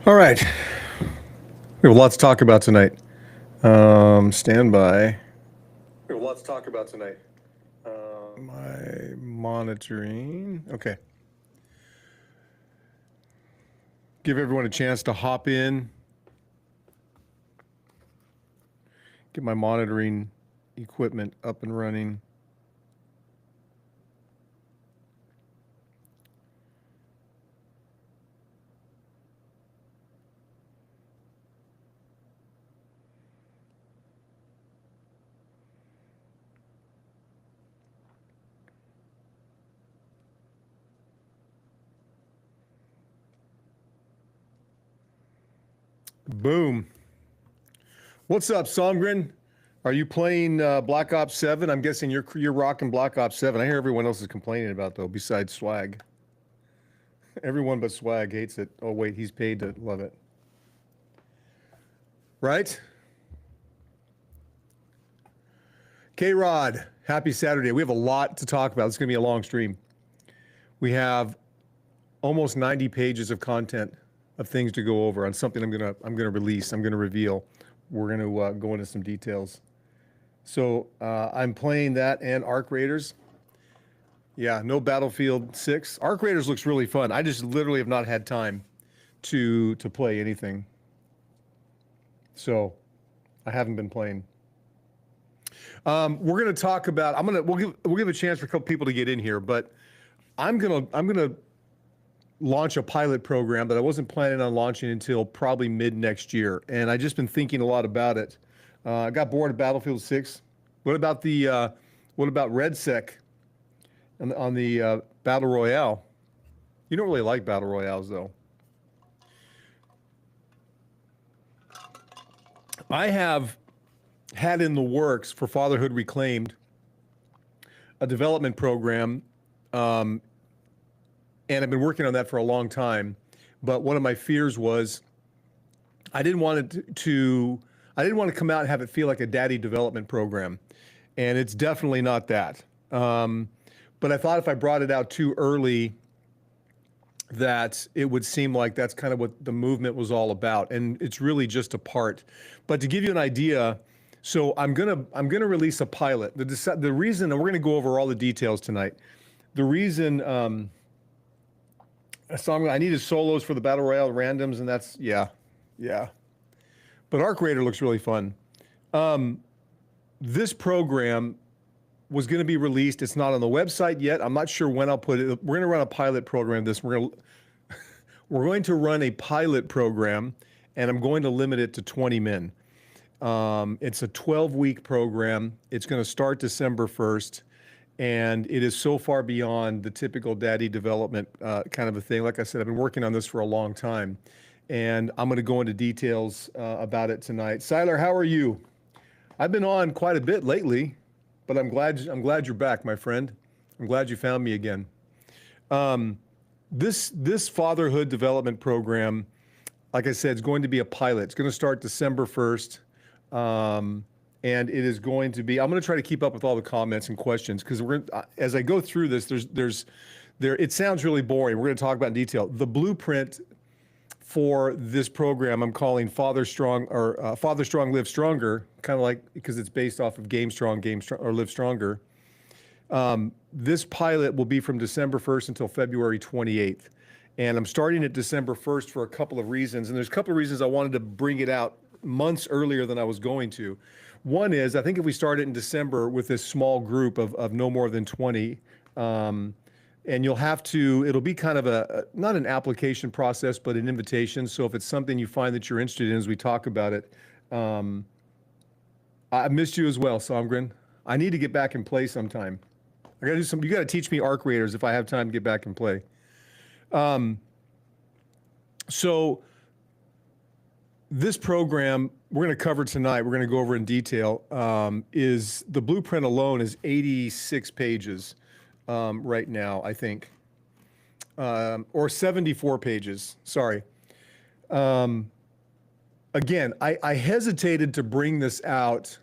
All right. We have a lot to talk about tonight. Stand by. We have a lot to talk about tonight. My monitoring. Okay. Give everyone a chance to hop in. Get my monitoring equipment up and running. Boom. What's up, Songren? Are you playing Black Ops 7? I'm guessing you're rocking Black Ops 7. I hear everyone else is complaining about though, besides Swag. Everyone but Swag hates it. Oh wait, he's paid to love it. Right? K-Rod, happy Saturday. We have a lot to talk about. It's going to be a long stream. We have almost 90 pages of content of things to go over on something I'm going to release. I'm going to reveal. We're going to go into some details. So I'm playing that and Arc Raiders. Yeah, no Battlefield 6. Arc Raiders looks really fun. I just literally have not had time to play anything. So I haven't been playing. We're going to talk about. We'll give a chance for a couple people to get in here, but I'm gonna launch a pilot program that I wasn't planning on launching until probably mid next year, and I just been thinking a lot about it. I got bored of Battlefield 6. What about RedSec on the Battle Royale? You don't really like Battle Royales though. I have had in the works for Fatherhood Reclaimed a development program, and I've been working on that for a long time. But one of my fears was I didn't want to come out and have it feel like a daddy development program, and it's definitely not that. But I thought if I brought it out too early, that it would seem like that's kind of what the movement was all about, and it's really just a part. But to give you an idea, so I'm gonna release a pilot. The reason, and we're gonna go over all the details tonight. The reason, I needed solos for the Battle Royale randoms, and that's yeah. But Arc Raider looks really fun. This program was going to be released. It's not on the website yet. I'm not sure when I'll put it. We're going to run a pilot program. We're going to run a pilot program, and I'm going to limit it to 20 men. It's a 12-week program. It's going to start December 1st, and it is so far beyond the typical daddy development kind of a thing. Like I said, I've been working on this for a long time, and I'm going to go into details about it tonight. Siler, how are you? I've been on quite a bit lately, but I'm glad you're back, my friend. I'm glad you found me again. This fatherhood development program, like I said, is going to be a pilot. It's going to start December 1st, and it is going to be. I'm going to try to keep up with all the comments and questions because as I go through this, it sounds really boring. We're going to talk about in detail. The blueprint for this program I'm calling Father Strong Live Stronger, kind of like because it's based off of Game Strong or Live Stronger. This pilot will be from December 1st until February 28th. And I'm starting at December 1st for a couple of reasons. And there's a couple of reasons I wanted to bring it out months earlier than I was going to. One is, I think if we start it in December with this small group of no more than 20, and it'll be kind of not an application process, but an invitation. So if it's something you find that you're interested in as we talk about it, I missed you as well, Somgren. I need to get back and play sometime. I gotta do you gotta teach me Arc Raiders if I have time to get back and play. So this program we're gonna cover tonight, we're gonna go over in detail, is the blueprint alone is 86 pages. Right now, I think, or 74 pages, sorry. Again, I hesitated to bring this out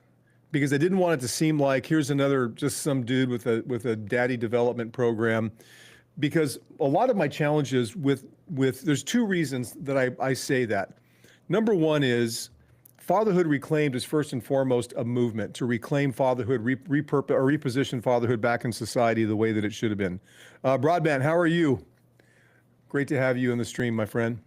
because I didn't want it to seem like here's another, just some dude with a daddy development program. because a lot of my challenges with there's two reasons that I say that. Number one is Fatherhood Reclaimed is first and foremost a movement to reclaim fatherhood, repurpose or reposition fatherhood back in society the way that it should have been. Broadband, how are you? Great to have you in the stream, my friend.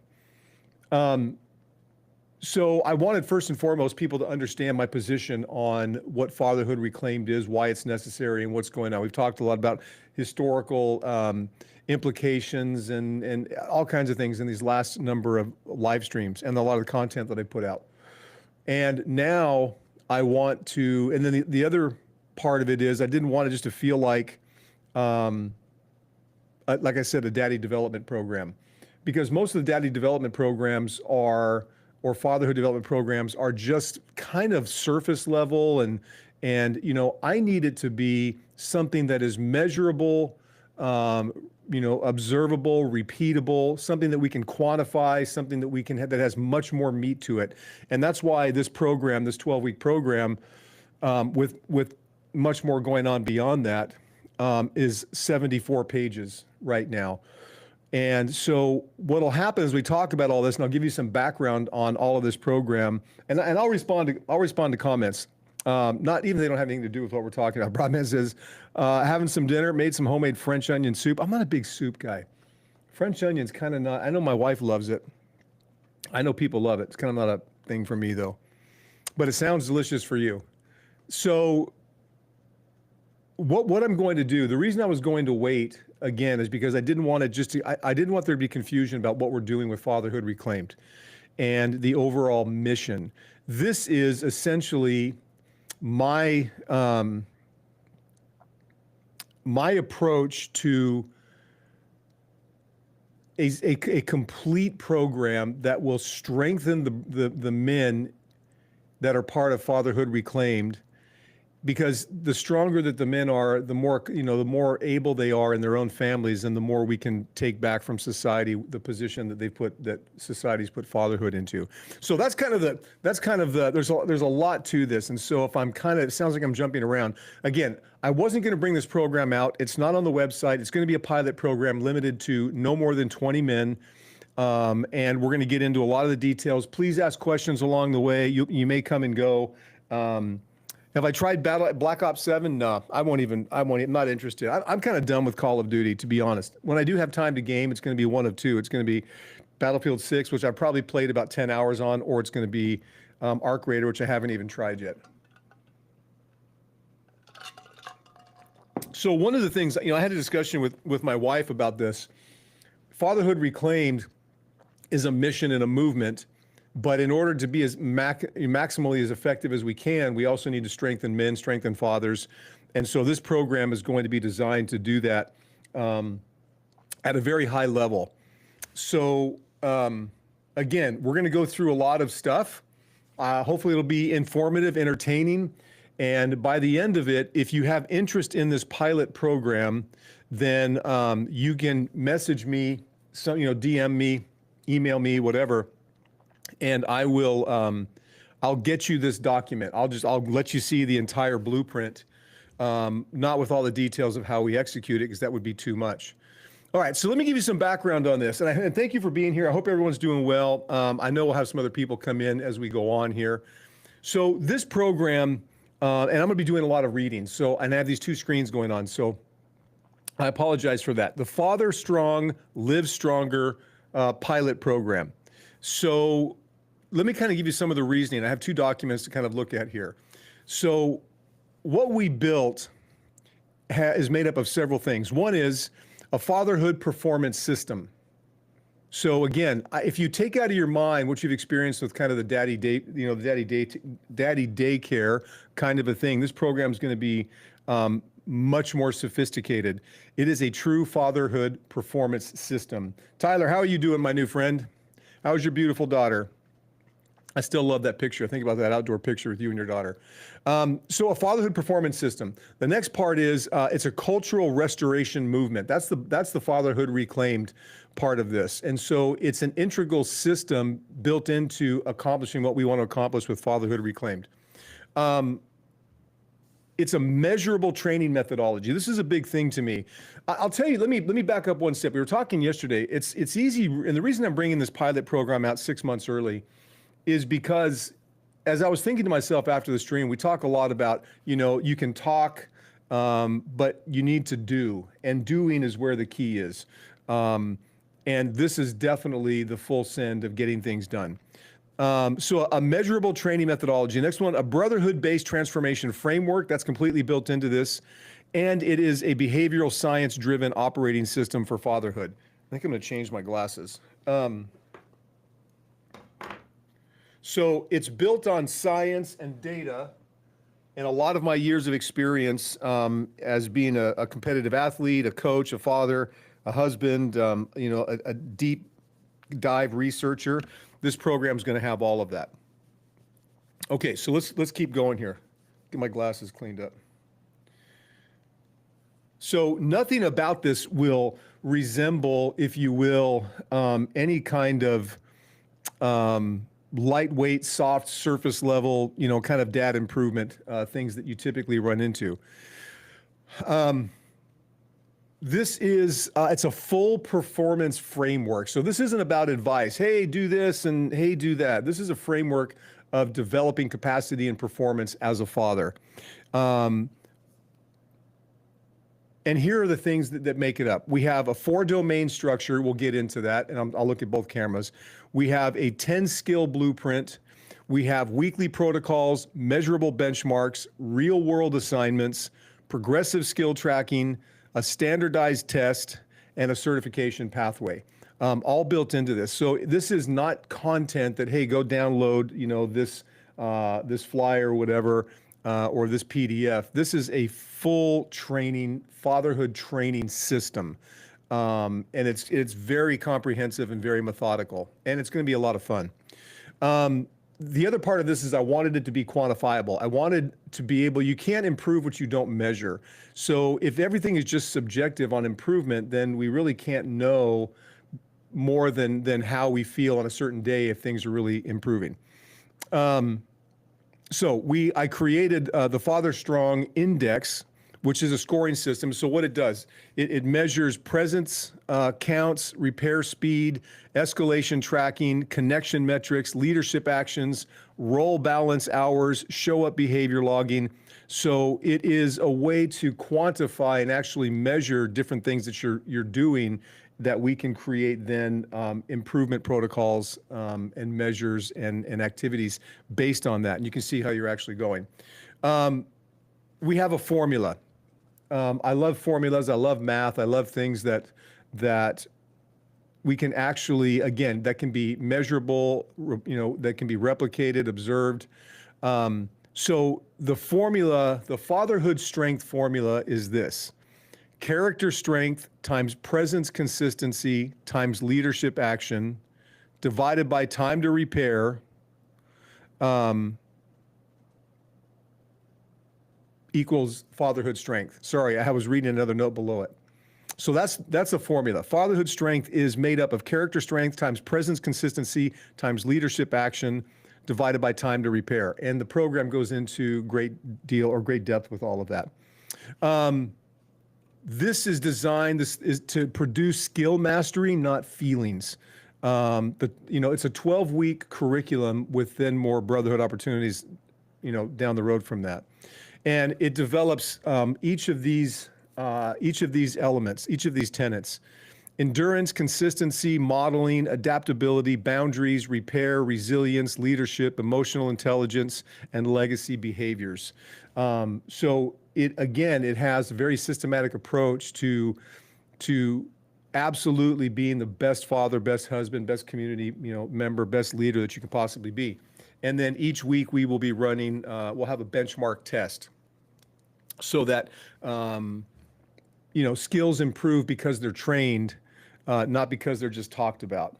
So I wanted first and foremost people to understand my position on what Fatherhood Reclaimed is, why it's necessary, and what's going on. We've talked a lot about historical implications and all kinds of things in these last number of live streams and a lot of the content that I put out. And now I want to, and then the other part of it is I didn't want it just to feel like I said, a daddy development program, because most of the daddy development programs are, or fatherhood development programs are just kind of surface level. And, you know, I need it to be something that is measurable, you know, observable, repeatable, something that we can quantify, something that we can have that has much more meat to it. And that's why this program, this 12-week program, with much more going on beyond that, is 74 pages right now. And so what'll happen is we talk about all this, and I'll give you some background on all of this program, and I'll respond to comments. Not even they don't have anything to do with what we're talking about. Broadman says, having some dinner, made some homemade French onion soup. I'm not a big soup guy. French onion's kind of not, I know my wife loves it. I know people love it. It's kind of not a thing for me though, but it sounds delicious for you. So what I'm going to do, the reason I was going to wait again is because I didn't want it just to, I didn't want there to be confusion about what we're doing with Fatherhood Reclaimed and the overall mission. This is essentially my my approach to a complete program that will strengthen the men that are part of Fatherhood Reclaimed, because the stronger that the men are, the more, you know, the more able they are in their own families, and the more we can take back from society the position that that society's put fatherhood into. So that's kind of the there's a lot to this. And so if I'm it sounds like I'm jumping around. Again, I wasn't going to bring this program out. It's not on the website. It's going to be a pilot program limited to no more than 20 men. And we're going to get into a lot of the details. Please ask questions along the way. You may come and go. Have I tried Black Ops 7? No, I'm not interested. I'm kind of done with Call of Duty, to be honest. When I do have time to game, it's going to be one of two. It's going to be Battlefield 6, which I've probably played about 10 hours on, or it's going to be Arc Raider, which I haven't even tried yet. So one of the things, you know, I had a discussion with my wife about this. Fatherhood Reclaimed is a mission and a movement. But in order to be as maximally as effective as we can, we also need to strengthen men, strengthen fathers. And so this program is going to be designed to do that at a very high level. So again, we're going to go through a lot of stuff. Hopefully it'll be informative, entertaining. And by the end of it, if you have interest in this pilot program, then you can message me, DM me, email me, whatever. And I will, I'll get you this document. I'll let you see the entire blueprint, not with all the details of how we execute it, because that would be too much. All right, so let me give you some background on this. And thank you for being here. I hope everyone's doing well. I know we'll have some other people come in as we go on here. So this program, and I'm gonna be doing a lot of reading. And I have these two screens going on. So I apologize for that. The Father Strong, Live Stronger pilot program. So let me kind of give you some of the reasoning. I have two documents to kind of look at here. So what we built is made up of several things. One is a fatherhood performance system. So again, if you take out of your mind what you've experienced with kind of the daddy daycare kind of a thing, this program is going to be much more sophisticated. It is a true fatherhood performance system. Tyler, how are you doing, my new friend? How's your beautiful daughter? I still love that picture. Think about that outdoor picture with you and your daughter. So a fatherhood performance system. The next part is it's a cultural restoration movement. That's the Fatherhood Reclaimed part of this. And so it's an integral system built into accomplishing what we want to accomplish with Fatherhood Reclaimed. It's a measurable training methodology. This is a big thing to me. I'll tell you, let me back up one step. We were talking yesterday. It's easy, and the reason I'm bringing this pilot program out 6 months early is because as I was thinking to myself after the stream, we talk a lot about, you can talk, but you need to do, and doing is where the key is. And this is definitely the full send of getting things done. So a measurable training methodology. Next one, a brotherhood-based transformation framework that's completely built into this. And it is a behavioral science-driven operating system for fatherhood. I think I'm gonna change my glasses. So it's built on science and data and a lot of my years of experience as being a competitive athlete, a coach, a father, a husband, a deep dive researcher. This program is going to have all of that. Okay, so let's keep going here. Get my glasses cleaned up. So nothing about this will resemble, if you will, any kind of lightweight, soft, surface level, kind of dad improvement things that you typically run into. This is, it's a full performance framework. So this isn't about advice. Hey, do this and hey, do that. This is a framework of developing capacity and performance as a father. And here are the things that make it up. We have a 4-domain structure. We'll get into that, and I'll look at both cameras. We have a 10-skill blueprint. We have weekly protocols, measurable benchmarks, real-world assignments, progressive skill tracking, a standardized test, and a certification pathway, all built into this. So this is not content that, hey, go download, this flyer or whatever, or this PDF. This is a full training, fatherhood training system. And it's very comprehensive and very methodical, and it's going to be a lot of fun. The other part of this is I wanted it to be quantifiable. I wanted to be able, you can't improve what you don't measure. So if everything is just subjective on improvement, then we really can't know more than how we feel on a certain day if things are really improving. So I created the Father Strong Index, which is a scoring system. So what it does, it measures presence, counts, repair speed, escalation tracking, connection metrics, leadership actions, role balance hours, show up behavior logging. So it is a way to quantify and actually measure different things that you're doing that we can create then improvement protocols and measures and activities based on that. And you can see how you're actually going. We have a formula. I love formulas. I love math. I love things that we can actually, again, that can be measurable, that can be replicated, observed. So the formula, the fatherhood strength formula is this: character strength times presence consistency times leadership action divided by time to repair equals fatherhood strength. Sorry, I was reading another note below it. So that's a formula. Fatherhood strength is made up of character strength times presence consistency times leadership action divided by time to repair. And the program goes into great depth with all of that. This is designed, this is to produce skill mastery, not feelings. It's a 12-week curriculum with then more brotherhood opportunities, down the road from that. And it develops each of these elements, each of these tenets: endurance, consistency, modeling, adaptability, boundaries, repair, resilience, leadership, emotional intelligence, and legacy behaviors. So it has a very systematic approach to absolutely being the best father, best husband, best community member, best leader that you can possibly be. And then each week we will be running, we'll have a benchmark test so that skills improve because they're trained, not because they're just talked about.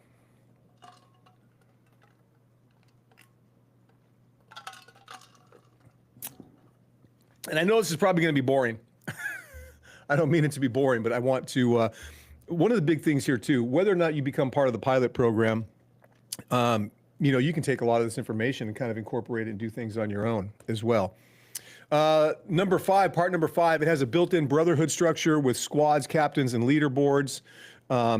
And I know this is probably going to be boring. I don't mean it to be boring, but I want to, one of the big things here too, whether or not you become part of the pilot program, you can take a lot of this information and kind of incorporate it and do things on your own as well. Part number five, it has a built-in brotherhood structure with squads, captains, and leaderboards.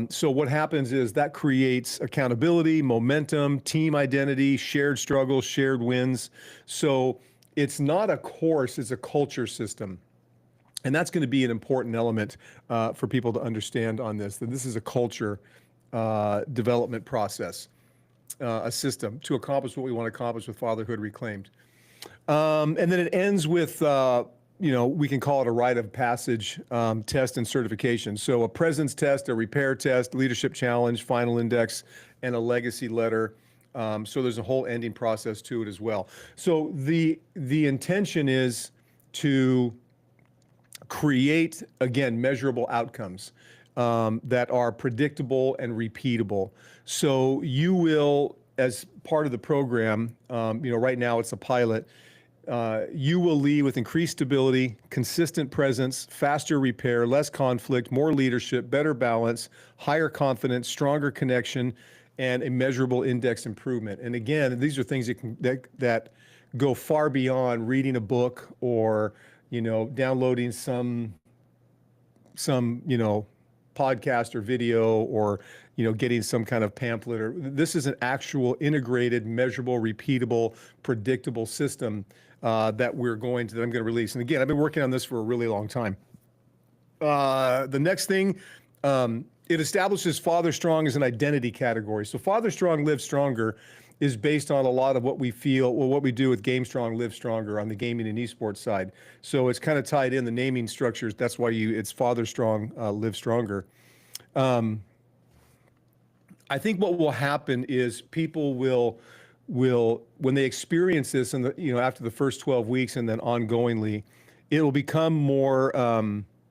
So what happens is that creates accountability, momentum, team identity, shared struggles, shared wins. So it's not a course, it's a culture system. And that's going to be an important element for people to understand on this, that this is a culture development process, a system to accomplish what we want to accomplish with Fatherhood Reclaimed. And then it ends with, we can call it a rite of passage test and certification. So a presence test, a repair test, leadership challenge, final index, and a legacy letter. So there's a whole ending process to it as well. So the intention is to create, again, measurable outcomes that are predictable and repeatable. So you will, as part of the program, right now it's a pilot, you will lead with increased stability, consistent presence, faster repair, less conflict, more leadership, better balance, higher confidence, stronger connection, and a measurable index improvement. And again, these are things that go far beyond reading a book or downloading some podcast or video or getting some kind of pamphlet. Or this is an actual integrated, measurable, repeatable, predictable system that I'm going to release. And again, I've been working on this for a really long time. The next thing, it establishes Father Strong as an identity category. So Father Strong, Live Stronger is based on a lot of what we feel, what we do with Game Strong, Live Stronger on the gaming and esports side. So it's kind of tied in the naming structures. That's why it's Father Strong, Live Stronger. I think what will happen is people will when they experience this and after the first 12 weeks and then ongoingly, it will become more,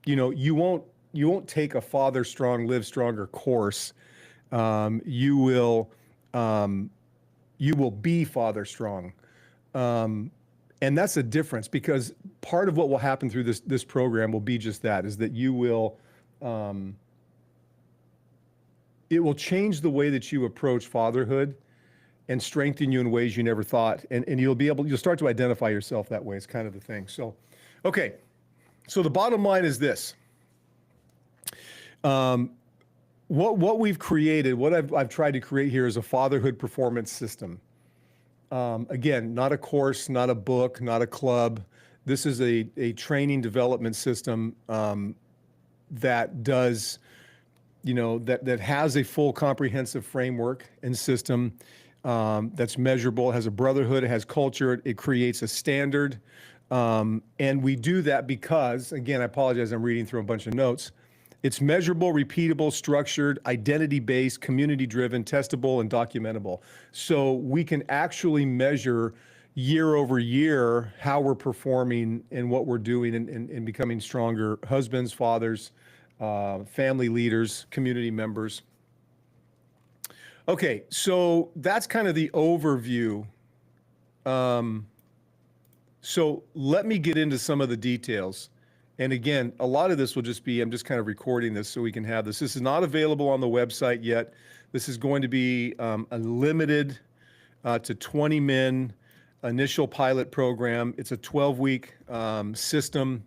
you won't take a Father Strong, Live Stronger course. You will be Father Strong. And that's a difference, because part of what will happen through this program will be just that, is that you will, it will change the way that you approach fatherhood and strengthen you in ways you never thought. And you'll start to identify yourself that way. It's kind of the thing. So, okay. So the bottom line is this. What we've created, what I've tried to create here is a fatherhood performance system. Again, not a course, not a book, not a club. This is a training development system that does, that has a full comprehensive framework and system that's measurable. It has a brotherhood, it has culture, it creates a standard. And we do that because, again, I apologize, I'm reading through a bunch of notes. It's measurable, repeatable, structured, identity-based, community-driven, testable, and documentable. So we can actually measure year over year how we're performing and what we're doing and becoming stronger husbands, fathers, family leaders, community members. Okay, so that's kind of the overview. So let me get into some of the details. And again, a lot of this will just be, I'm just kind of recording this so we can have this. This is not available on the website yet. This is going to be a limited to 20 men initial pilot program. It's a 12-week system.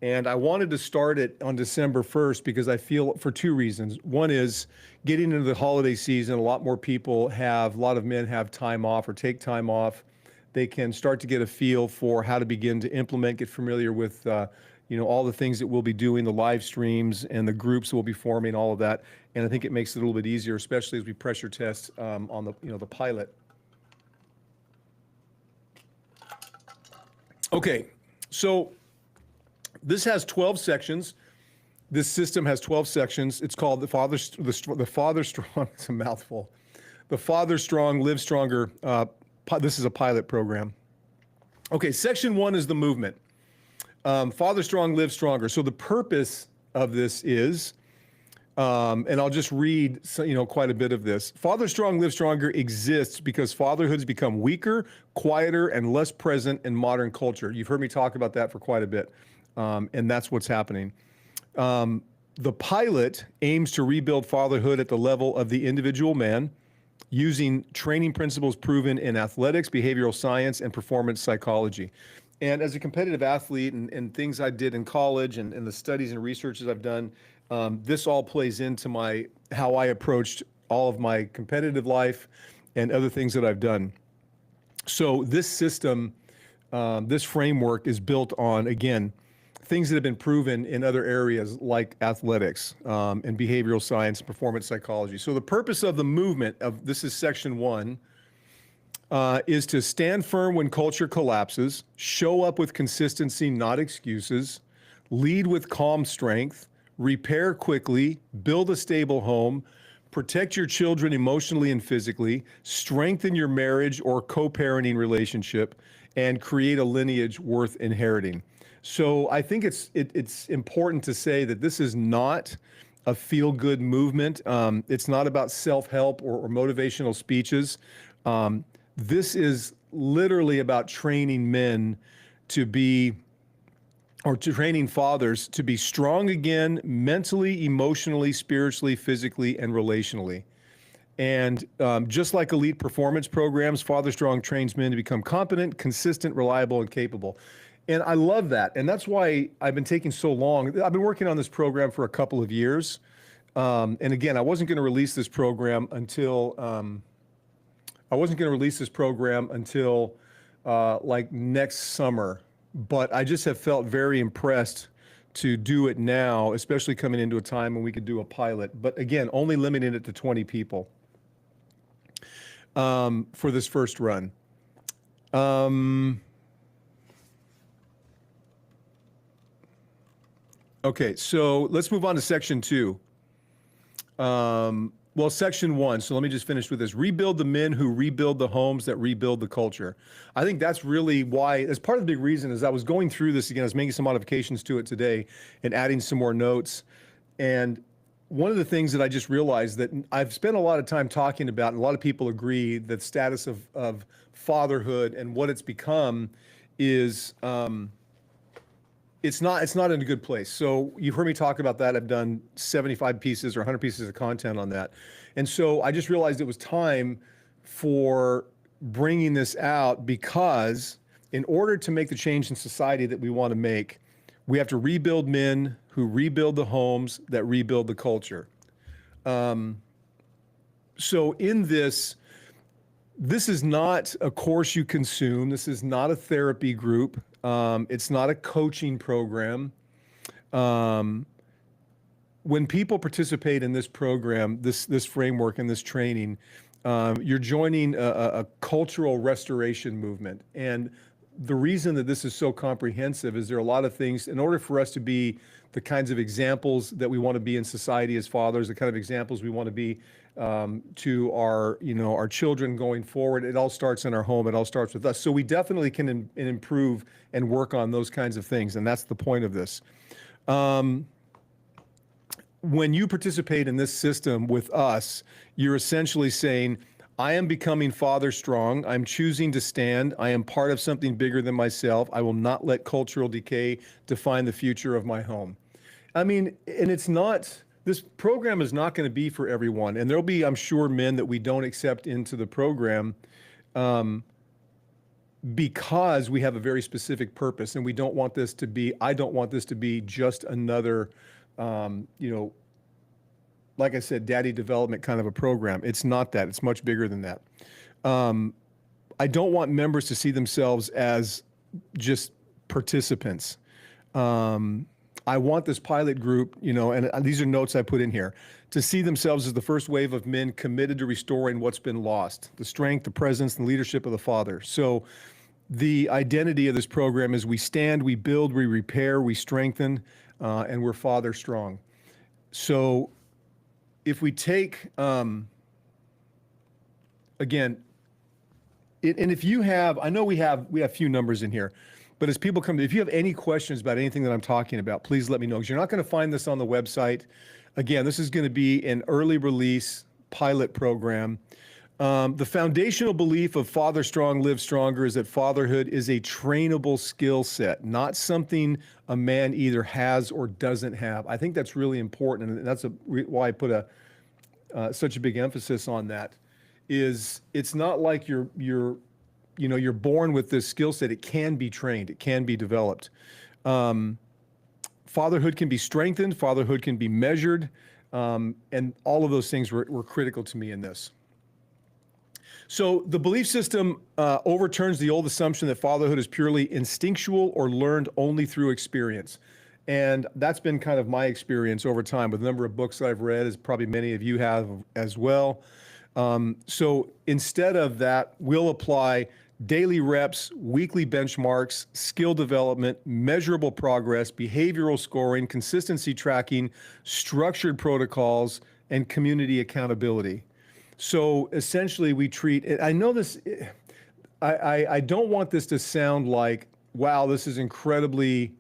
And I wanted to start it on December 1st because I feel, for two reasons. One is getting into the holiday season, a lot of men have time off or take time off. They can start to get a feel for how to begin to implement, get familiar with all the things that we'll be doing, the live streams and the groups we'll be forming, all of that. And I think it makes it a little bit easier, especially as we pressure test on the pilot. Okay, so this has 12 sections. This system has 12 sections. It's called the Father Strong. It's a mouthful. The Father Strong, Live Stronger. This is a pilot program. Okay, section 1 is the movement. Father Strong, Live Stronger. So the purpose of this is, and I'll just read quite a bit of this. Father Strong, Live Stronger exists because fatherhood's become weaker, quieter, and less present in modern culture. You've heard me talk about that for quite a bit, and that's what's happening. The pilot aims to rebuild fatherhood at the level of the individual man, using training principles proven in athletics, behavioral science, and performance psychology. And as a competitive athlete and things I did in college and the studies and researches I've done, this all plays into how I approached all of my competitive life and other things that I've done. So this system, this framework is built on, again, things that have been proven in other areas like athletics and behavioral science, performance psychology. So the purpose of the movement this is section 1, is to stand firm when culture collapses, show up with consistency, not excuses, lead with calm strength, repair quickly, build a stable home, protect your children emotionally and physically, strengthen your marriage or co-parenting relationship, and create a lineage worth inheriting. So I think it's important to say that this is not a feel-good movement. It's not about self-help or motivational speeches. This is literally about training men to be, or to training fathers to be strong again, mentally, emotionally, spiritually, physically, and relationally. And just like elite performance programs, Father Strong trains men to become competent, consistent, reliable, and capable. And I love that. And that's why I've been taking so long. I've been working on this program for a couple of years. And again, I wasn't going to release this program until like next summer. But I just have felt very impressed to do it now, especially coming into a time when we could do a pilot. But again, only limiting it to 20 people for this first run. Okay, so let's move on to section 2. Well, section 1, so let me just finish with this. Rebuild the men who rebuild the homes that rebuild the culture. I think that's really why, as part of the big reason is I was going through this again, I was making some modifications to it today and adding some more notes. And one of the things that I just realized that I've spent a lot of time talking about, and a lot of people agree that status of fatherhood and what it's become is, it's not in a good place. So you've heard me talk about that. I've done 75 pieces or 100 pieces of content on that. And so I just realized it was time for bringing this out, because in order to make the change in society that we want to make, we have to rebuild men who rebuild the homes that rebuild the culture. So in this is not a course you consume. This is not a therapy group. It's not a coaching program. When people participate in this program, this framework and this training, you're joining a cultural restoration movement. And the reason that this is so comprehensive is there are a lot of things, in order for us to be the kinds of examples that we want to be in society as fathers, the kind of examples we want to be to our children going forward. It all starts in our home. It all starts with us. So we definitely can improve and work on those kinds of things. And that's the point of this. When you participate in this system with us, you're essentially saying, I am becoming father strong. I'm choosing to stand. I am part of something bigger than myself. I will not let cultural decay define the future of my home. I mean, and this program is not going to be for everyone. And there'll be, I'm sure, men that we don't accept into the program because we have a very specific purpose. And I don't want this to be just another, like I said, daddy development kind of a program. It's not that. It's much bigger than that. I don't want members to see themselves as just participants. I want this pilot group, and these are notes I put in here, to see themselves as the first wave of men committed to restoring what's been lost, the strength, the presence, and leadership of the father. So the identity of this program is we stand, we build, we repair, we strengthen, and we're father strong. So if we take, again, and if you have, I know we have few numbers in here, but as people come, if you have any questions about anything that I'm talking about, please let me know, because you're not going to find this on the website. Again, this is going to be an early release pilot program. The foundational belief of Father Strong, Live Stronger is that fatherhood is a trainable skill set, not something a man either has or doesn't have. I think that's really important, and that's why I put such a big emphasis on that. Is it's not like you're you're born with this skill set. It can be trained. It can be developed. Fatherhood can be strengthened. Fatherhood can be measured. And all of those things were critical to me in this. So the belief system overturns the old assumption that fatherhood is purely instinctual or learned only through experience. And that's been kind of my experience over time with a number of books that I've read, as probably many of you have as well. So instead of that, we'll apply daily reps, weekly benchmarks, skill development, measurable progress, behavioral scoring, consistency tracking, structured protocols, and community accountability. So essentially we treat it, I know this, I don't want this to sound like, wow, this is incredibly,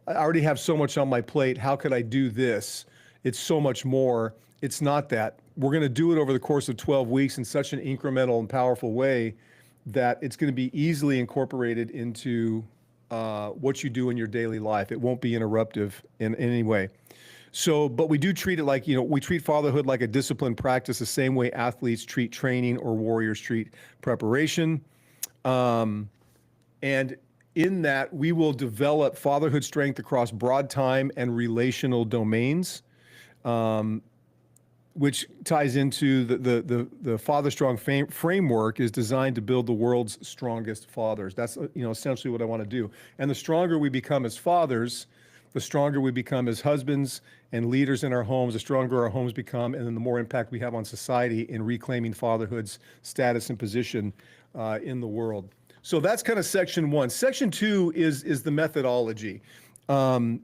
I already have so much on my plate. How could I do this? It's so much more. It's not that. We're going to do it over the course of 12 weeks in such an incremental and powerful way that it's going to be easily incorporated into what you do in your daily life. It won't be interruptive in any way. So, but we do treat it like, we treat fatherhood like a disciplined practice, the same way athletes treat training or warriors treat preparation. And in that, we will develop fatherhood strength across broad time and relational domains, which ties into the Father Strong framework is designed to build the world's strongest fathers. That's essentially what I want to do. And the stronger we become as fathers, the stronger we become as husbands and leaders in our homes, the stronger our homes become, and then the more impact we have on society in reclaiming fatherhood's status and position in the world. So that's kind of section one. Section two is the methodology, the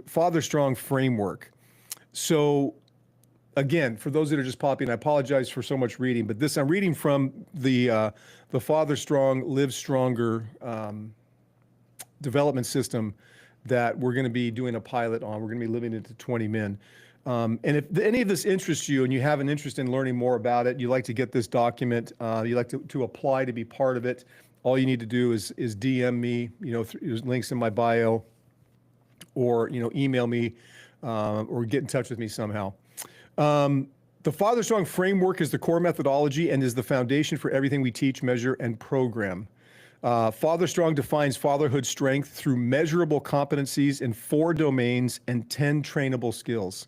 Father Strong framework. So again, for those that are just popping, I apologize for so much reading, but this I'm reading from the Father Strong Live Stronger development system that we're going to be doing a pilot on. We're going to be living it to 20 men. And if any of this interests you and you have an interest in learning more about it, you like to get this document, you like to apply to be part of it, all you need to do is DM me, there's links in my bio, or, email me, or get in touch with me somehow. The Father Strong framework is the core methodology and is the foundation for everything we teach, measure, and program. Father Strong defines fatherhood strength through measurable competencies in 4 domains and 10 trainable skills.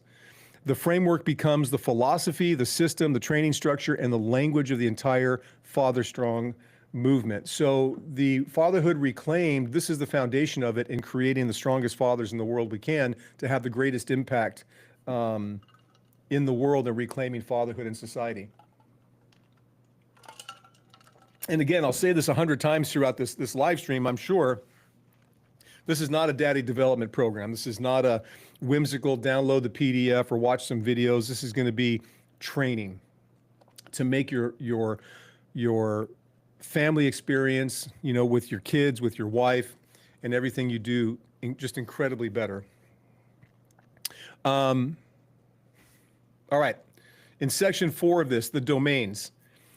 The framework becomes the philosophy, the system, the training structure, and the language of the entire Father Strong movement. So the Fatherhood Reclaimed, this is the foundation of it in creating the strongest fathers in the world we can to have the greatest impact in the world and reclaiming fatherhood in society. And again, I'll say this 100 times throughout this live stream, I'm sure. This is not a daddy development program. This is not a whimsical download the PDF or watch some videos. This is going to be training to make your family experience, with your kids, with your wife, and everything you do just incredibly better. All right. In section 4 of this, the domains.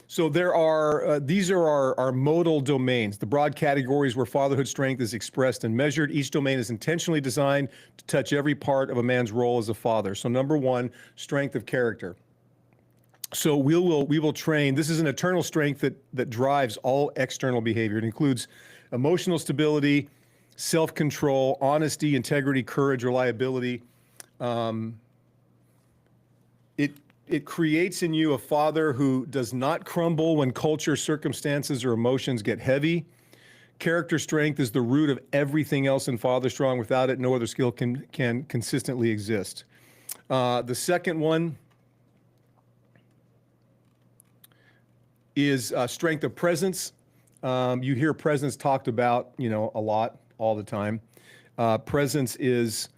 So there are, these are our modal domains, the broad categories where fatherhood strength is expressed and measured. Each domain is intentionally designed to touch every part of a man's role as a father. So number 1, strength of character. So we will train, this is an eternal strength that drives all external behavior. It includes emotional stability, self-control, honesty, integrity, courage, reliability. It creates in you a father who does not crumble when culture, circumstances, or emotions get heavy. Character strength is the root of everything else in Father Strong. Without it, no other skill can consistently exist. The second one is strength of presence. You hear presence talked about, a lot, all the time. Presence is,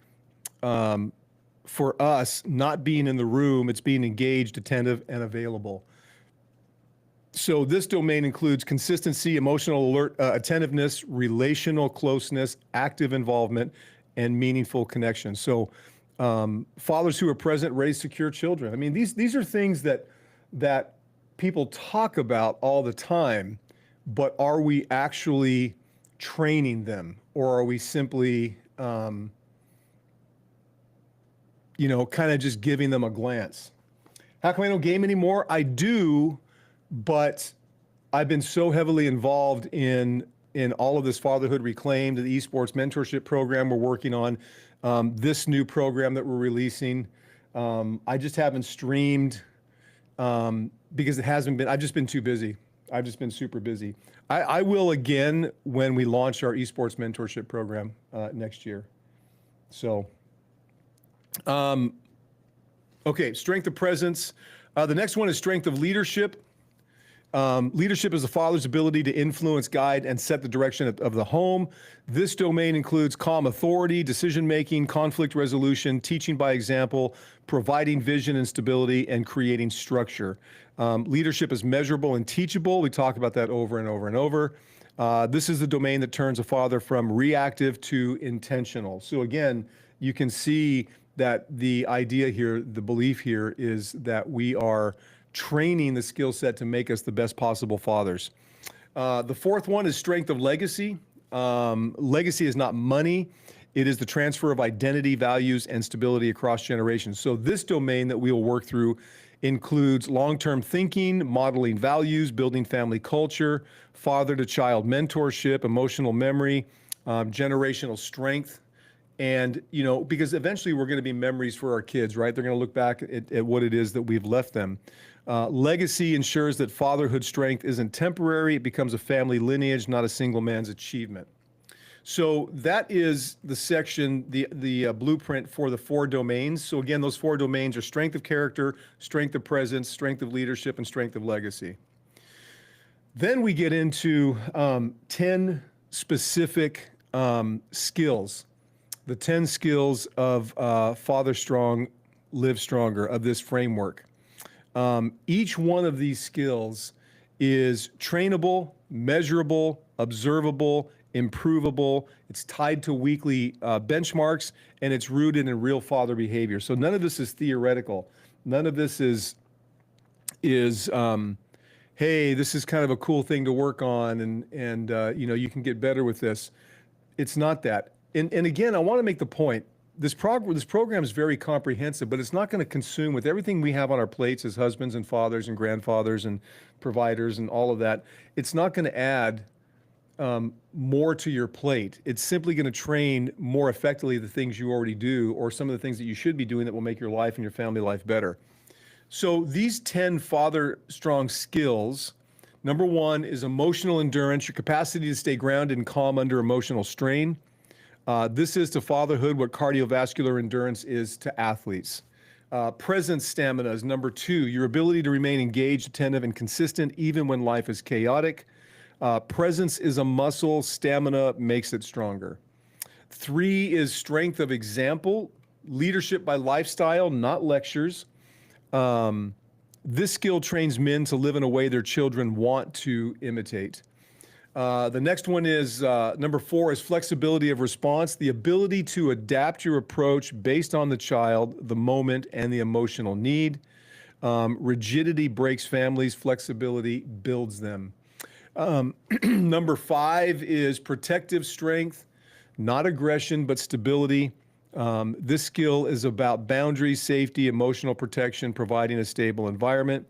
for us, not being in the room, it's being engaged, attentive, and available. So this domain includes consistency, emotional attentiveness, relational closeness, active involvement, and meaningful connection. So fathers who are present raise secure children. I mean, these are things that people talk about all the time, but are we actually training them, or are we simply kind of just giving them a glance? How come I don't game anymore? I do, but I've been so heavily involved in all of this Fatherhood Reclaimed, the esports mentorship program we're working on, this new program that we're releasing. I just haven't streamed because it hasn't been. I've just been too busy. I've just been super busy. I will again when we launch our esports mentorship program next year. So, okay, strength of presence. The next one is strength of leadership. Leadership is a father's ability to influence, guide, and set the direction of the home. This domain includes calm authority, decision-making, conflict resolution, teaching by example, providing vision and stability, and creating structure. Leadership is measurable and teachable. We talk about that over and over and over. This is the domain that turns a father from reactive to intentional. So again, you can see that the idea here, the belief here is that we are training the skill set to make us the best possible fathers. The fourth one is strength of legacy. Legacy is not money. It is the transfer of identity, values, and stability across generations. So this domain that we will work through includes long-term thinking, modeling values, building family culture, father-to-child mentorship, emotional memory, generational strength. And, you know, because eventually we're going to be memories for our kids, right? They're going to look back at what it is that we've left them. Legacy ensures that fatherhood strength isn't temporary. It becomes a family lineage, not a single man's achievement. So that is the section, the blueprint for the 4 domains. So again, those 4 domains are strength of character, strength of presence, strength of leadership, and strength of legacy. Then we get into 10 specific skills, the 10 skills of Father Strong, Live Stronger, of this framework. Each one of these skills is trainable, measurable, observable, improvable. It's tied to weekly benchmarks, and it's rooted in real father behavior. So none of this is theoretical. None of this is hey, this is kind of a cool thing to work on, and you know, you can get better with this. It's not that. And again, I want to make the point. This program is very comprehensive, but it's not going to consume with everything we have on our plates as husbands and fathers and grandfathers and providers and all of that. It's not going to add more to your plate. It's simply going to train more effectively the things you already do, or some of the things that you should be doing that will make your life and your family life better. So these 10 Father Strong skills, number 1 is emotional endurance, your capacity to stay grounded and calm under emotional strain. This is to fatherhood what cardiovascular endurance is to athletes. Presence stamina is number 2, your ability to remain engaged, attentive, and consistent even when life is chaotic. Presence is a muscle, stamina makes it stronger. 3 is strength of example, leadership by lifestyle, not lectures. This skill trains men to live in a way their children want to imitate. The next one is, number 4 is flexibility of response, the ability to adapt your approach based on the child, the moment, and the emotional need. Rigidity breaks families, flexibility builds them. Number 5 is protective strength, not aggression, but stability. This skill is about boundaries, safety, emotional protection, providing a stable environment.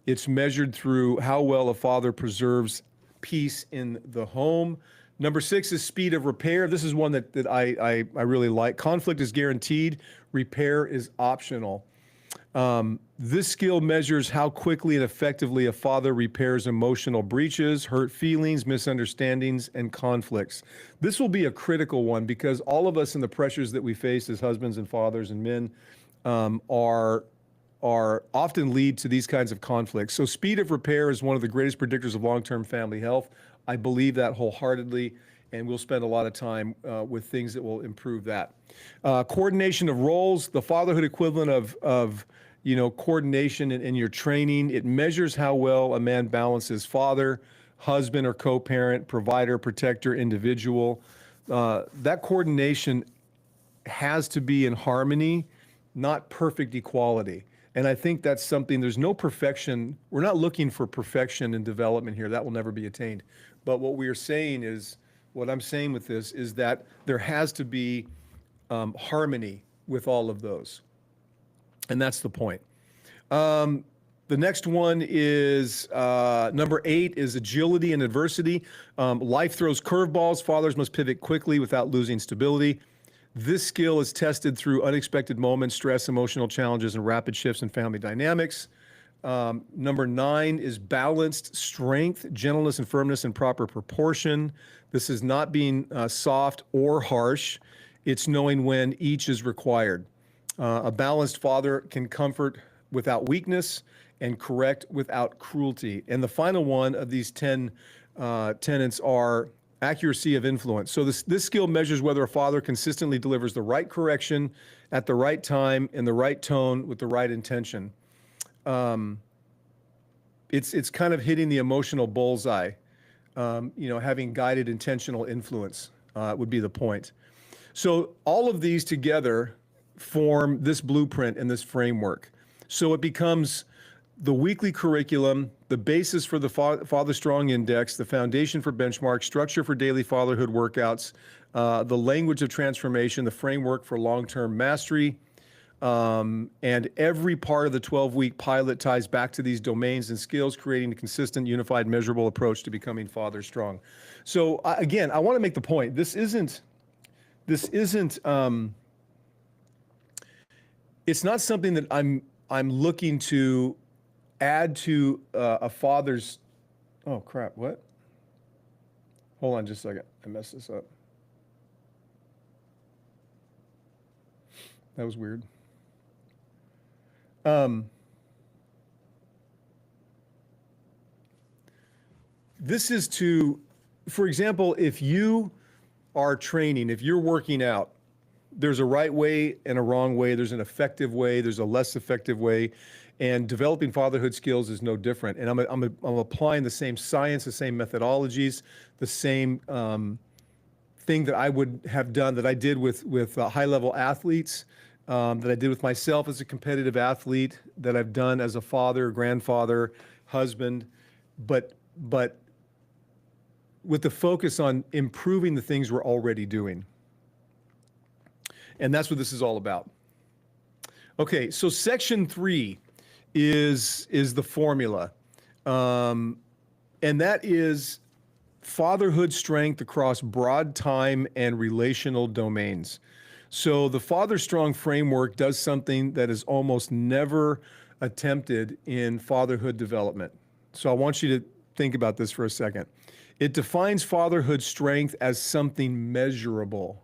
It's measured through how well a father preserves peace in the home. Number 6 is speed of repair. This is one that I really like. Conflict is guaranteed. Repair is optional. This skill measures how quickly and effectively a father repairs emotional breaches, hurt feelings, misunderstandings, and conflicts. This will be a critical one because all of us in the pressures that we face as husbands and fathers and men are often lead to these kinds of conflicts. So speed of repair is one of the greatest predictors of long-term family health. I believe that wholeheartedly, and we'll spend a lot of time with things that will improve that. Coordination of roles, the fatherhood equivalent of coordination in your training. It measures how well a man balances father, husband or co-parent, provider, protector, individual. That coordination has to be in harmony, not perfect equality. And I think that's something, there's no perfection. We're not looking for perfection in development here. That will never be attained. But what we are saying is, what I'm saying with this is that there has to be harmony with all of those. And that's the point. The next one is number 8 is agility and adversity. Life throws curveballs. Fathers must pivot quickly without losing stability. This skill is tested through unexpected moments, stress, emotional challenges, and rapid shifts in family dynamics. Number 9 is balanced strength, gentleness, and firmness in proper proportion. This is not being soft or harsh. It's knowing when each is required. A balanced father can comfort without weakness and correct without cruelty. And the final one of these 10 tenets are accuracy of influence. So this skill measures whether a father consistently delivers the right correction at the right time, in the right tone, with the right intention. It's kind of hitting the emotional bullseye. Having guided intentional influence would be the point. So all of these together form this blueprint and this framework. So it becomes the weekly curriculum, the basis for the Father Strong Index, the foundation for benchmark, structure for daily fatherhood workouts, the language of transformation, the framework for long-term mastery, and every part of the 12-week pilot ties back to these domains and skills, creating a consistent, unified, measurable approach to becoming Father Strong. So again, I want to make the point. This isn't. It's not something that I'm looking to add to a father's. Oh crap! What? Hold on just a second. I messed this up. That was weird. This is to, for example, if you are training, if you're working out, there's a right way and a wrong way. There's an effective way. There's a less effective way. And developing fatherhood skills is no different. And I'm applying the same science, the same methodologies, the same thing that I would have done that I did with high-level athletes, that I did with myself as a competitive athlete, that I've done as a father, grandfather, husband, but with the focus on improving the things we're already doing. And that's what this is all about. Okay, so section 3 is the formula. And that is fatherhood strength across broad time and relational domains. So the Father Strong framework does something that is almost never attempted in fatherhood development. So I want you to think about this for a second. It defines fatherhood strength as something measurable.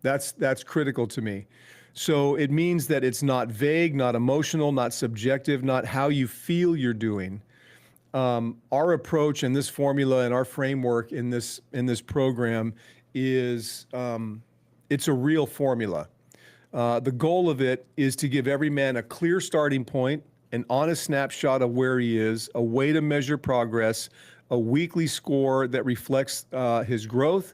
That's critical to me. So it means that it's not vague, not emotional, not subjective, not how you feel you're doing. Our approach and this formula and our framework in this program is it's a real formula. The goal of it is to give every man a clear starting point, an honest snapshot of where he is, a way to measure progress, a weekly score that reflects his growth,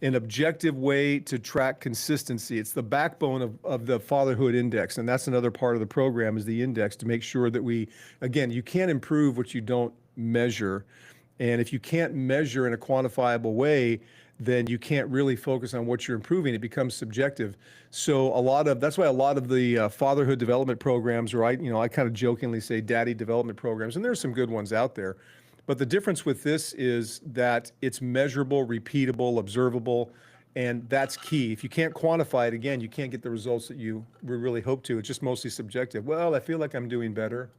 an objective way to track consistency. It's the backbone of the Fatherhood Index, and that's another part of the program is the index to make sure that you can't improve what you don't measure. And if you can't measure in a quantifiable way, then you can't really focus on what you're improving. It becomes subjective. So that's why a lot of the fatherhood development programs, or I kind of jokingly say daddy development programs, and there's some good ones out there. But the difference with this is that it's measurable, repeatable, observable, and that's key. If you can't quantify it, again, you can't get the results that you really hope to. It's just mostly subjective. Well, I feel like I'm doing better.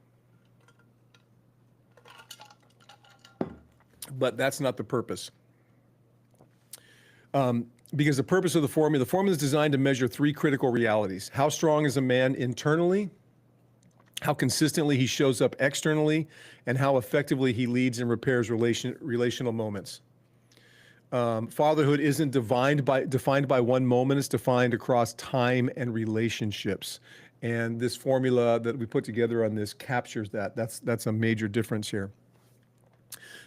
But that's not the purpose. Because the purpose of the formula is designed to measure 3 critical realities. How strong is a man internally, how consistently he shows up externally, and how effectively he leads and repairs relational moments. Fatherhood isn't defined by one moment, it's defined across time and relationships. And this formula that we put together on this captures that. That's a major difference here.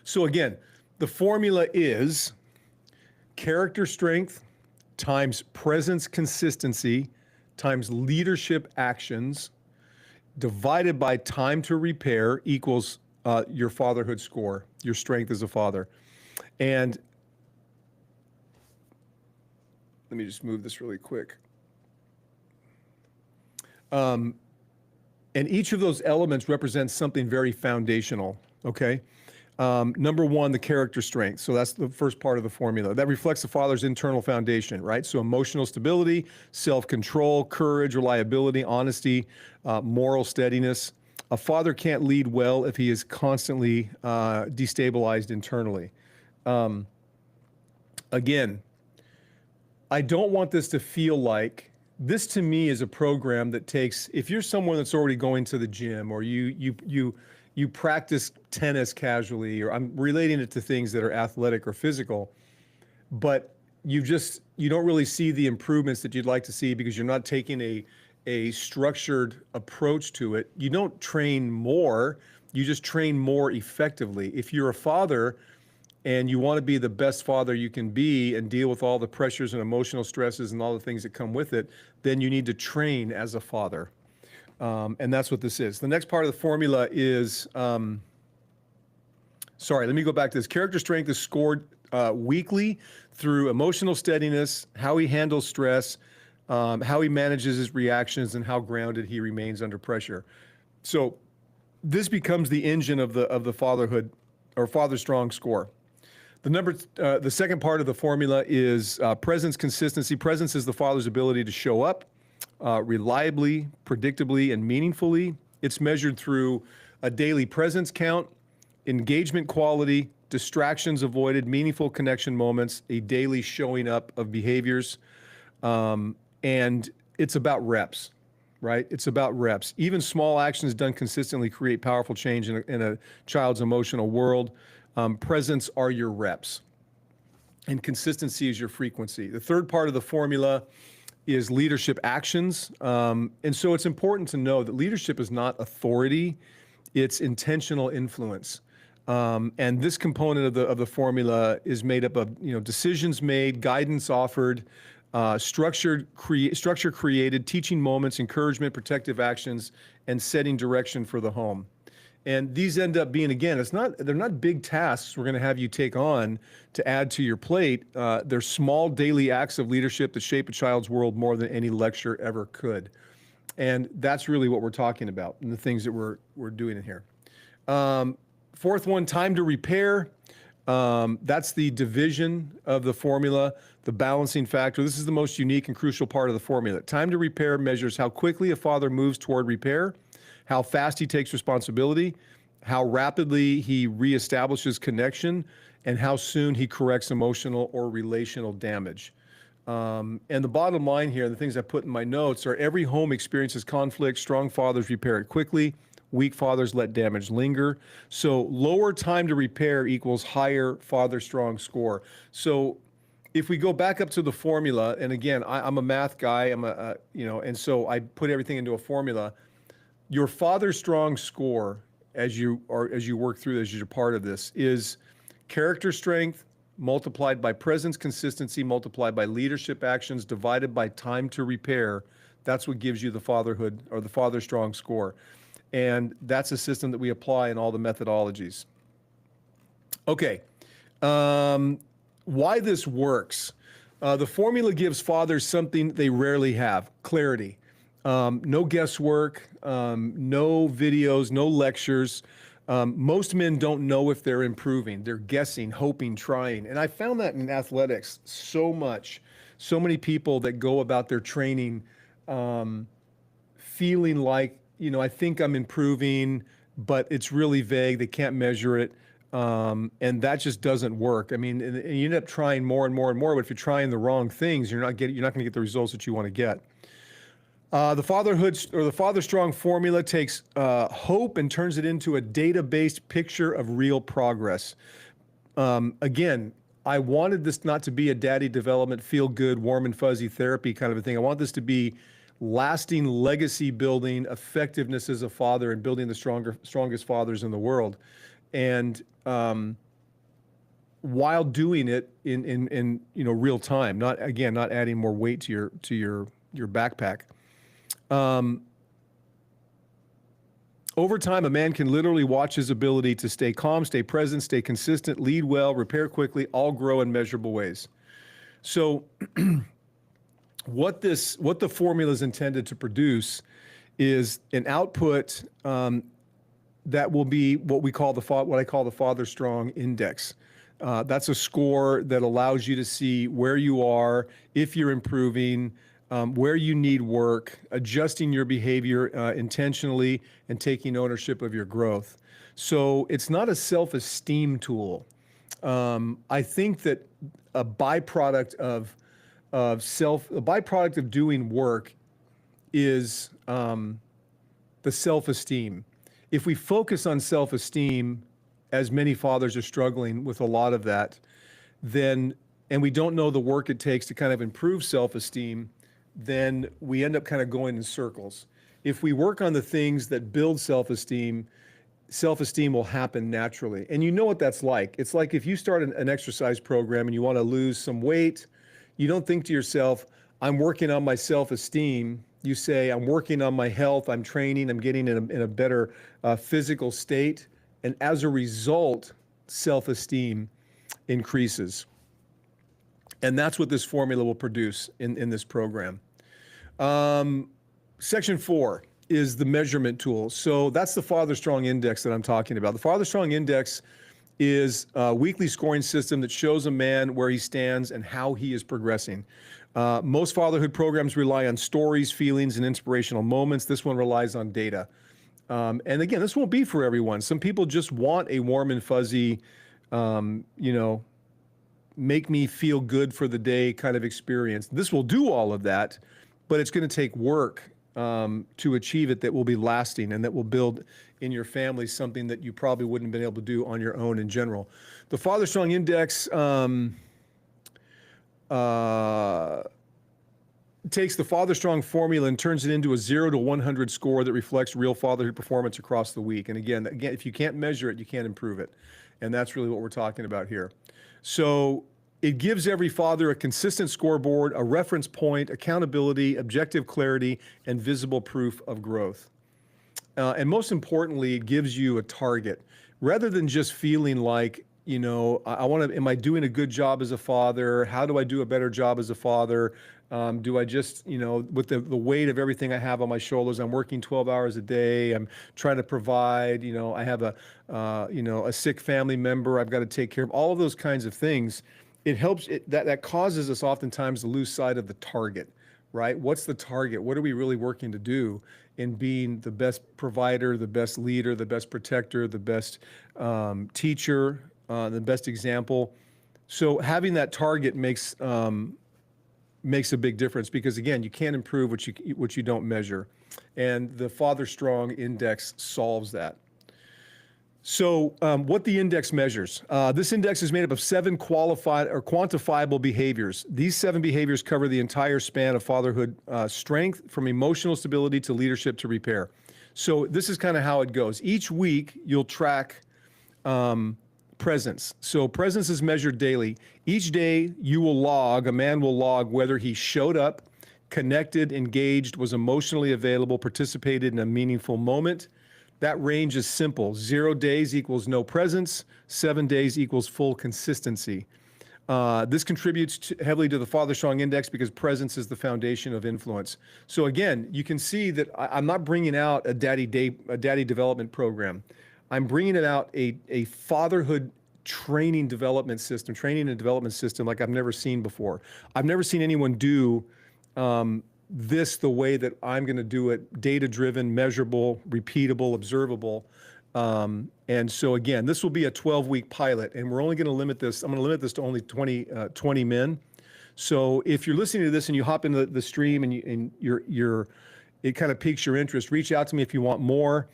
So again, the formula is character strength times presence consistency times leadership actions divided by time to repair equals your fatherhood score, your strength as a father. And let me just move this really quick. And And each of those elements represents something very foundational, okay? Number one, the character strength. So that's the first part of the formula. That reflects the father's internal foundation, right? So emotional stability, self-control, courage, reliability, honesty, moral steadiness. A father can't lead well if he is constantly destabilized internally. Again, I don't want this to feel like, this to me is a program that takes, if you're someone that's already going to the gym, or you practice tennis casually, or I'm relating it to things that are athletic or physical, but you don't really see the improvements that you'd like to see because you're not taking a structured approach to it. You don't train more, you just train more effectively. If you're a father and you want to be the best father you can be and deal with all the pressures and emotional stresses and all the things that come with it, then you need to train as a father. And that's what this is. The next part of the formula is, sorry, let me go back to this. Character strength is scored weekly through emotional steadiness, how he handles stress, how he manages his reactions, and how grounded he remains under pressure. So this becomes the engine of the fatherhood or Father Strong score. The second part of the formula is presence consistency. Presence is the father's ability to show up reliably, predictably, and meaningfully. It's measured through a daily presence count, engagement quality, distractions avoided, meaningful connection moments, a daily showing up of behaviors, and it's about reps, right? It's about reps. Even small actions done consistently create powerful change in a child's emotional world. Presence are your reps, and consistency is your frequency. The third part of the formula is leadership actions. And so it's important to know that leadership is not authority, it's intentional influence. And this component of the formula is made up of, decisions made, guidance offered, structure created, teaching moments, encouragement, protective actions, and setting direction for the home. And these end up being, again, they're not big tasks we're going to have you take on to add to your plate. They're small daily acts of leadership that shape a child's world more than any lecture ever could. And that's really what we're talking about and the things that we're doing in here. Fourth one, time to repair. That's the division of the formula, the balancing factor. This is the most unique and crucial part of the formula. Time to repair measures how quickly a father moves toward repair, how fast he takes responsibility, how rapidly he reestablishes connection, and how soon he corrects emotional or relational damage. And the bottom line here, the things I put in my notes are every home experiences conflict. Strong fathers repair it quickly. Weak fathers let damage linger. So lower time to repair equals higher father strong score. So if we go back up to the formula, and again, I'm a math guy, and so I put everything into a formula. Your father strong score, as you work through this, as you're part of this, is character strength multiplied by presence consistency multiplied by leadership actions divided by time to repair. That's what gives you the fatherhood or the father strong score. And that's a system that we apply in all the methodologies. Okay, why this works. The formula gives fathers something they rarely have: clarity. No guesswork, no videos, no lectures. Most men don't know if they're improving. They're guessing, hoping, trying. And I found that in athletics so much. So many people that go about their training feeling like, I think I'm improving, but it's really vague. They can't measure it. And that just doesn't work. I mean, and you end up trying more and more and more, but if you're trying the wrong things, you're not going to get the results that you want to get. The fatherhood or the Father Strong formula takes hope and turns it into a data-based picture of real progress. Again, I wanted this not to be a daddy development, feel good, warm and fuzzy therapy kind of a thing. I want this to be lasting legacy building, effectiveness as a father, and building the strongest fathers in the world. And while doing it in real time, not adding more weight to your backpack. Over time, a man can literally watch his ability to stay calm, stay present, stay consistent, lead well, repair quickly, all grow in measurable ways. So what the formula is intended to produce is an output that will be what I call the Father Strong Index. That's a score that allows you to see where you are, if you're improving, where you need work, adjusting your behavior intentionally, and taking ownership of your growth. So it's not a self-esteem tool. I think that a byproduct of doing work is the self-esteem. If we focus on self-esteem, as many fathers are struggling with a lot of that, and we don't know the work it takes to kind of improve self-esteem, then we end up kind of going in circles. If we work on the things that build self-esteem, self-esteem will happen naturally. And you know what that's like. It's like if you start an exercise program and you want to lose some weight, you don't think to yourself, I'm working on my self-esteem. You say, I'm working on my health, I'm training, I'm getting in a better physical state. And as a result, self-esteem increases. And that's what this formula will produce in this program. Section 4 is the measurement tool. So that's the Father Strong Index that I'm talking about. The Father Strong Index is a weekly scoring system that shows a man where he stands and how he is progressing. Most fatherhood programs rely on stories, feelings, and inspirational moments. This one relies on data. And again, this won't be for everyone. Some people just want a warm and fuzzy, make me feel good for the day kind of experience. This will do all of that, but it's going to take work to achieve it that will be lasting and that will build in your family something that you probably wouldn't have been able to do on your own in general. The Father Strong Index takes the Father Strong formula and turns it into a 0 to 100 score that reflects real fatherhood performance across the week. And again, if you can't measure it, you can't improve it. And that's really what we're talking about here. So it gives every father a consistent scoreboard, a reference point, accountability, objective clarity, and visible proof of growth. And most importantly, it gives you a target. Rather than just feeling like, am I doing a good job as a father? How do I do a better job as a father? Do I just, with the weight of everything I have on my shoulders, I'm working 12 hours a day, I'm trying to provide, I have a sick family member I've got to take care of, all of those kinds of things. It helps, that causes us oftentimes to lose sight of the target, right? What's the target? What are we really working to do in being the best provider, the best leader, the best protector, the best teacher, the best example? So having that target makes a big difference, because again, you can't improve what you don't measure, and the Father Strong Index solves that. So what the index measures, this index is made up of 7 qualified or quantifiable behaviors. These 7 behaviors cover the entire span of fatherhood strength, from emotional stability to leadership to repair. So this is kind of how it goes. Each week you'll track presence. So presence is measured daily. Each day a man will log whether he showed up, connected, engaged, was emotionally available, participated in a meaningful moment. That range is simple. 0 days equals no presence. 7 days equals full consistency. This contributes heavily to the Father Strong Index because presence is the foundation of influence. So again, you can see that I'm not bringing out a daddy development program. I'm bringing it out a fatherhood training and development system like I've never seen before. I've never seen anyone do this the way that I'm going to do it: data-driven, measurable, repeatable, observable. And so again, this will be a 12-week pilot, and we're only going to limit this. I'm going to limit this to only 20 men. So if you're listening to this and you hop into the stream and it kind of piques your interest, reach out to me if you want more.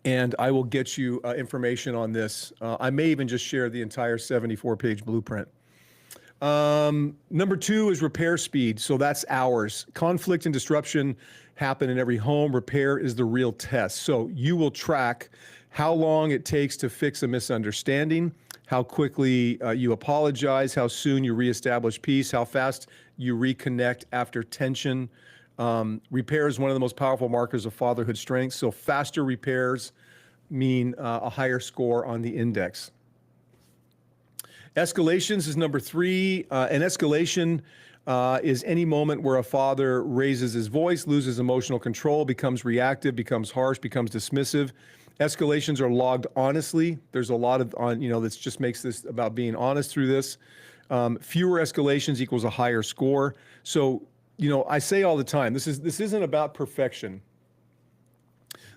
And I will get you information on this. I may even just share the entire 74-page blueprint. Number 2 is repair speed. So that's hours. Conflict and disruption happen in every home. Repair is the real test. So you will track how long it takes to fix a misunderstanding, how quickly you apologize, how soon you reestablish peace, how fast you reconnect after tension. Repair is one of the most powerful markers of fatherhood strength. So faster repairs mean a higher score on the index. Escalations is number 3. An escalation is any moment where a father raises his voice, loses emotional control, becomes reactive, becomes harsh, becomes dismissive. Escalations are logged honestly. There's a lot of that just makes this about being honest through this. Fewer escalations equals a higher score. So, I say all the time, this isn't about perfection.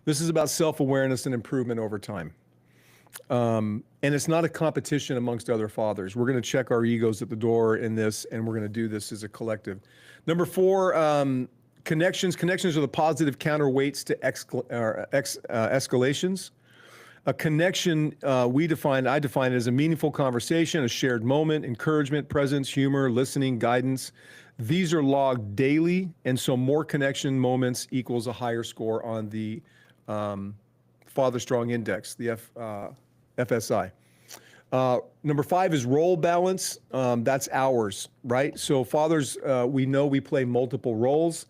This is about self-awareness and improvement over time. And it's not a competition amongst other fathers. We're going to check our egos at the door in this, and we're going to do this as a collective. Number 4, connections. Connections are the positive counterweights to escalations. A connection, I define it as a meaningful conversation, a shared moment, encouragement, presence, humor, listening, guidance. These are logged daily, and so more connection moments equals a higher score on the Father Strong Index, the FSI. Number 5 is role balance. That's ours, right? So fathers, we know we play multiple roles.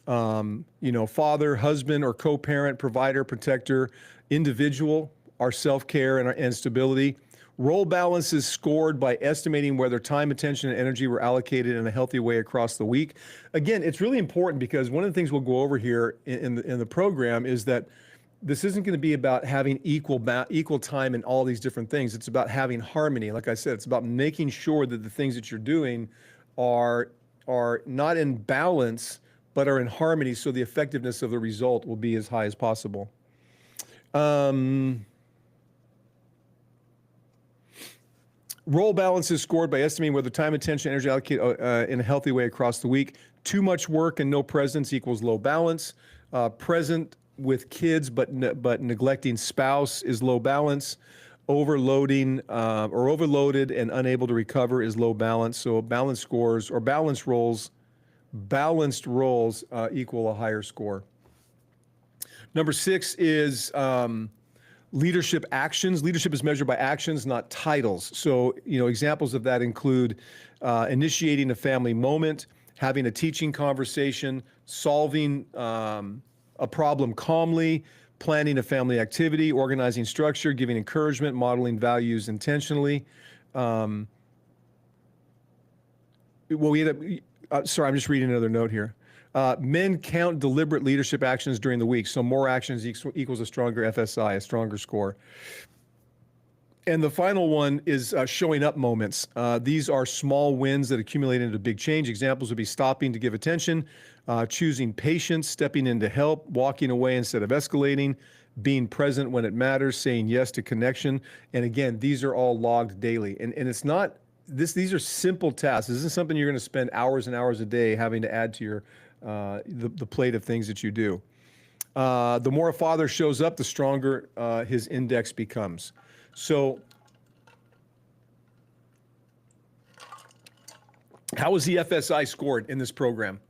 Father, husband, or co-parent, provider, protector, individual, our self-care and stability. Role balance is scored by estimating whether time, attention, and energy were allocated in a healthy way across the week. Again, it's really important because one of the things we'll go over here in the program is that this isn't going to be about having equal time in all these different things. It's about having harmony. Like I said, it's about making sure that the things that you're doing are not in balance, but are in harmony, so the effectiveness of the result will be as high as possible. Role balance is scored by estimating whether time, attention, energy allocated in a healthy way across the week. Too much work and no presence equals low balance. Present with kids but neglecting spouse is low balance. Overloading or overloaded and unable to recover is low balance. So balanced scores or balanced roles equal a higher score. Number 6 is leadership actions. Leadership is measured by actions, not titles. So, examples of that include initiating a family moment, having a teaching conversation, solving a problem calmly, planning a family activity, organizing structure, giving encouragement, modeling values intentionally. Sorry, I'm just reading another note here. Men count deliberate leadership actions during the week, so more actions equals a stronger FSI, a stronger score. And the final one is showing up moments. These are small wins that accumulate into big change. Examples would be stopping to give attention, choosing patience, stepping in to help, walking away instead of escalating, being present when it matters, saying yes to connection. And again, these are all logged daily. And it's not, these are simple tasks. This isn't something you're going to spend hours and hours a day having to add to your the plate of things that you do. The more a father shows up, the stronger his index becomes. So how is the FSI scored in this program?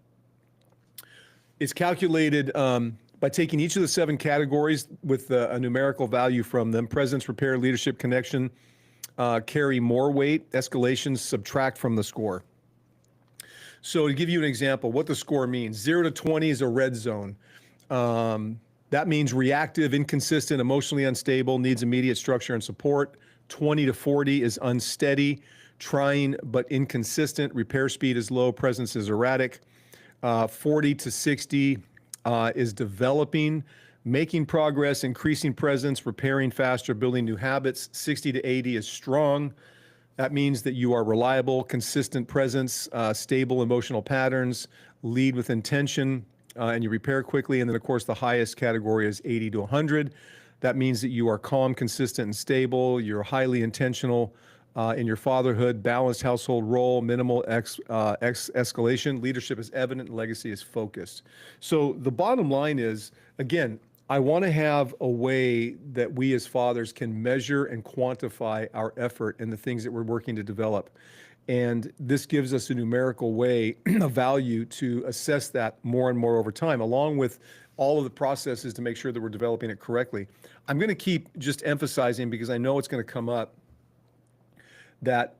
It's calculated by taking each of the 7 categories with a numerical value from them. Presence, repair, leadership, connection carry more weight. Escalations subtract from the score. So to give you an example, what the score means, 0 to 20 is a red zone. That means reactive, inconsistent, emotionally unstable, needs immediate structure and support. 20 to 40 is unsteady, trying but inconsistent, repair speed is low, presence is erratic. 40 to 60 is developing, making progress, increasing presence, repairing faster, building new habits. 60 to 80 is strong. That means that you are reliable, consistent presence, stable emotional patterns, lead with intention, and you repair quickly. And then, of course, the highest category is 80 to 100. That means that you are calm, consistent, and stable. You're highly intentional in your fatherhood, balanced household role, minimal escalation. Leadership is evident, and legacy is focused. So the bottom line is, again, I want to have a way that we as fathers can measure and quantify our effort and the things that we're working to develop. And this gives us a numerical way, a value to assess that more and more over time, along with all of the processes to make sure that we're developing it correctly. I'm going to keep just emphasizing, because I know it's going to come up, that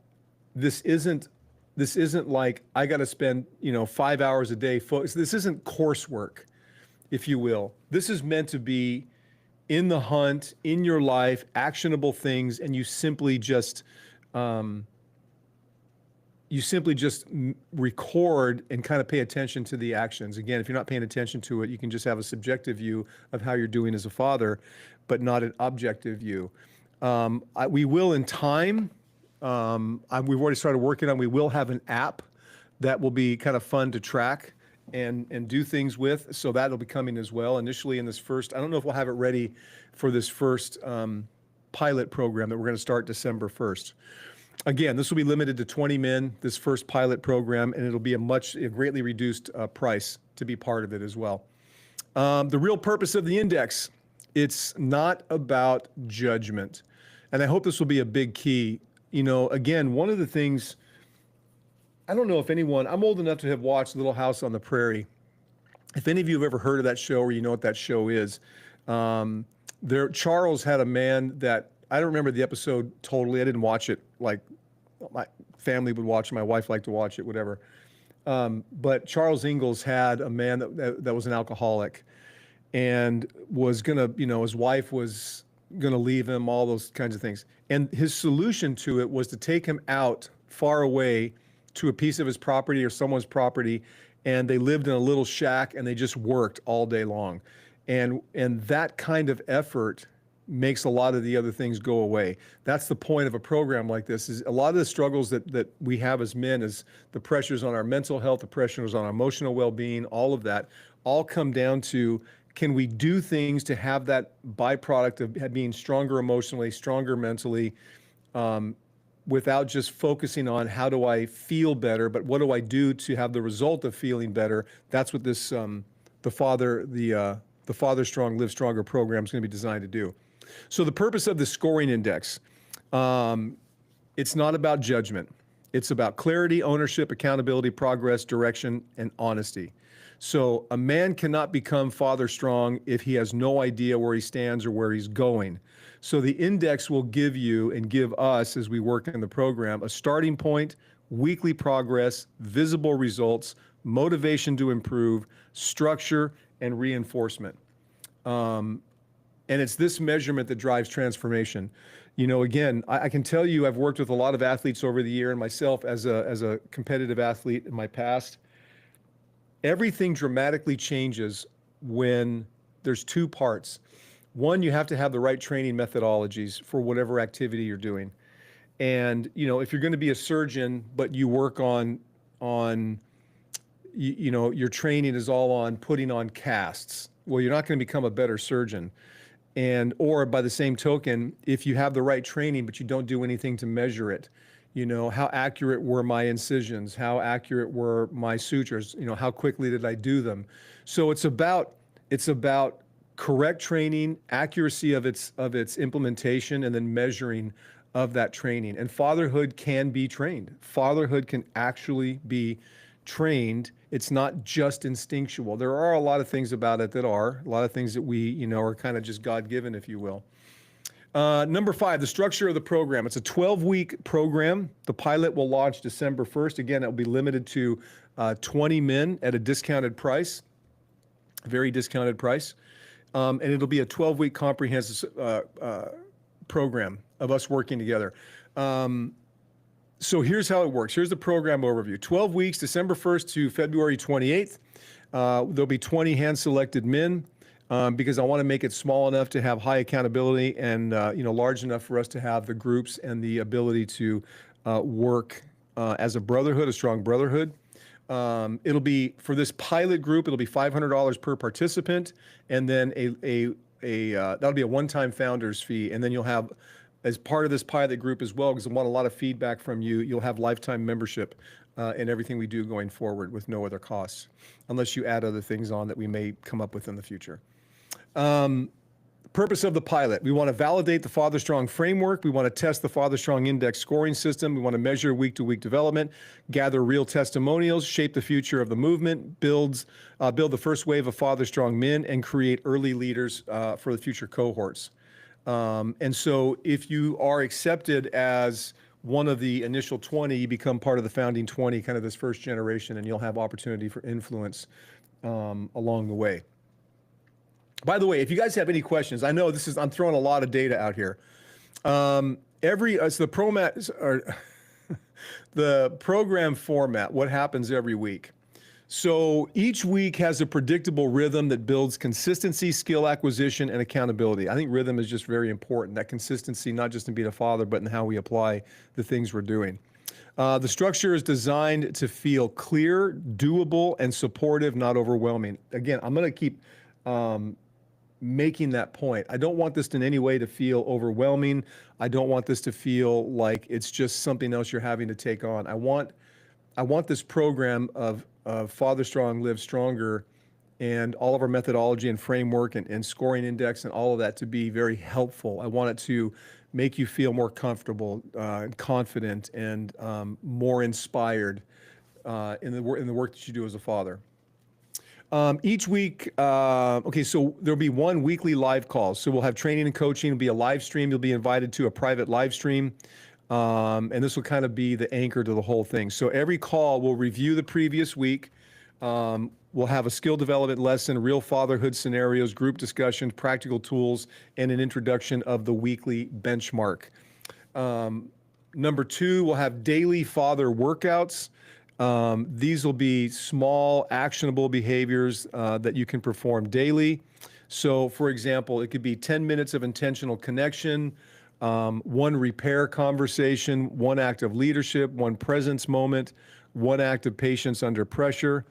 this isn't like I got to spend 5 hours a day. This isn't coursework, if you will. This is meant to be in the hunt, in your life, actionable things, and you simply just you simply just record and kind of pay attention to the actions. Again, if you're not paying attention to it, you can just have a subjective view of how you're doing as a father, but not an objective view. We will in time, we've already started working on, we will have an app that will be kind of fun to track and do things with. So that'll be coming as well. Initially in this first, I don't know if we'll have it ready for this first pilot program that we're going to start December 1st. Again, this will be limited to 20 men, this first pilot program, and it'll be a greatly reduced price to be part of it as well. The real purpose of the index, it's not about judgment. And I hope this will be a big key. You know, again, one of the things, I don't know if anyone, I'm old enough to have watched Little House on the Prairie. If any of you have ever heard of that show or you know what that show is, Charles had a man that, I don't remember the episode totally. I didn't watch it like my family would watch it. My wife liked to watch it, whatever. But Charles Ingalls had a man that was an alcoholic and was gonna, you know, his wife was gonna leave him, all those kinds of things. And his solution to it was to take him out far away to a piece of his property or someone's property, and they lived in a little shack and they just worked all day long. And that kind of effort makes a lot of the other things go away. That's the point of a program like this, is a lot of the struggles that we have as men, is the pressures on our mental health, the pressures on our emotional well-being, all of that, all come down to, can we do things to have that byproduct of being stronger emotionally, stronger mentally, without just focusing on how do I feel better, but what do I do to have the result of feeling better? That's what this, the Father Strong, Live Stronger program is going to be designed to do. So the purpose of the scoring index, it's not about judgment. It's about clarity, ownership, accountability, progress, direction, and honesty. So a man cannot become father strong if he has no idea where he stands or where he's going. So the index will give you and give us, as we work in the program, a starting point, weekly progress, visible results, motivation to improve, structure, and reinforcement. And it's this measurement that drives transformation. You know, again, I can tell you, I've worked with a lot of athletes over the year, and myself as a competitive athlete in my past. Everything dramatically changes when there's two parts. One, you have to have the right training methodologies for whatever activity you're doing. And, you know, if you're going to be a surgeon, but you work on you know, your training is all on putting on casts, well, you're not going to become a better surgeon. And, or by the same token, if you have the right training, but you don't do anything to measure it, you know, how accurate were my incisions? How accurate were my sutures? You know, how quickly did I do them? So it's about correct training, accuracy of its implementation, and then measuring of that training. And fatherhood can be trained. Fatherhood can actually be trained. It's not just instinctual. There are a lot of things about it that are, a lot of things that we, you know, are kind of just God-given, if you will. Number 5, the structure of the program. It's a 12-week program. The pilot will launch December 1st. Again, it will be limited to 20 men at a discounted price, very discounted price. And it'll be a 12-week comprehensive program of us working together. So here's how it works. Here's the program overview. 12 weeks, December 1st to February 28th. There'll be 20 hand-selected men because I want to make it small enough to have high accountability and you know, large enough for us to have the groups and the ability to work as a brotherhood, a strong brotherhood. It'll be, for this pilot group, it'll be $500 per participant, and then that'll be a one-time founder's fee, and then you'll have, as part of this pilot group as well, because I want a lot of feedback from you, you'll have lifetime membership in everything we do going forward with no other costs, unless you add other things on that we may come up with in the future. Purpose of the pilot: we want to validate the Father Strong framework. We want to test the Father Strong index scoring system. We want to measure week-to-week development, gather real testimonials, shape the future of the movement, build the first wave of Father Strong men, and create early leaders for the future cohorts. And so if you are accepted as one of the initial 20, you become part of the founding 20, kind of this first generation, and you'll have opportunity for influence along the way. By the way, if you guys have any questions, I know I'm throwing a lot of data out here. So the ProMat are, The program format, what happens every week. So each week has a predictable rhythm that builds consistency, skill acquisition, and accountability. I think rhythm is just very important. That consistency, not just in being a father, but in how we apply the things we're doing. The structure is designed to feel clear, doable, and supportive, not overwhelming. Again, I'm going to keep making that point. I don't want this in any way to feel overwhelming. I don't want this to feel like it's just something else you're having to take on. I want this program of Father Strong, Live Stronger, and all of our methodology and framework and scoring index and all of that to be very helpful. I want it to make you feel more comfortable, confident, and more inspired in the work that you do as a father. Each week, okay, so there'll be one weekly live call. So we'll have training and coaching. It'll be a live stream. You'll be invited to a private live stream. And this will kind of be the anchor to the whole thing. So every call will review the previous week. We'll have a skill development lesson, real fatherhood scenarios, group discussions, practical tools, and an introduction of the weekly benchmark. Number 2, we'll have daily father workouts. These will be small, actionable behaviors that you can perform daily. So, for example, it could be 10 minutes of intentional connection, one repair conversation, one act of leadership, one presence moment, one act of patience under pressure.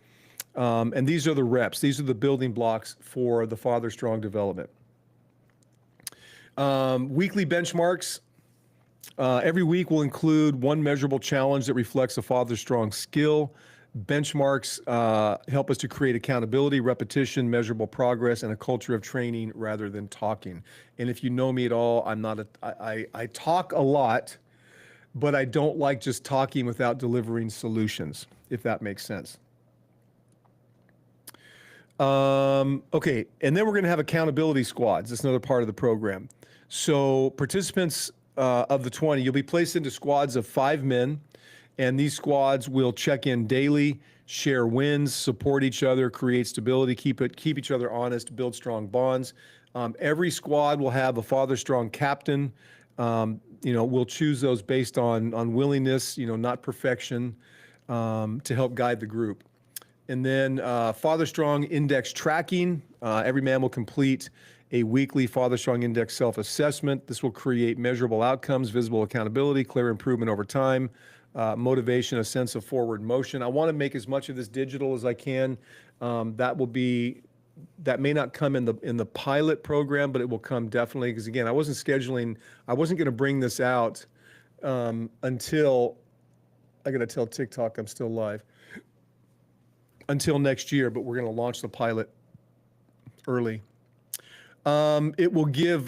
And these are the reps. These are the building blocks for the Father Strong development. Weekly benchmarks. Every week will include one measurable challenge that reflects a Father Strong skill. Benchmarks help us to create accountability, repetition, measurable progress, and a culture of training rather than talking. And if you know me at all, I talk a lot, but I don't like just talking without delivering solutions, if that makes sense. Okay, and then we're going to have accountability squads. That's another part of the program. So participants of the 20, you'll be placed into squads of 5 men, and these squads will check in daily, share wins, support each other, create stability, keep each other honest, build strong bonds. Every squad will have a Father Strong captain. We'll choose those based on willingness, not perfection, to help guide the group. And then Father Strong index tracking. Every man will complete a weekly Father Strong index self-assessment. This will create measurable outcomes, visible accountability, clear improvement over time, motivation, a sense of forward motion. I want to make as much of this digital as I can. That may not come in the pilot program, but it will come definitely, because again, I wasn't going to bring this out until, I got to tell TikTok I'm still live, until next year, but we're going to launch the pilot early. It will give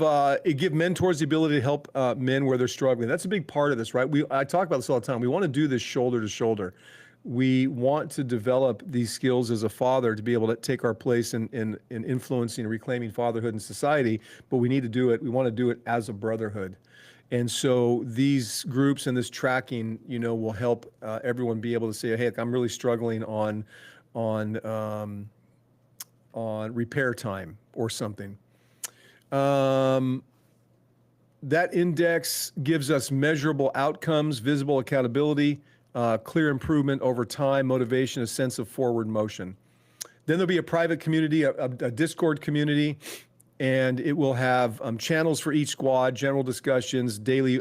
mentors the ability to help men where they're struggling. That's a big part of this, right? I talk about this all the time. We want to do this shoulder to shoulder. We want to develop these skills as a father to be able to take our place in influencing and reclaiming fatherhood in society, but we need to do it. We want to do it as a brotherhood. And so these groups and this tracking, will help everyone be able to say, hey, I'm really struggling on repair time or something. That index gives us measurable outcomes, visible accountability, clear improvement over time, motivation, a sense of forward motion. Then there'll be a private community, a Discord community, and it will have channels for each squad, general discussions, daily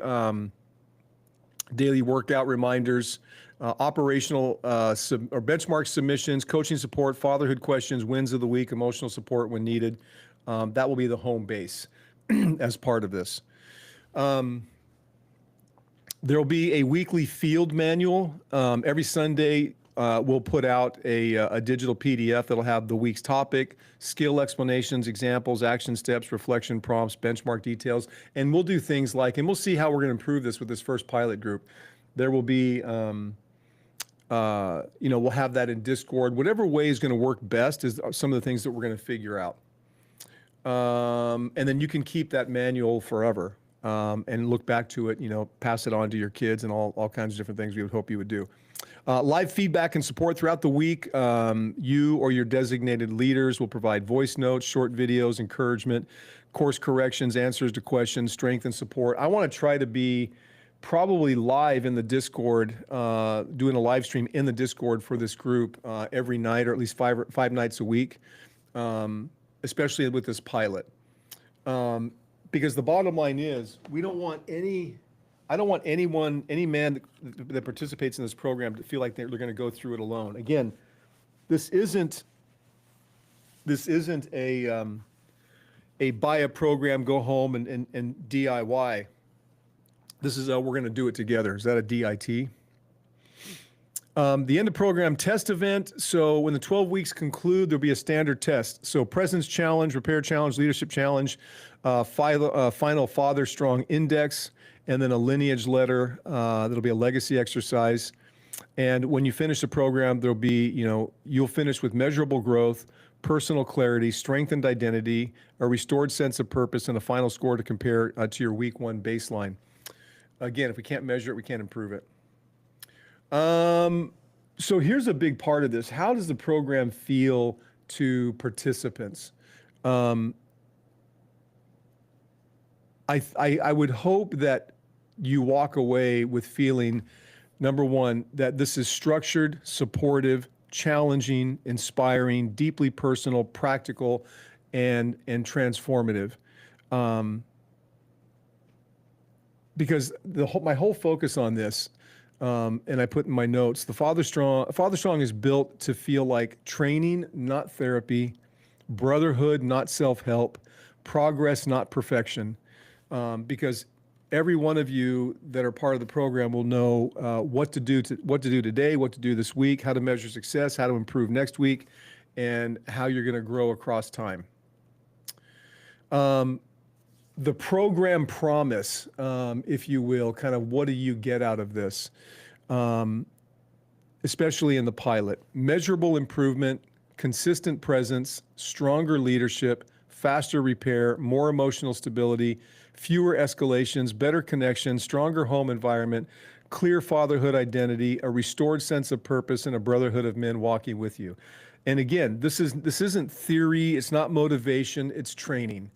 workout reminders, operational or benchmark submissions, coaching support, fatherhood questions, wins of the week, emotional support when needed. That will be the home base as part of this. There will be a weekly field manual. Every Sunday, we'll put out a digital PDF that'll have the week's topic, skill explanations, examples, action steps, reflection prompts, benchmark details. And we'll do things like, and we'll see how we're going to improve this with this first pilot group. There will be, we'll have that in Discord. Whatever way is going to work best is some of the things that we're going to figure out. And then you can keep that manual forever and look back to it, pass it on to your kids and all kinds of different things we would hope you would do. Live feedback and support throughout the week. You or your designated leaders will provide voice notes, short videos, encouragement, course corrections, answers to questions, strength and support. I want to try to be probably live in the Discord, doing a live stream in the Discord for this group every night, or at least five nights a week, especially with this pilot. Because the bottom line is, I don't want any man that participates in this program to feel like they're going to go through it alone. Again, this isn't a buy a program, go home and DIY. This is we're going to do it together. Is that a DIT? The end of program test event. So when the 12 weeks conclude, there'll be a standard test. So presence challenge, repair challenge, leadership challenge, final Father Strong index, and then a lineage letter. That'll be a legacy exercise. And when you finish the program, there'll be, you'll finish with measurable growth, personal clarity, strengthened identity, a restored sense of purpose, and a final score to compare to your week 1 baseline. Again, if we can't measure it, we can't improve it. So here's a big part of this. How does the program feel to participants? I would hope that you walk away with feeling, number one, that this is structured, supportive, challenging, inspiring, deeply personal, practical, and transformative. Because my whole focus on this, and I put in my notes, Father Strong is built to feel like training, not therapy, brotherhood, not self-help, progress, not perfection. Because every one of you that are part of the program will know what to do today, what to do this week, how to measure success, how to improve next week, and how you're going to grow across time. The program promise, if you will, kind of what do you get out of this, especially in the pilot? Measurable improvement, consistent presence, stronger leadership, faster repair, more emotional stability, fewer escalations, better connection, stronger home environment, clear fatherhood identity, a restored sense of purpose, and a brotherhood of men walking with you. And again, this isn't theory, it's not motivation, it's training.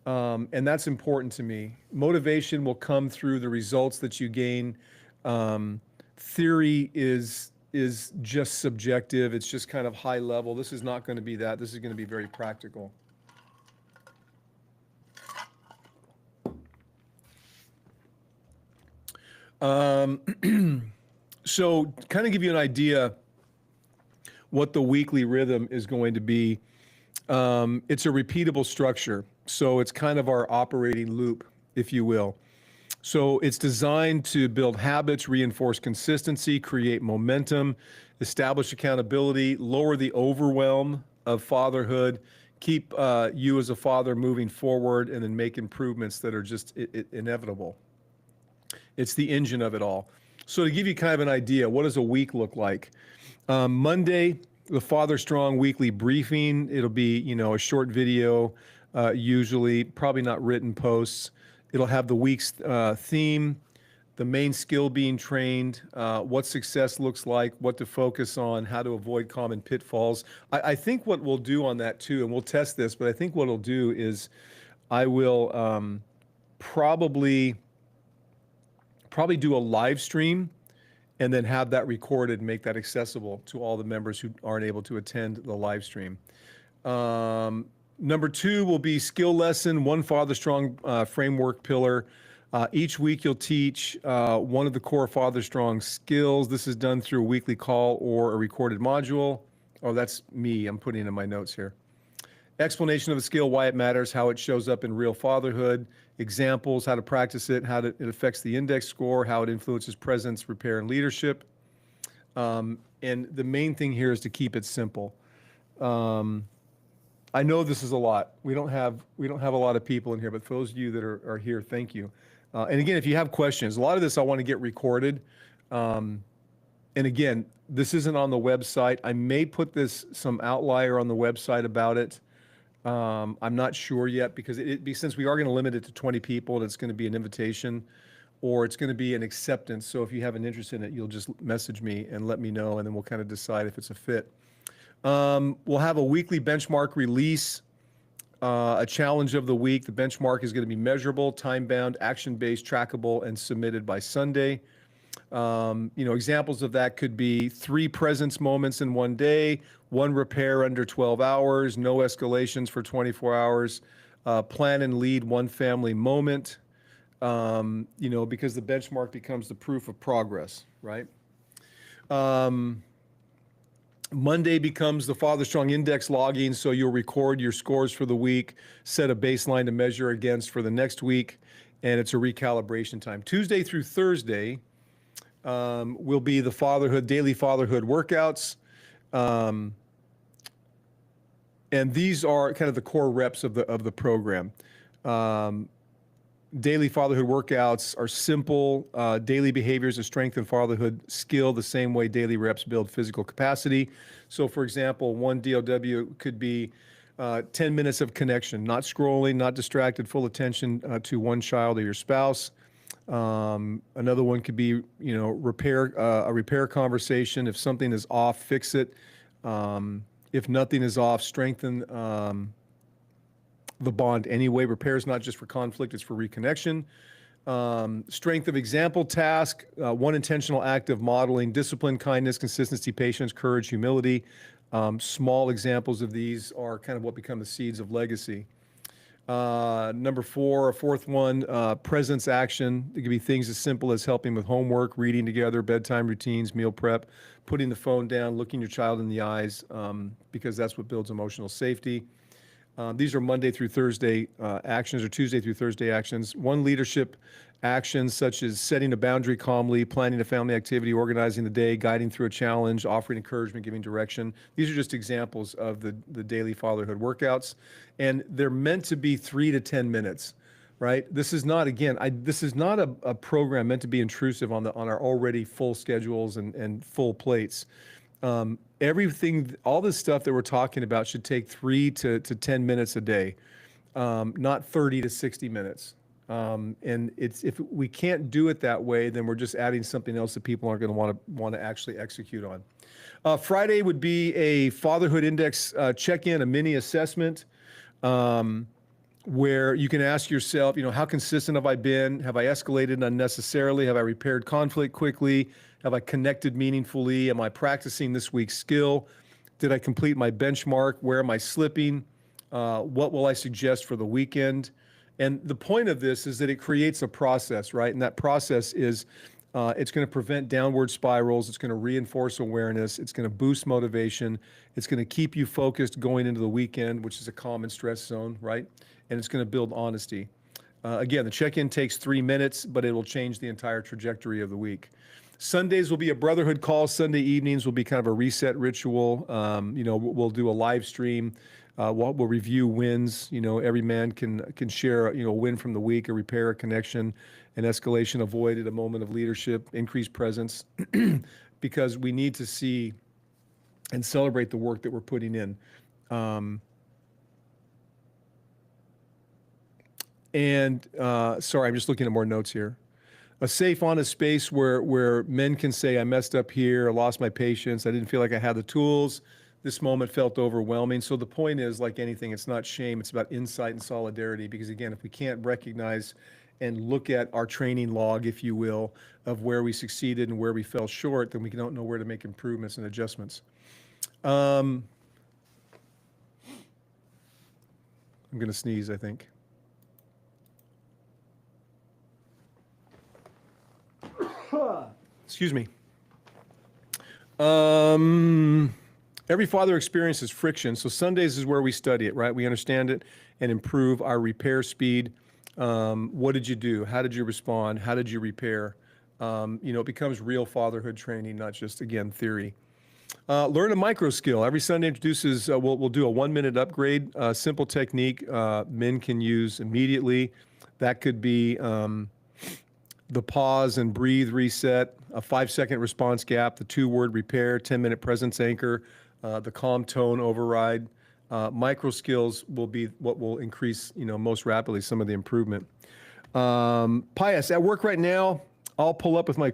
And that's important to me. Motivation will come through the results that you gain. Theory is just subjective. It's just kind of high level. This is not going to be that. This is going to be very practical. So kind of give you an idea what the weekly rhythm is going to be. It's a repeatable structure. So it's kind of our operating loop, if you will. So it's designed to build habits, reinforce consistency, create momentum, establish accountability, lower the overwhelm of fatherhood, keep you as a father moving forward, and then make improvements that are just inevitable. It's the engine of it all. So to give you kind of an idea, what does a week look like? Monday, the Father Strong weekly briefing. It'll be, a short video, usually, probably not written posts. It'll have the week's theme, the main skill being trained, what success looks like, what to focus on, how to avoid common pitfalls. I think what we'll do on that too, and we'll test this, but I think what I'll do is I will probably do a live stream and then have that recorded and make that accessible to all the members who aren't able to attend the live stream. Number 2 will be skill lesson, one Father Strong framework pillar. Each week you'll teach one of the core Father Strong skills. This is done through a weekly call or a recorded module. Oh, that's me. I'm putting in my notes here. Explanation of the skill, why it matters, how it shows up in real fatherhood, examples, how to practice it, how it affects the index score, how it influences presence, repair, and leadership. And the main thing here is to keep it simple. I know this is a lot. We don't have a lot of people in here, but for those of you that are here, thank you. And again, if you have questions, a lot of this I want to get recorded. And again, this isn't on the website. I may put some outlier on the website about it. I'm not sure yet because since we are going to limit it to 20 people, and it's going to be an invitation or it's going to be an acceptance. So if you have an interest in it, you'll just message me and let me know, and then we'll kind of decide if it's a fit. We'll have a weekly benchmark release. A challenge of the week. The benchmark is going to be measurable, time-bound, action-based, trackable, and submitted by Sunday. Examples of that could be 3 presence moments in one day, 1 repair under 12 hours, no escalations for 24 hours, plan and lead 1 family moment, because the benchmark becomes the proof of progress, right? Monday becomes the Father Strong Index logging, so you'll record your scores for the week, set a baseline to measure against for the next week, and it's a recalibration time. Tuesday through Thursday will be the daily fatherhood workouts, and these are kind of the core reps of the program. Daily fatherhood workouts are simple, daily behaviors to strengthen fatherhood skill the same way daily reps build physical capacity. So for example, one DOW could be 10 minutes of connection, not scrolling, not distracted, full attention to one child or your spouse. Another one could be, a repair conversation. If something is off, fix it. If nothing is off, strengthen the bond anyway. Repair is not just for conflict, it's for reconnection. Strength of example task, 1 intentional act of modeling discipline, kindness, consistency, patience, courage, humility. Small examples of these are kind of what become the seeds of legacy. Number 4, a fourth one, presence action. It could be things as simple as helping with homework, reading together, bedtime routines, meal prep, putting the phone down, looking your child in the eyes, because that's what builds emotional safety. These are Monday through Thursday actions, or Tuesday through Thursday actions. 1 leadership actions, such as setting a boundary calmly, planning a family activity, organizing the day, guiding through a challenge, offering encouragement, giving direction. These are just examples of the daily fatherhood workouts, and they're meant to be 3 to 10 minutes, right? This is not, again, this is not a program meant to be intrusive on our already full schedules and full plates. Everything, all this stuff that we're talking about should take 3 to 10 minutes a day, not 30 to 60 minutes. And if we can't do it that way, then we're just adding something else that people aren't going to want to actually execute on. Friday would be a Fatherhood Index check-in, a mini assessment, where you can ask yourself, how consistent have I been? Have I escalated unnecessarily? Have I repaired conflict quickly? Have I connected meaningfully? Am I practicing this week's skill? Did I complete my benchmark? Where am I slipping? What will I suggest for the weekend? And the point of this is that it creates a process, right? And that process is, it's going to prevent downward spirals. It's going to reinforce awareness. It's going to boost motivation. It's going to keep you focused going into the weekend, which is a common stress zone, right? And it's going to build honesty. Again, the check-in takes 3 minutes, but it will change the entire trajectory of the week. Sundays will be a brotherhood call. Sunday evenings will be kind of a reset ritual. We'll do a live stream. We'll review wins. Every man can share, a win from the week, a repair, a connection, an escalation avoided, a moment of leadership, increased presence, because we need to see and celebrate the work that we're putting in. Sorry, I'm just looking at more notes here. A safe, honest space where men can say, I messed up here, I lost my patience, I didn't feel like I had the tools, this moment felt overwhelming. So the point is, like anything, it's not shame, it's about insight and solidarity, because again, if we can't recognize and look at our training log, if you will, of where we succeeded and where we fell short, then we don't know where to make improvements and adjustments. I'm gonna sneeze, I think. Excuse me. Every father experiences friction, so Sundays is where we study it, right? We understand it and improve our repair speed. What did you do? How did you respond? How did you repair? It becomes real fatherhood training, not just, again, theory. Learn a micro skill. Every Sunday introduces, we'll do a 1-minute upgrade, simple technique men can use immediately. That could be the pause and breathe reset, a 5-second response gap, the 2-word repair, 10-minute presence anchor, the calm tone override. Micro skills will be what will increase, most rapidly some of the improvement. Pius, at work right now, I'll pull up with my,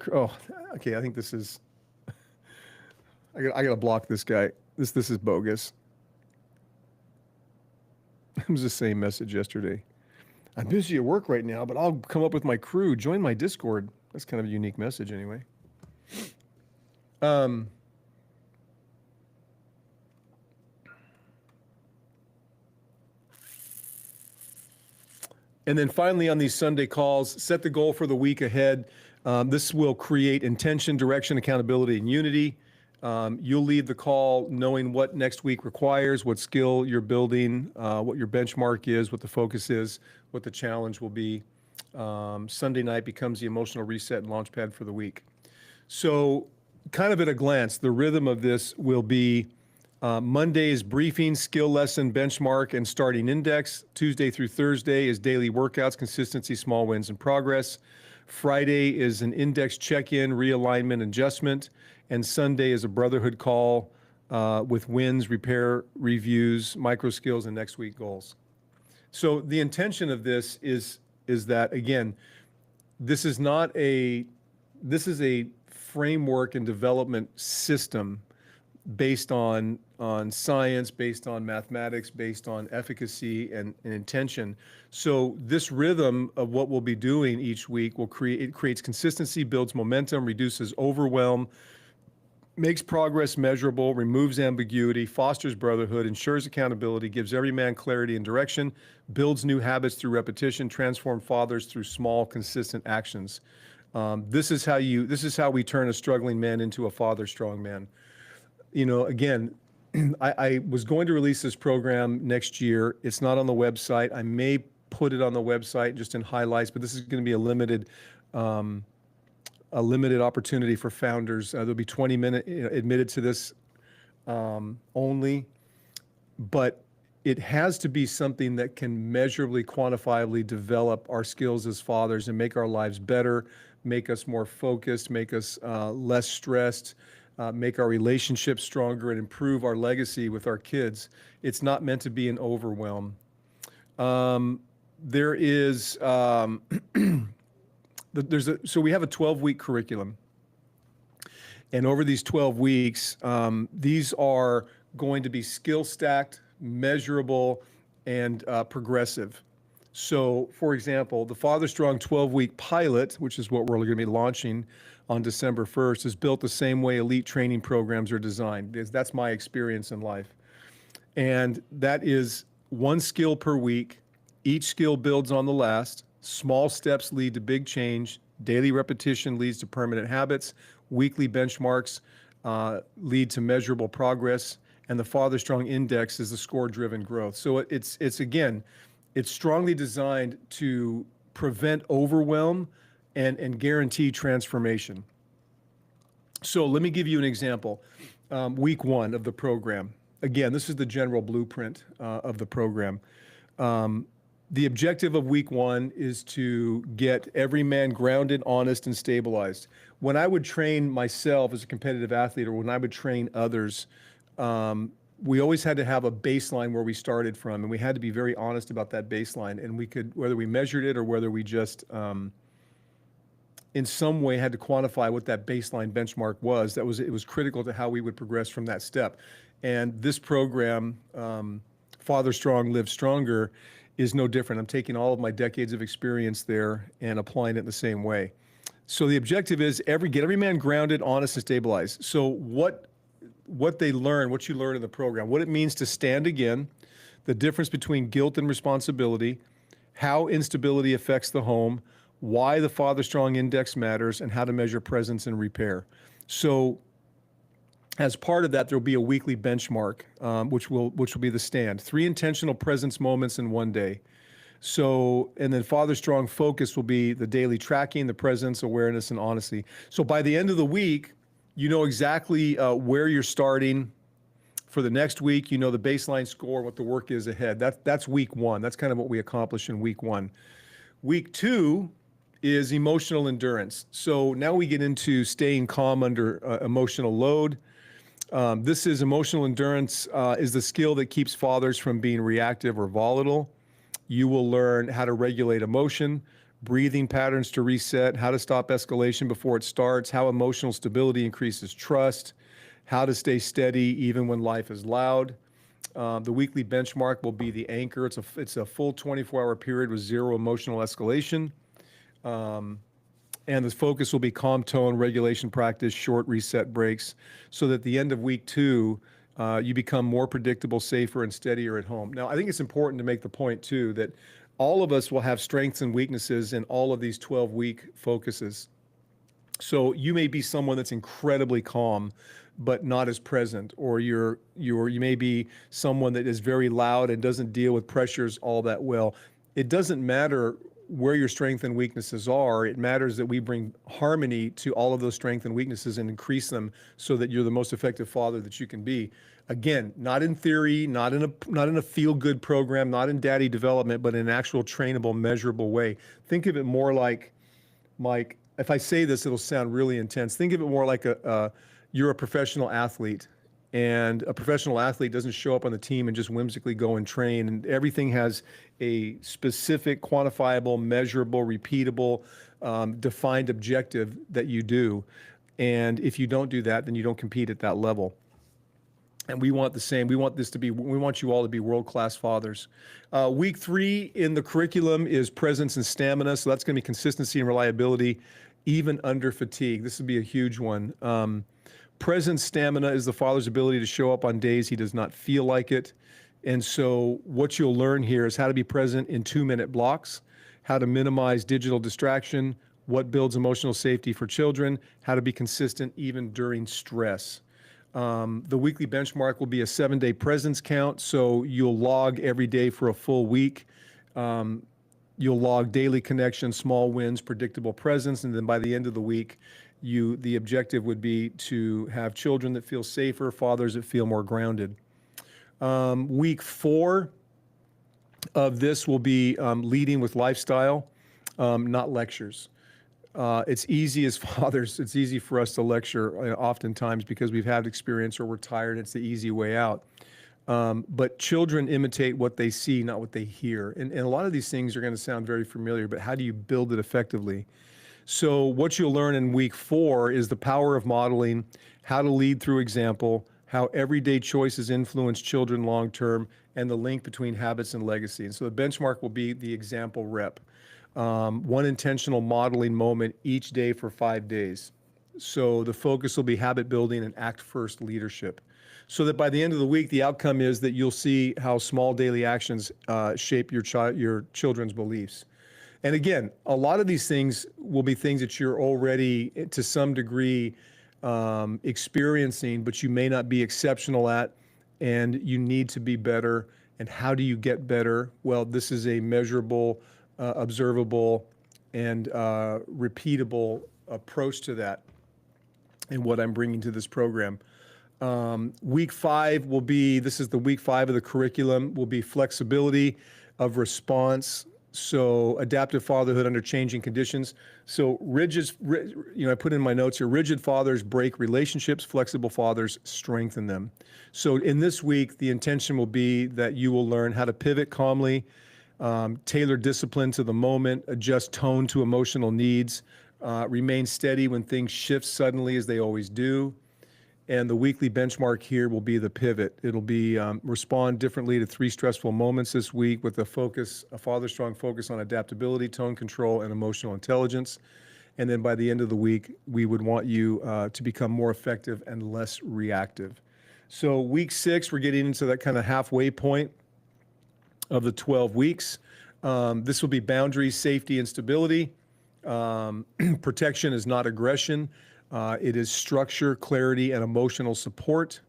okay, I think this is, I gotta block this guy. This is bogus. It was the same message yesterday. I'm busy at work right now, but I'll come up with my crew. Join my Discord. That's kind of a unique message anyway. Um, And then finally, on these Sunday calls, set the goal for the week ahead. This will create intention, direction, accountability, and unity. You'll leave the call knowing what next week requires, what skill you're building, what your benchmark is, what the focus is, what the challenge will be. Sunday night becomes the emotional reset and launch pad for the week. So kind of at a glance, the rhythm of this will be Monday is briefing, skill lesson, benchmark, and starting index. Tuesday through Thursday is daily workouts, consistency, small wins, and progress. Friday is an index check-in, realignment, adjustment. And Sunday is a brotherhood call with wins, repair, reviews, micro skills, and next week goals. So the intention of this is that, again, this is a framework and development system based on science, based on mathematics, based on efficacy and intention. So this rhythm of what we'll be doing each week creates consistency, builds momentum, reduces overwhelm, makes progress measurable, removes ambiguity, fosters brotherhood, ensures accountability, gives every man clarity and direction, builds new habits through repetition, transform fathers through small, consistent actions. This is how we turn a struggling man into a father strong man. Again, I was going to release this program next year. It's not on the website. I may put it on the website just in highlights, but this is going to be a limited opportunity for founders. There'll be 20 minutes admitted to this only, but it has to be something that can measurably, quantifiably develop our skills as fathers and make our lives better, make us more focused, make us less stressed, make our relationships stronger, and improve our legacy with our kids. It's not meant to be an overwhelm. There is, so we have a 12-week curriculum. And over these 12 weeks, these are going to be skill stacked, measurable, and progressive. So, for example, the Father Strong 12-week pilot, which is what we're going to be launching on December 1st, is built the same way elite training programs are designed. That's my experience in life. And that is one skill per week. Each skill builds on the last. Small steps lead to big change. Daily repetition leads to permanent habits. Weekly benchmarks lead to measurable progress. And the Father Strong Index is the score-driven growth. So it's strongly designed to prevent overwhelm and guarantee transformation. So let me give you an example. Week 1 of the program. Again, this is the general blueprint of the program. The objective of week 1 is to get every man grounded, honest, and stabilized. When I would train myself as a competitive athlete, or when I would train others, we always had to have a baseline where we started from, and we had to be very honest about that baseline. And we could, whether we measured it or whether we just in some way had to quantify what that baseline benchmark was, it was critical to how we would progress from that step. And this program, Father Strong, Live Stronger, is no different. I'm taking all of my decades of experience there and applying it in the same way. So the objective is get every man grounded, honest, and stabilized. So what you learn in the program, what it means to stand again, the difference between guilt and responsibility, how instability affects the home, why the Father Strong Index matters, and how to measure presence and repair. So as part of that, there'll be a weekly benchmark, which will be the stand. 3 intentional presence moments in one day. So, and then Father Strong Focus will be the daily tracking, the presence, awareness, and honesty. So by the end of the week, you know exactly where you're starting for the next week. You know the baseline score, what the work is ahead. That's week 1. That's kind of what we accomplish in week 1. Week 2 is emotional endurance. So now we get into staying calm under emotional load. This is emotional endurance is the skill that keeps fathers from being reactive or volatile. You will learn how to regulate emotion, breathing patterns to reset, how to stop escalation before it starts, how emotional stability increases trust, how to stay steady even when life is loud. The weekly benchmark will be the anchor. It's a full 24-hour period with zero emotional escalation. And the focus will be calm tone, regulation practice, short reset breaks, so that at the end of week 2, you become more predictable, safer, and steadier at home. Now, I think it's important to make the point, too, that all of us will have strengths and weaknesses in all of these 12-week focuses. So you may be someone that's incredibly calm, but not as present, or you may be someone that is very loud and doesn't deal with pressures all that well. It doesn't matter where your strengths and weaknesses are. It matters that we bring harmony to all of those strengths and weaknesses and increase them so that you're the most effective father that you can be. Again, not in theory, not in a feel-good program, not in daddy development, but in an actual trainable, measurable way. Think of it more like, Mike, if I say this, it'll sound really intense. Think of it more like you're a professional athlete, and a professional athlete doesn't show up on the team and just whimsically go and train. And everything has a specific, quantifiable, measurable, repeatable, defined objective that you do. And if you don't do that, then you don't compete at that level. And we want the same. We want you all to be world-class fathers. Week 3 in the curriculum is presence and stamina. So that's going to be consistency and reliability, even under fatigue. This would be a huge one. Present stamina is the father's ability to show up on days he does not feel like it. And so what you'll learn here is how to be present in 2-minute blocks, how to minimize digital distraction, what builds emotional safety for children, how to be consistent even during stress. The weekly benchmark will be a 7-day presence count. So you'll log every day for a full week. You'll log daily connection, small wins, predictable presence. And then by the end of the week, the objective would be to have children that feel safer, fathers that feel more grounded. Week 4 of this will be leading with lifestyle, not lectures. It's easy as fathers, it's easy for us to lecture oftentimes because we've had experience or we're tired. It's the easy way out. But children imitate what they see, not what they hear. And a lot of these things are going to sound very familiar, but how do you build it effectively? So what you'll learn in week 4 is the power of modeling, how to lead through example, how everyday choices influence children long-term, and the link between habits and legacy. And so the benchmark will be the example rep. One intentional modeling moment each day for 5 days. So the focus will be habit building and act first leadership. So that by the end of the week, the outcome is that you'll see how small daily actions shape your children's beliefs. And again, a lot of these things will be things that you're already, to some degree, experiencing, but you may not be exceptional at, and you need to be better. And how do you get better? Well, this is a measurable, observable, and repeatable approach to that and what I'm bringing to this program. Week 5 will be, this is the week 5 of the curriculum, will be flexibility of response. So adaptive fatherhood under changing conditions. So I put in my notes here, rigid fathers break relationships, flexible fathers strengthen them. So in this week, the intention will be that you will learn how to pivot calmly, tailor discipline to the moment, adjust tone to emotional needs, remain steady when things shift suddenly as they always do. And the weekly benchmark here will be the pivot. It'll be respond differently to 3 stressful moments this week with a father-strong focus on adaptability, tone control, and emotional intelligence. And then by the end of the week, we would want you to become more effective and less reactive. So week 6, we're getting into that kind of halfway point of the 12 weeks. This will be boundaries, safety, and stability. Protection is not aggression. It is structure, clarity, and emotional support.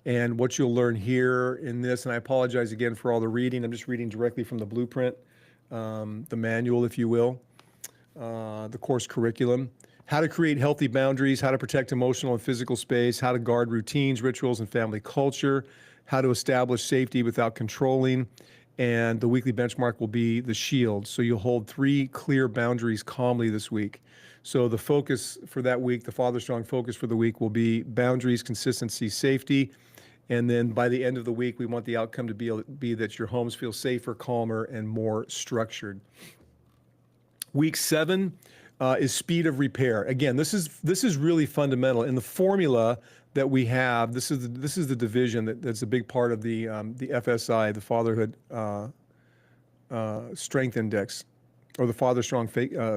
And what you'll learn here in this, and I apologize again for all the reading. I'm just reading directly from the blueprint, the manual, if you will, the course curriculum. How to create healthy boundaries, how to protect emotional and physical space, how to guard routines, rituals, and family culture, how to establish safety without controlling. And the weekly benchmark will be the shield. So you'll hold 3 clear boundaries calmly this week. So the focus for that week, the Father Strong focus for the week will be boundaries, consistency, safety. And then by the end of the week, we want the outcome to be that your homes feel safer, calmer, and more structured. Week 7 is speed of repair. Again, this is really fundamental. In the formula that we have, this is the division that's a big part of the FSI, the Fatherhood Strength Index, or the Father Strong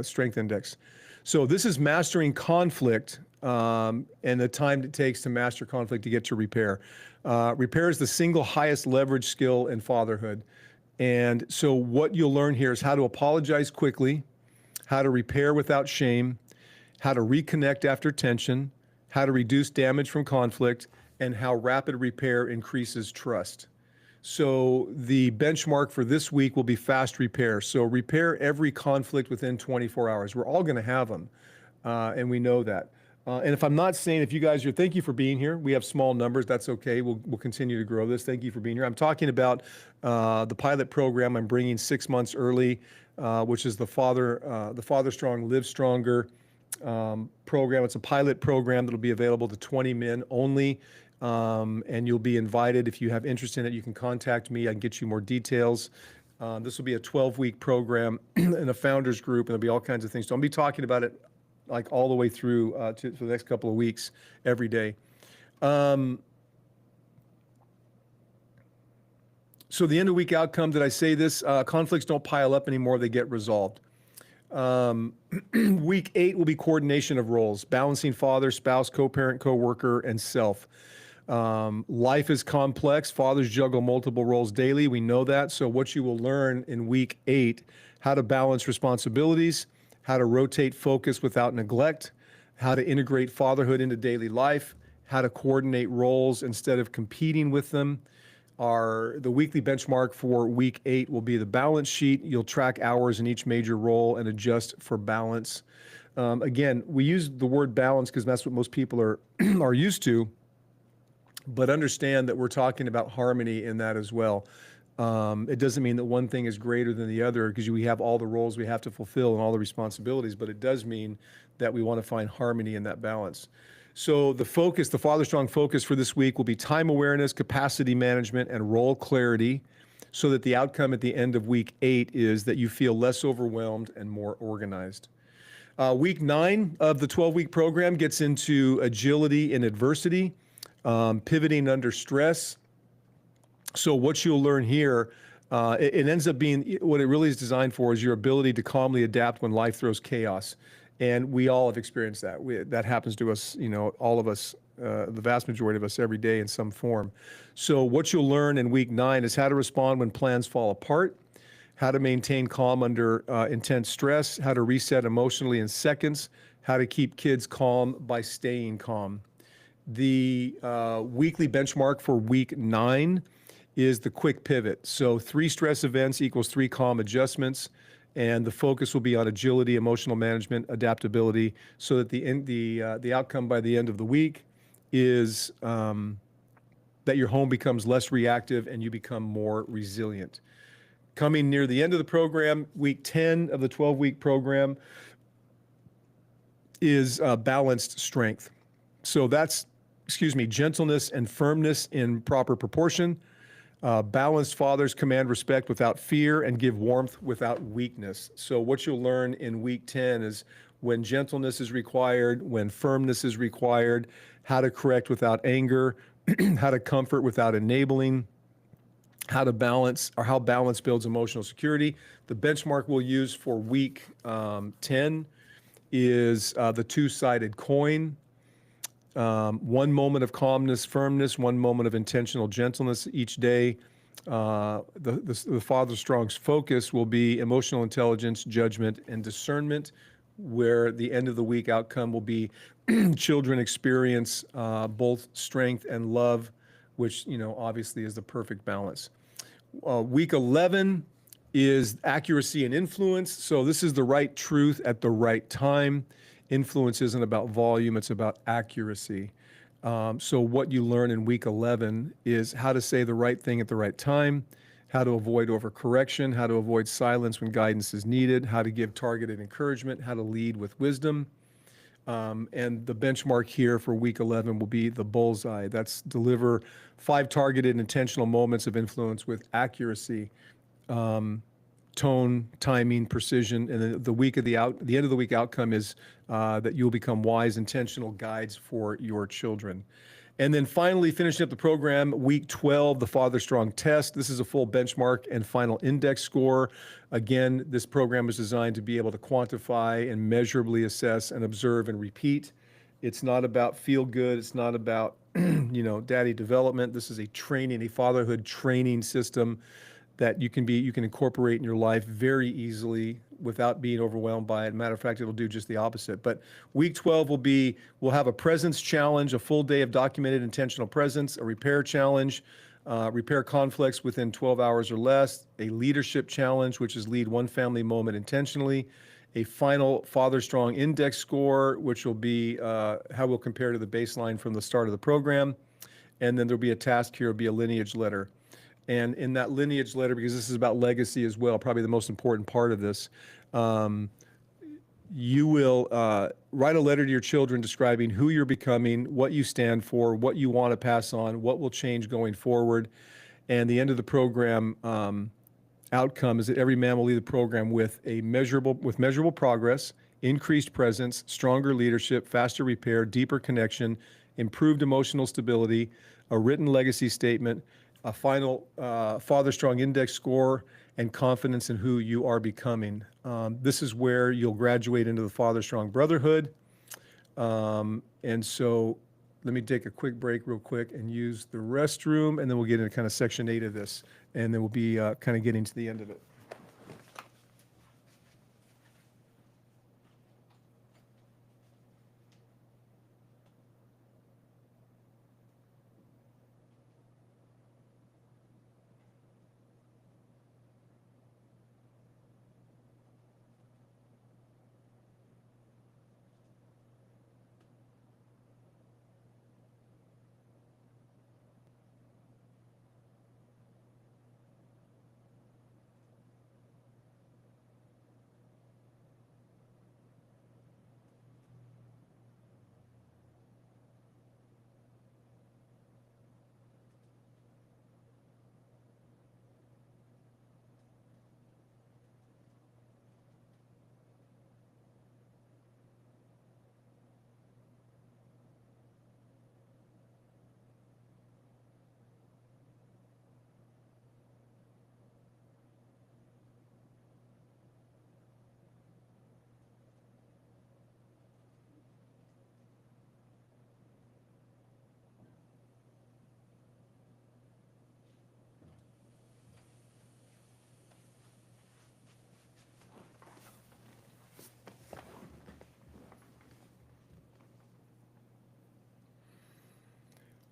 Strength Index. So this is mastering conflict and the time it takes to master conflict to get to repair. Repair is the single highest leverage skill in fatherhood. And so what you'll learn here is how to apologize quickly, how to repair without shame, how to reconnect after tension, how to reduce damage from conflict, and how rapid repair increases trust. So the benchmark for this week will be fast repair. So repair every conflict within 24 hours. We're all going to have them, and we know that. And if I'm not saying, if you guys are, thank you for being here. We have small numbers. That's okay. We'll continue to grow this. Thank you for being here. I'm talking about the pilot program I'm bringing 6 months early, which is the Father Strong, Live Stronger program. It's a pilot program that'll be available to 20 men only. And you'll be invited. If you have interest in it, you can contact me. I can get you more details. This will be a 12-week program in a founders group, and there'll be all kinds of things. So I'll be talking about it like all the way through to the next couple of weeks, every day. So the end of week outcome, did I say this? Conflicts don't pile up anymore, they get resolved. Week 8 will be coordination of roles, balancing father, spouse, co-parent, co-worker, and self. Life is complex. Fathers juggle multiple roles daily. We know that. So what you will learn in week 8, how to balance responsibilities, how to rotate focus without neglect, how to integrate fatherhood into daily life, how to coordinate roles instead of competing with them. The weekly benchmark for week 8 will be the balance sheet. You'll track hours in each major role and adjust for balance. Again, we use the word balance because that's what most people are used to, but understand that we're talking about harmony in that as well. It doesn't mean that one thing is greater than the other because we have all the roles we have to fulfill and all the responsibilities, but it does mean that we want to find harmony in that balance. So the focus, the Father Strong focus for this week will be time awareness, capacity management, and role clarity, so that the outcome at the end of week 8 is that you feel less overwhelmed and more organized. Week 9 of the 12-week program gets into agility in adversity, pivoting under stress. So what you'll learn here, it ends up being, what it really is designed for is your ability to calmly adapt when life throws chaos. And we all have experienced that. That happens to us, all of us, the vast majority of us every day in some form. So what you'll learn in week 9 is how to respond when plans fall apart, how to maintain calm under intense stress, how to reset emotionally in seconds, how to keep kids calm by staying calm. The weekly benchmark for week 9 is the quick pivot. So 3 stress events equals 3 calm adjustments. And the focus will be on agility, emotional management, adaptability, so that the outcome by the end of the week is that your home becomes less reactive and you become more resilient. Coming near the end of the program, week 10 of the 12-week program is balanced strength. So that's, gentleness and firmness in proper proportion. Balanced fathers command respect without fear and give warmth without weakness. So what you'll learn in week 10 is when gentleness is required, when firmness is required, how to correct without anger, how to comfort without enabling, how to balance, or how balance builds emotional security. The benchmark we'll use for week 10 is the 2-sided coin. 1 moment of calmness, firmness, 1 moment of intentional gentleness each day. The Father Strong's focus will be emotional intelligence, judgment, and discernment, where the end of the week outcome will be children experience both strength and love, which, obviously is the perfect balance. Week 11 is accuracy and influence. So this is the right truth at the right time. Influence isn't about volume, it's about accuracy. So what you learn in week 11 is how to say the right thing at the right time, how to avoid overcorrection, how to avoid silence when guidance is needed, how to give targeted encouragement, how to lead with wisdom. And the benchmark here for week 11 will be the bullseye. That's deliver 5 targeted intentional moments of influence with accuracy. tone, timing, precision, and then the end of the week outcome is that you'll become wise, intentional guides for your children. And then finally, finishing up the program, week 12, the Father Strong test. This is a full benchmark and final index score. Again, this program is designed to be able to quantify and measurably assess and observe and repeat. It's not about feel good. It's not about, daddy development. This is a fatherhood training system that you can incorporate in your life very easily without being overwhelmed by it. Matter of fact, it'll do just the opposite. But week 12 we'll have a presence challenge, a full day of documented intentional presence, a repair challenge, repair conflicts within 12 hours or less, a leadership challenge, which is lead one family moment intentionally, a final Father Strong index score, which will be how we'll compare to the baseline from the start of the program. And then there'll be a task here, will be a lineage letter. And in that lineage letter, because this is about legacy as well, probably the most important part of this, you will write a letter to your children describing who you're becoming, what you stand for, what you want to pass on, what will change going forward. And the end of the program outcome is that every man will leave the program with measurable progress, increased presence, stronger leadership, faster repair, deeper connection, improved emotional stability, a written legacy statement, a final Father Strong index score, and confidence in who you are becoming. This is where you'll graduate into the Father Strong Brotherhood. And so let me take a quick break real quick and use the restroom, and then we'll get into kind of section 8 of this, and then we'll be kind of getting to the end of it.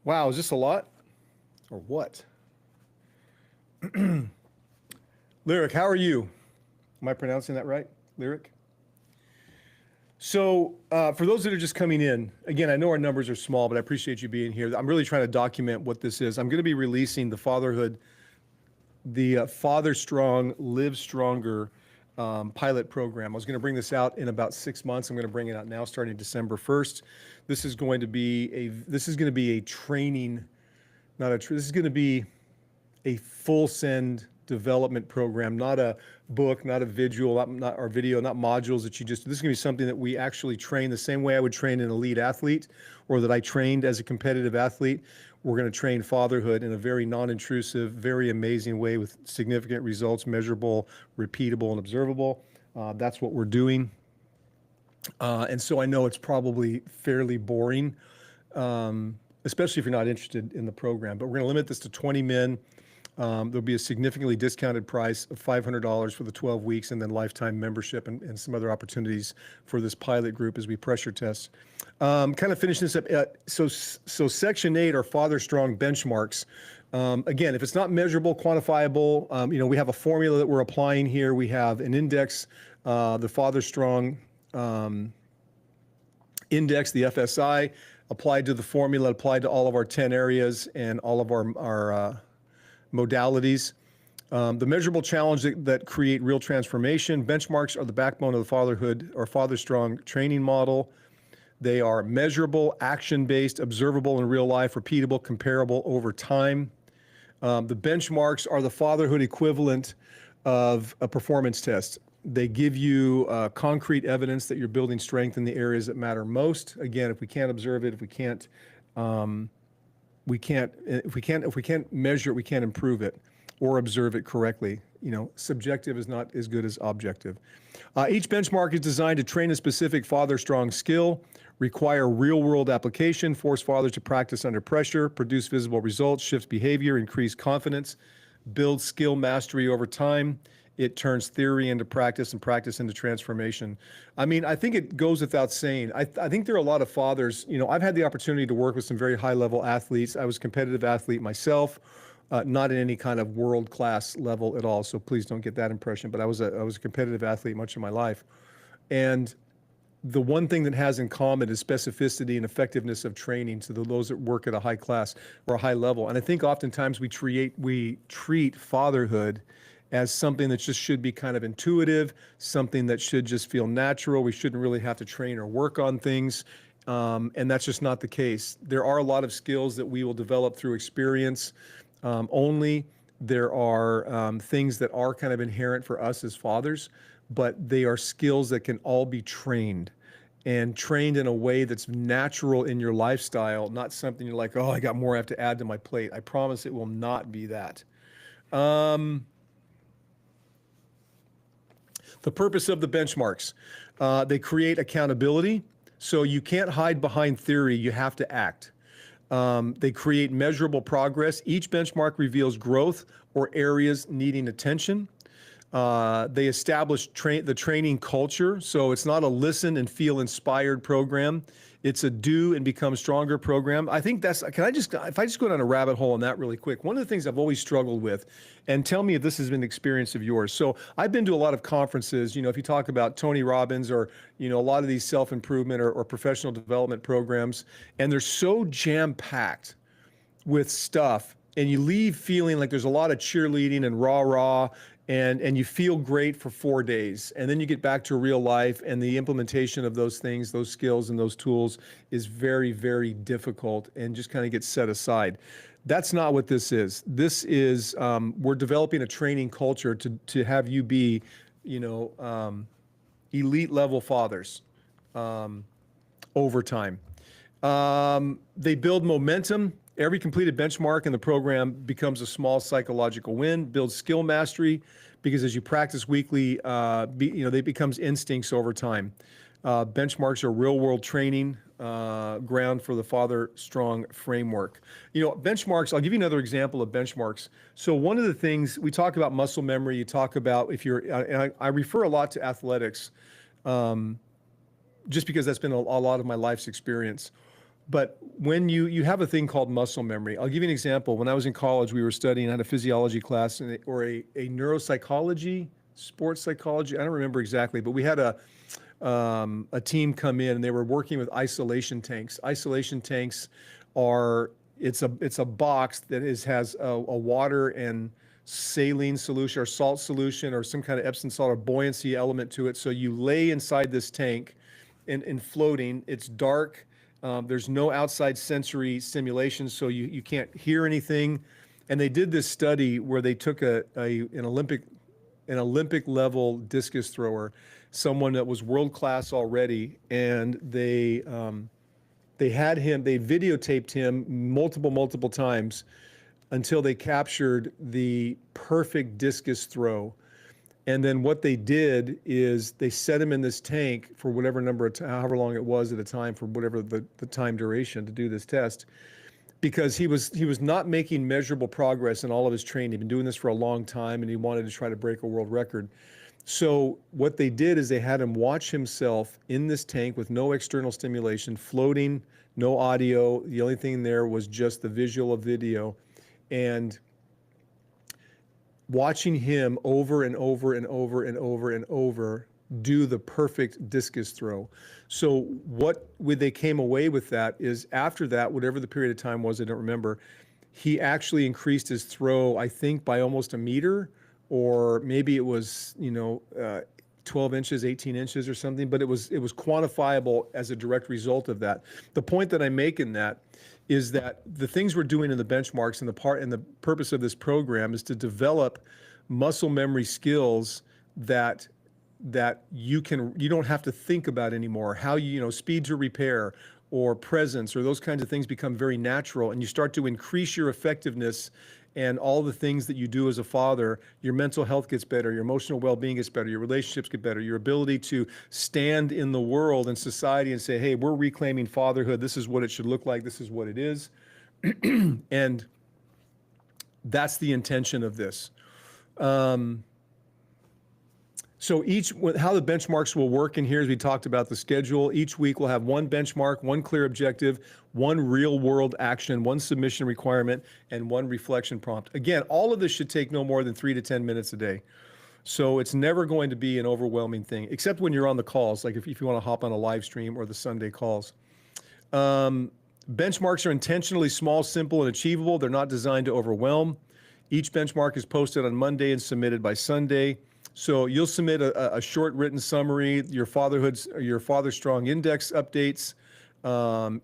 Wow, is this a lot? Or what? Lyric, how are you? Am I pronouncing that right? Lyric? So for those that are just coming in, again, I know our numbers are small, but I appreciate you being here. I'm really trying to document what this is. I'm going to be releasing the Father Strong, Live Stronger pilot program. I was going to bring this out in about 6 months. I'm going to bring it out now starting December 1st. This is going to be a training, this is going to be a full send development program, not a book, not a visual, not modules that this is going to be something that we actually train the same way I would train an elite athlete or that I trained as a competitive athlete. We're going to train fatherhood in a very non-intrusive, very amazing way with significant results, measurable, repeatable, and observable. That's what we're doing. And so I know it's probably fairly boring, especially if you're not interested in the program. But we're going to limit this to 20 men. There'll be a significantly discounted price of $500 for the 12 weeks and then lifetime membership and some other opportunities for this pilot group as we pressure test. Kind of finishing this up. So Section 8 are Father Strong benchmarks. Again, if it's not measurable, quantifiable, we have a formula that we're applying here. We have an index, the Father Strong index, the FSI, applied to the formula, applied to all of our 10 areas and all of our modalities. The measurable challenge that create real transformation. Benchmarks are the backbone of the fatherhood or Father Strong training model. They are measurable, action-based, observable in real life, repeatable, comparable over time. The benchmarks are the fatherhood equivalent of a performance test. They give you concrete evidence that you're building strength in the areas that matter most. Again, if we can't observe it, if we can't measure it, we can't improve it or observe it correctly. Subjective is not as good as objective. Each benchmark is designed to train a specific father-strong skill, require real-world application, force fathers to practice under pressure, produce visible results, shift behavior, increase confidence, build skill mastery over time. It turns theory into practice and practice into transformation. I mean, I think it goes without saying. I think there are a lot of fathers, I've had the opportunity to work with some very high-level athletes. I was a competitive athlete myself, not at any kind of world-class level at all, so please don't get that impression, but I was a competitive athlete much of my life. And the one thing that has in common is specificity and effectiveness of training to those that work at a high class or a high level. And I think oftentimes we treat fatherhood as something that just should be kind of intuitive, something that should just feel natural. We shouldn't really have to train or work on things. And that's just not the case. There are a lot of skills that we will develop through experience only. There are things that are kind of inherent for us as fathers, but they are skills that can all be trained and trained in a way that's natural in your lifestyle, not something you're like, oh, I got more I have to add to my plate. I promise it will not be that. The purpose of the benchmarks, they create accountability. So you can't hide behind theory, you have to act. They create measurable progress. Each benchmark reveals growth or areas needing attention. They establish the training culture. So it's not a listen and feel inspired program. It's a do and become stronger program. I think if I just go down a rabbit hole on that really quick, one of the things I've always struggled with, and tell me if this has been an experience of yours. So I've been to a lot of conferences, if you talk about Tony Robbins or, a lot of these self-improvement or professional development programs, and they're so jam-packed with stuff, and you leave feeling like there's a lot of cheerleading and rah-rah, and you feel great for 4 days. And then you get back to real life, and the implementation of those things, those skills and those tools is very, very difficult and just kind of gets set aside. That's not what this is. This is, we're developing a training culture to have you be, elite level fathers over time. They build momentum. Every completed benchmark in the program becomes a small psychological win, builds skill mastery, because as you practice weekly, they becomes instincts over time. Benchmarks are real-world training ground for the Father Strong framework. Benchmarks, I'll give you another example of benchmarks. So one of the things, we talk about muscle memory, you talk about and I refer a lot to athletics, just because that's been a lot of my life's experience. But when you have a thing called muscle memory, I'll give you an example. When I was in college, we were studying, I had a physiology class or a neuropsychology, sports psychology, I don't remember exactly, but we had a team come in and they were working with isolation tanks. Isolation tanks it's a box that has a water and saline solution or salt solution or some kind of Epsom salt or buoyancy element to it. So you lay inside this tank and floating, it's dark. There's no outside sensory stimulation, so you can't hear anything. And they did this study where they took an Olympic level discus thrower, someone that was world class already, and they videotaped him multiple times until they captured the perfect discus throw. And then what they did is they set him in this tank for whatever however long it was at a time, for whatever the time duration to do this test, because he was not making measurable progress in all of his training. He'd been doing this for a long time, and he wanted to try to break a world record. So what they did is they had him watch himself in this tank with no external stimulation, floating, no audio. The only thing there was just the visual of video, and watching him over and over and over and over and over do the perfect discus throw. So what they came away with that is after that, whatever the period of time was, I don't remember, he actually increased his throw, I think, by almost a meter, or maybe it was, 12 inches, 18 inches or something, but it was quantifiable as a direct result of that. The point that I make in that is that the things we're doing in the benchmarks and the purpose of this program is to develop muscle memory skills that you don't have to think about anymore. How speed to repair or presence or those kinds of things become very natural, and you start to increase your effectiveness and all the things that you do as a father. Your mental health gets better, your emotional well-being gets better, your relationships get better, your ability to stand in the world and society and say, hey, we're reclaiming fatherhood. This is what it should look like. This is what it is. And that's the intention of this. So how the benchmarks will work in here, as we talked about the schedule, each week we'll have one benchmark, one clear objective, one real world action, one submission requirement, and one reflection prompt. Again, all of this should take no more than 3 to 10 minutes a day. So it's never going to be an overwhelming thing, except when you're on the calls, like if you want to hop on a live stream or the Sunday calls. Benchmarks are intentionally small, simple, and achievable. They're not designed to overwhelm. Each benchmark is posted on Monday and submitted by Sunday. So you'll submit a short written summary, your Father Strong Index updates,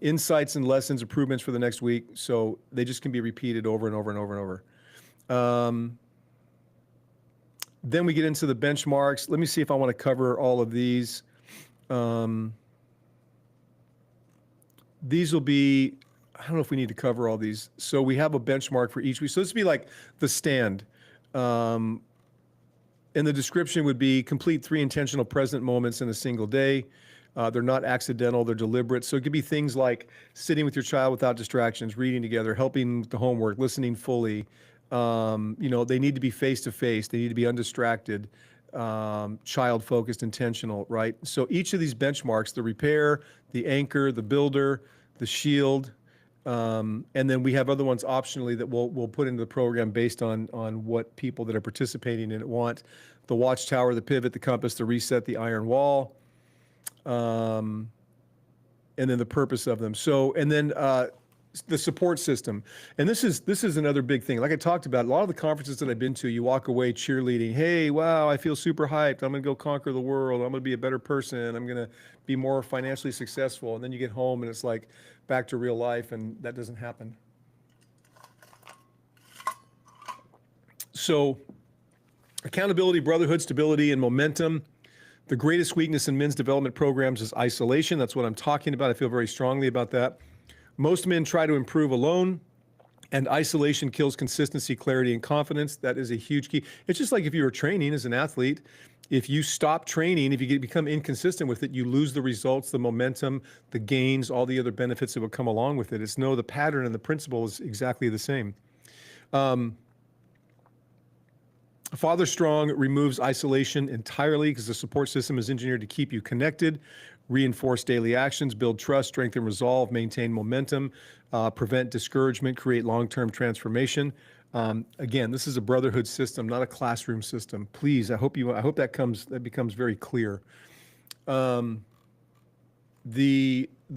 insights and lessons, improvements for the next week. So they just can be repeated over and over and over and over. Then we get into the benchmarks. Let me see if I want to cover all of these. These will be, I don't know if we need to cover all these. So we have a benchmark for each week. So this would be like the stand. And the description would be complete 3 intentional present moments in a single day. They're not accidental, they're deliberate. So it could be things like sitting with your child without distractions, reading together, helping with the homework, listening fully. They need to be face-to-face. They need to be undistracted, child-focused, intentional, right? So each of these benchmarks, the repair, the anchor, the builder, the shield, and then we have other ones optionally that we'll put into the program based on what people that are participating in it want. The watchtower, the pivot, the compass, the reset, the iron wall, and then the purpose of them. So, and then the support system. And this is another big thing. Like I talked about, a lot of the conferences that I've been to, you walk away cheerleading. Hey, wow, I feel super hyped. I'm going to go conquer the world. I'm going to be a better person. I'm going to be more financially successful. And then you get home and it's like back to real life, and that doesn't happen. So accountability, brotherhood, stability, and momentum. The greatest weakness in men's development programs is isolation. That's what I'm talking about. I feel very strongly about that. Most men try to improve alone, and isolation kills consistency, clarity, and confidence. That is a huge key. It's just like if you were training as an athlete, if you stop training, if you become inconsistent with it, you lose the results, the momentum, the gains, all the other benefits that would come along with it. It's the pattern and the principle is exactly the same. Father Strong removes isolation entirely because the support system is engineered to keep you connected, reinforce daily actions, build trust, strengthen resolve, maintain momentum, prevent discouragement, create long-term transformation. Again, this is a brotherhood system, not a classroom system. Please, I hope that becomes very clear. The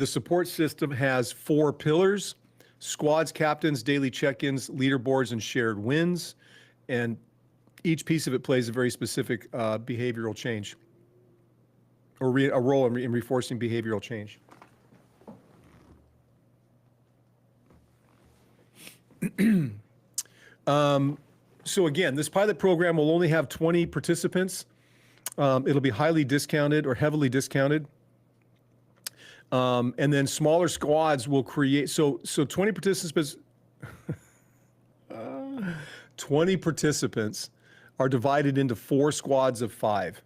support system has 4 pillars: squads, captains, daily check-ins, leaderboards, and shared wins. And each piece of it plays a very specific behavioral change, or a role in reinforcing behavioral change. So again, this pilot program will only have 20 participants. It'll be highly discounted or heavily discounted. And then smaller squads will create, so 20 participants, 20 participants are divided into 4 squads of 5.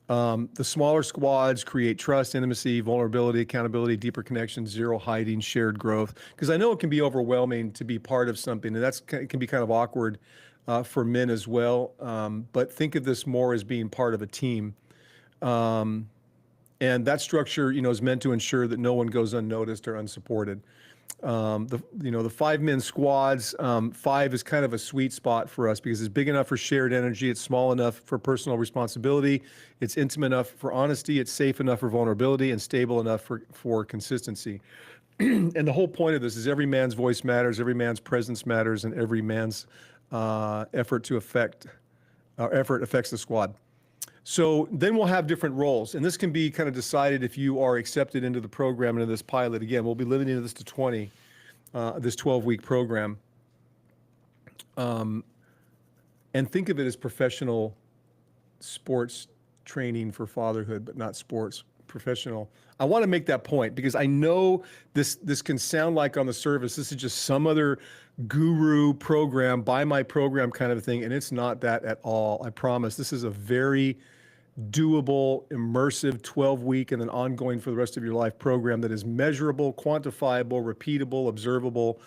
The smaller squads create trust, intimacy, vulnerability, accountability, deeper connection, zero hiding, shared growth. Because I know it can be overwhelming to be part of something, and it can be kind of awkward for men as well. But think of this more as being part of a team. And that structure, is meant to ensure that no one goes unnoticed or unsupported. The 5-man squads, 5 is kind of a sweet spot for us because it's big enough for shared energy, it's small enough for personal responsibility, it's intimate enough for honesty, it's safe enough for vulnerability, and stable enough for consistency. And the whole point of this is every man's voice matters, every man's presence matters, and every man's effort affects the squad. So then we'll have different roles, and this can be kind of decided if you are accepted into the program, into this pilot. Again, we'll be limiting this to 20, this 12-week program. and think of it as professional sports training for fatherhood, but not sports, professional. I want to make that point because I know this can sound like on the surface, this is just some other guru program, buy my program kind of thing, and it's not that at all. I promise. This is a very doable, immersive 12-week and then ongoing for the rest of your life program that is measurable, quantifiable, repeatable, observable,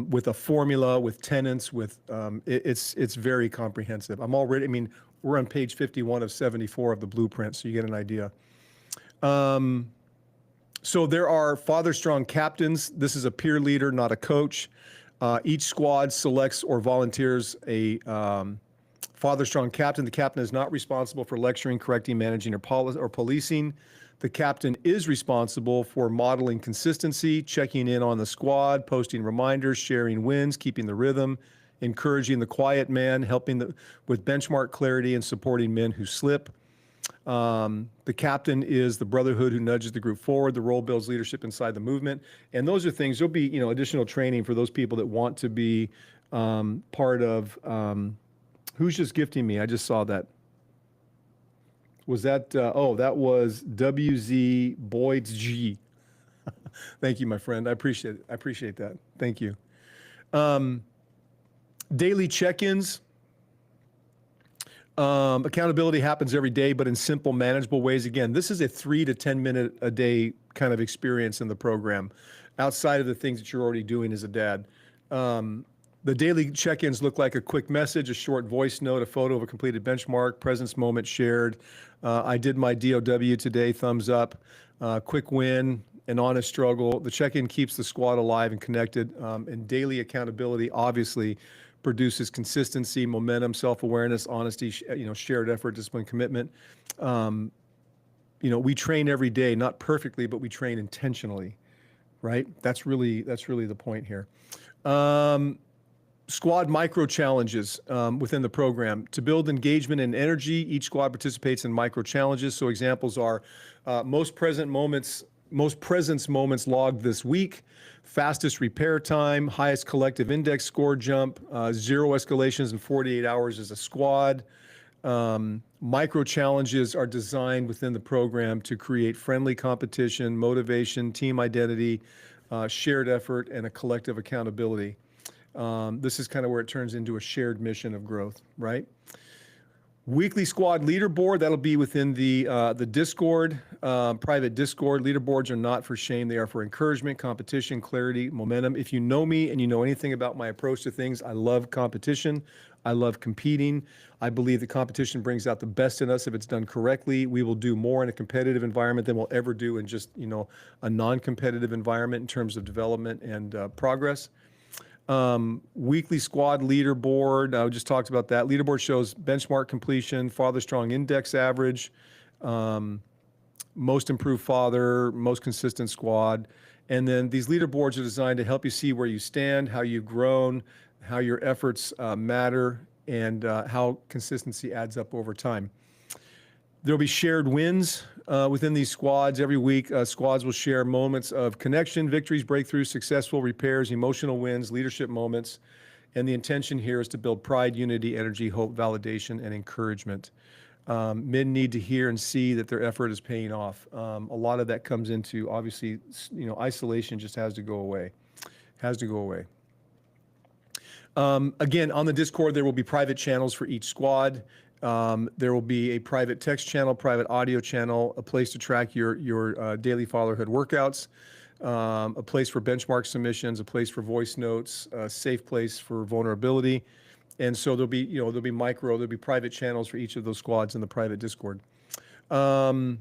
with a formula, with tenets, with it's very comprehensive. I mean, we're on page 51 of 74 of the blueprint, so you get an idea. So there are Father Strong captains. This is a peer leader, not a coach. Each squad selects or volunteers a Father Strong captain. The captain is not responsible for lecturing, correcting, managing, or policing. The captain is responsible for modeling consistency, checking in on the squad, posting reminders, sharing wins, keeping the rhythm, encouraging the quiet man, helping with benchmark clarity, and supporting men who slip. The captain is the brotherhood who nudges the group forward. The role builds leadership inside the movement. And those are things, there'll be, additional training for those people that want to be part of, who's just gifting me? I just saw that. Was that, that was WZ Boyd's G. Thank you, my friend. I appreciate it. I appreciate that. Thank you. Daily check-ins. Accountability happens every day, but in simple, manageable ways. Again, this is a 3 to 10 minute a day kind of experience in the program, outside of the things that you're already doing as a dad. The daily check-ins look like a quick message, a short voice note, a photo of a completed benchmark, presence moment shared. I did my DOW today, thumbs up, quick win, an honest struggle. The check-in keeps the squad alive and connected, and daily accountability obviously produces consistency, momentum, self-awareness, honesty, shared effort, discipline, commitment. We train every day, not perfectly, but we train intentionally, right? That's really the point here. Squad micro challenges within the program. To build engagement and energy, each squad participates in micro challenges. So examples are most presence moments logged this week, fastest repair time, highest collective index score jump, 0 escalations in 48 hours as a squad. Micro challenges are designed within the program to create friendly competition, motivation, team identity, shared effort, and a collective accountability. This is kind of where it turns into a shared mission of growth, right? Weekly squad leaderboard, that'll be within the Discord, private Discord. Leaderboards are not for shame. They are for encouragement, competition, clarity, momentum. If you know me and you know anything about my approach to things, I love competition. I love competing. I believe that competition brings out the best in us if it's done correctly. We will do more in a competitive environment than we'll ever do in just, a non-competitive environment in terms of development and progress. Weekly squad leaderboard, I just talked about that. Leaderboard shows benchmark completion, father strong index average, most improved father, most consistent squad. And then these leaderboards are designed to help you see where you stand, how you've grown, how your efforts matter, and how consistency adds up over time. There'll be shared wins within these squads. Every week, squads will share moments of connection, victories, breakthroughs, successful repairs, emotional wins, leadership moments. And the intention here is to build pride, unity, energy, hope, validation, and encouragement. Men need to hear and see that their effort is paying off. A lot of that comes into, obviously, isolation just has to go away. Again, on the Discord, there will be private channels for each squad. There will be a private text channel, private audio channel, a place to track your daily fatherhood workouts, a place for benchmark submissions, a place for voice notes, a safe place for vulnerability. And so there'll be private channels for each of those squads in the private Discord. The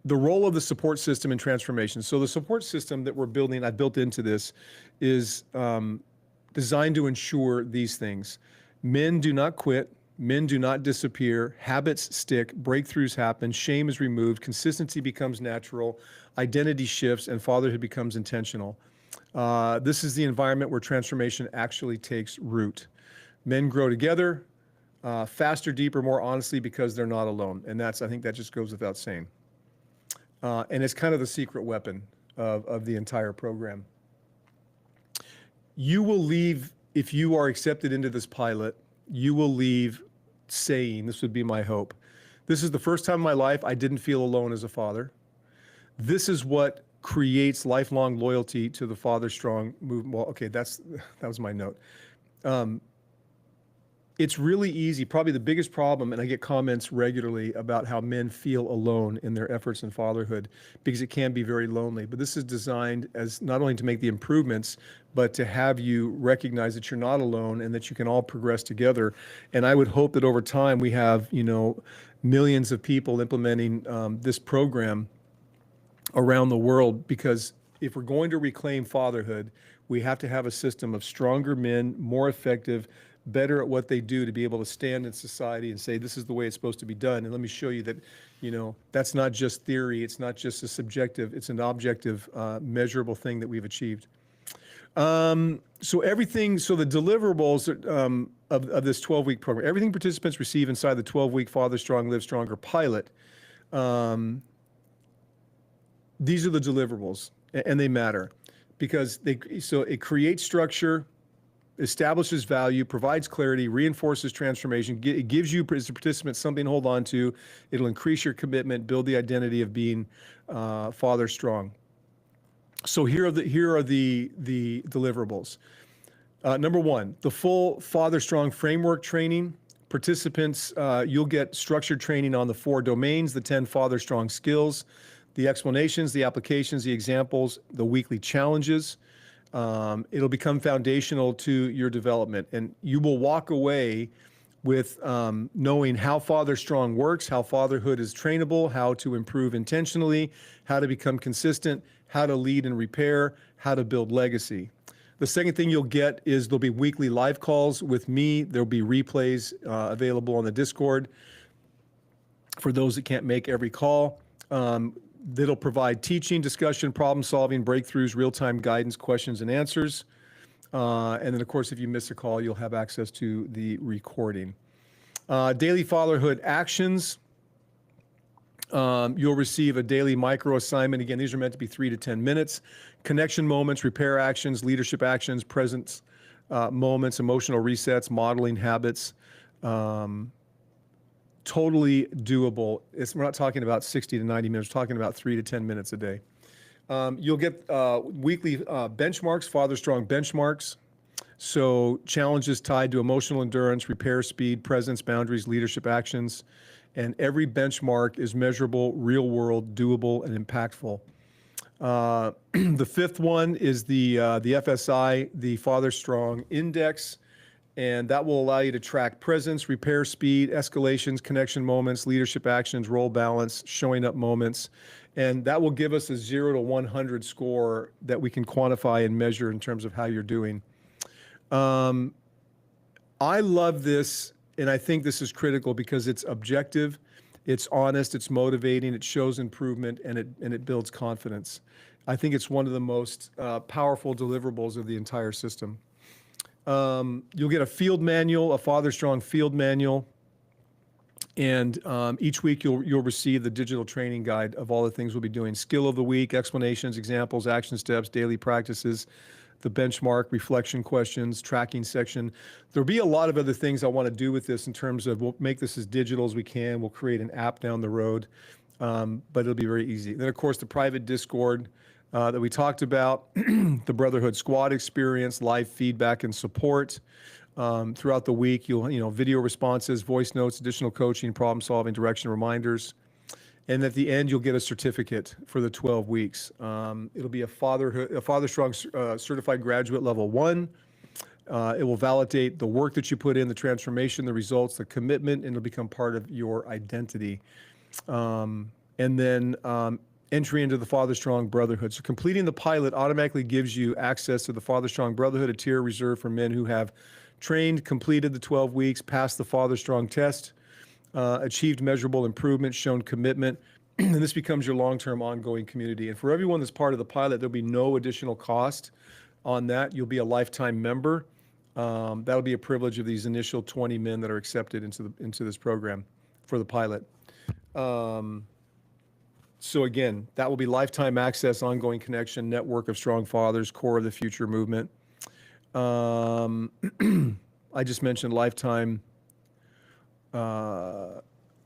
role of the support system in transformation. So the support system that we're building, I built into this, is designed to ensure these things. Men do not quit. Men do not disappear. Habits stick. Breakthroughs happen. Shame is removed. Consistency becomes natural. Identity shifts, and fatherhood becomes intentional. This is the environment where transformation actually takes root. Men grow together, faster, deeper, more honestly, because they're not alone. And I think that just goes without saying. And it's kind of the secret weapon of the entire program. You will leave, if you are accepted into this pilot, you will leave saying, this would be my hope, this is the first time in my life I didn't feel alone as a father. This is what creates lifelong loyalty to the Father Strong movement. Well, okay, that was my note. It's really easy. Probably the biggest problem, and I get comments regularly about how men feel alone in their efforts in fatherhood because it can be very lonely. But this is designed as not only to make the improvements, but to have you recognize that you're not alone and that you can all progress together. And I would hope that over time we have, millions of people implementing this program around the world, because if we're going to reclaim fatherhood, we have to have a system of stronger men, more effective, better at what they do, to be able to stand in society and say, this is the way it's supposed to be done. And let me show you that, that's not just theory. It's not just a subjective, it's an objective, measurable thing that we've achieved. So the deliverables of this 12-week program, everything participants receive inside the 12-week Father Strong, Live Stronger pilot, these are the deliverables, and they matter because it creates structure, establishes value, provides clarity, reinforces transformation. It gives you as a participant something to hold on to. It'll increase your commitment, build the identity of being Father Strong. So here are the deliverables. Number one, the full Father Strong framework training. Participants, you'll get structured training on the 4 domains, the 10 Father Strong skills, the explanations, the applications, the examples, the weekly challenges. It'll become foundational to your development, and you will walk away with knowing how Father Strong works, how fatherhood is trainable, how to improve intentionally, how to become consistent, how to lead and repair, how to build legacy. The second thing you'll get is there'll be weekly live calls with me. There'll be replays available on the Discord for those that can't make every call. That'll provide teaching, discussion, problem solving, breakthroughs, real-time guidance, questions and answers. And then, of course, if you miss a call, you'll have access to the recording. Daily fatherhood actions. You'll receive a daily micro assignment. Again, these are meant to be 3 to 10 minutes. Connection moments, repair actions, leadership actions, presence moments, emotional resets, modeling habits. Totally doable. We're not talking about 60 to 90 minutes. We're talking about 3 to 10 minutes a day. You'll get weekly benchmarks, Father Strong benchmarks. So challenges tied to emotional endurance, repair speed, presence, boundaries, leadership actions. And every benchmark is measurable, real world, doable, and impactful. The fifth one is the FSI, the Father Strong Index. And that will allow you to track presence, repair speed, escalations, connection moments, leadership actions, role balance, showing up moments. And that will give us a 0 to 100 score that we can quantify and measure in terms of how you're doing. I love this, and I think this is critical because it's objective, it's honest, it's motivating, it shows improvement, and it builds confidence. I think it's one of the most powerful deliverables of the entire system. You'll get a field manual, a Father Strong field manual, and each week you'll receive the digital training guide of all the things we'll be doing. Skill of the week, explanations, examples, action steps, daily practices, the benchmark, reflection questions, tracking section. There'll be a lot of other things I want to do with this in terms of, we'll make this as digital as we can. We'll create an app down the road, but it'll be very easy. Then, of course, the private Discord that we talked about, the Brotherhood Squad experience, live feedback and support throughout the week. You'll video responses, voice notes, additional coaching, problem solving, direction reminders. And at the end, you'll get a certificate for the 12 weeks. It'll be a Father Strong Certified Graduate Level 1. It will validate the work that you put in, the transformation, the results, the commitment, and it'll become part of your identity. And then entry into the Father Strong Brotherhood. So completing the pilot automatically gives you access to the Father Strong Brotherhood, a tier reserved for men who have trained, completed the 12 weeks, passed the Father Strong test, achieved measurable improvement, shown commitment, and this becomes your long-term ongoing community. And for everyone that's part of the pilot, there'll be no additional cost on that. You'll be a lifetime member. That'll be a privilege of these initial 20 men that are accepted into this program for the pilot. So again, that will be lifetime access, ongoing connection, network of strong fathers, core of the future movement. I just mentioned lifetime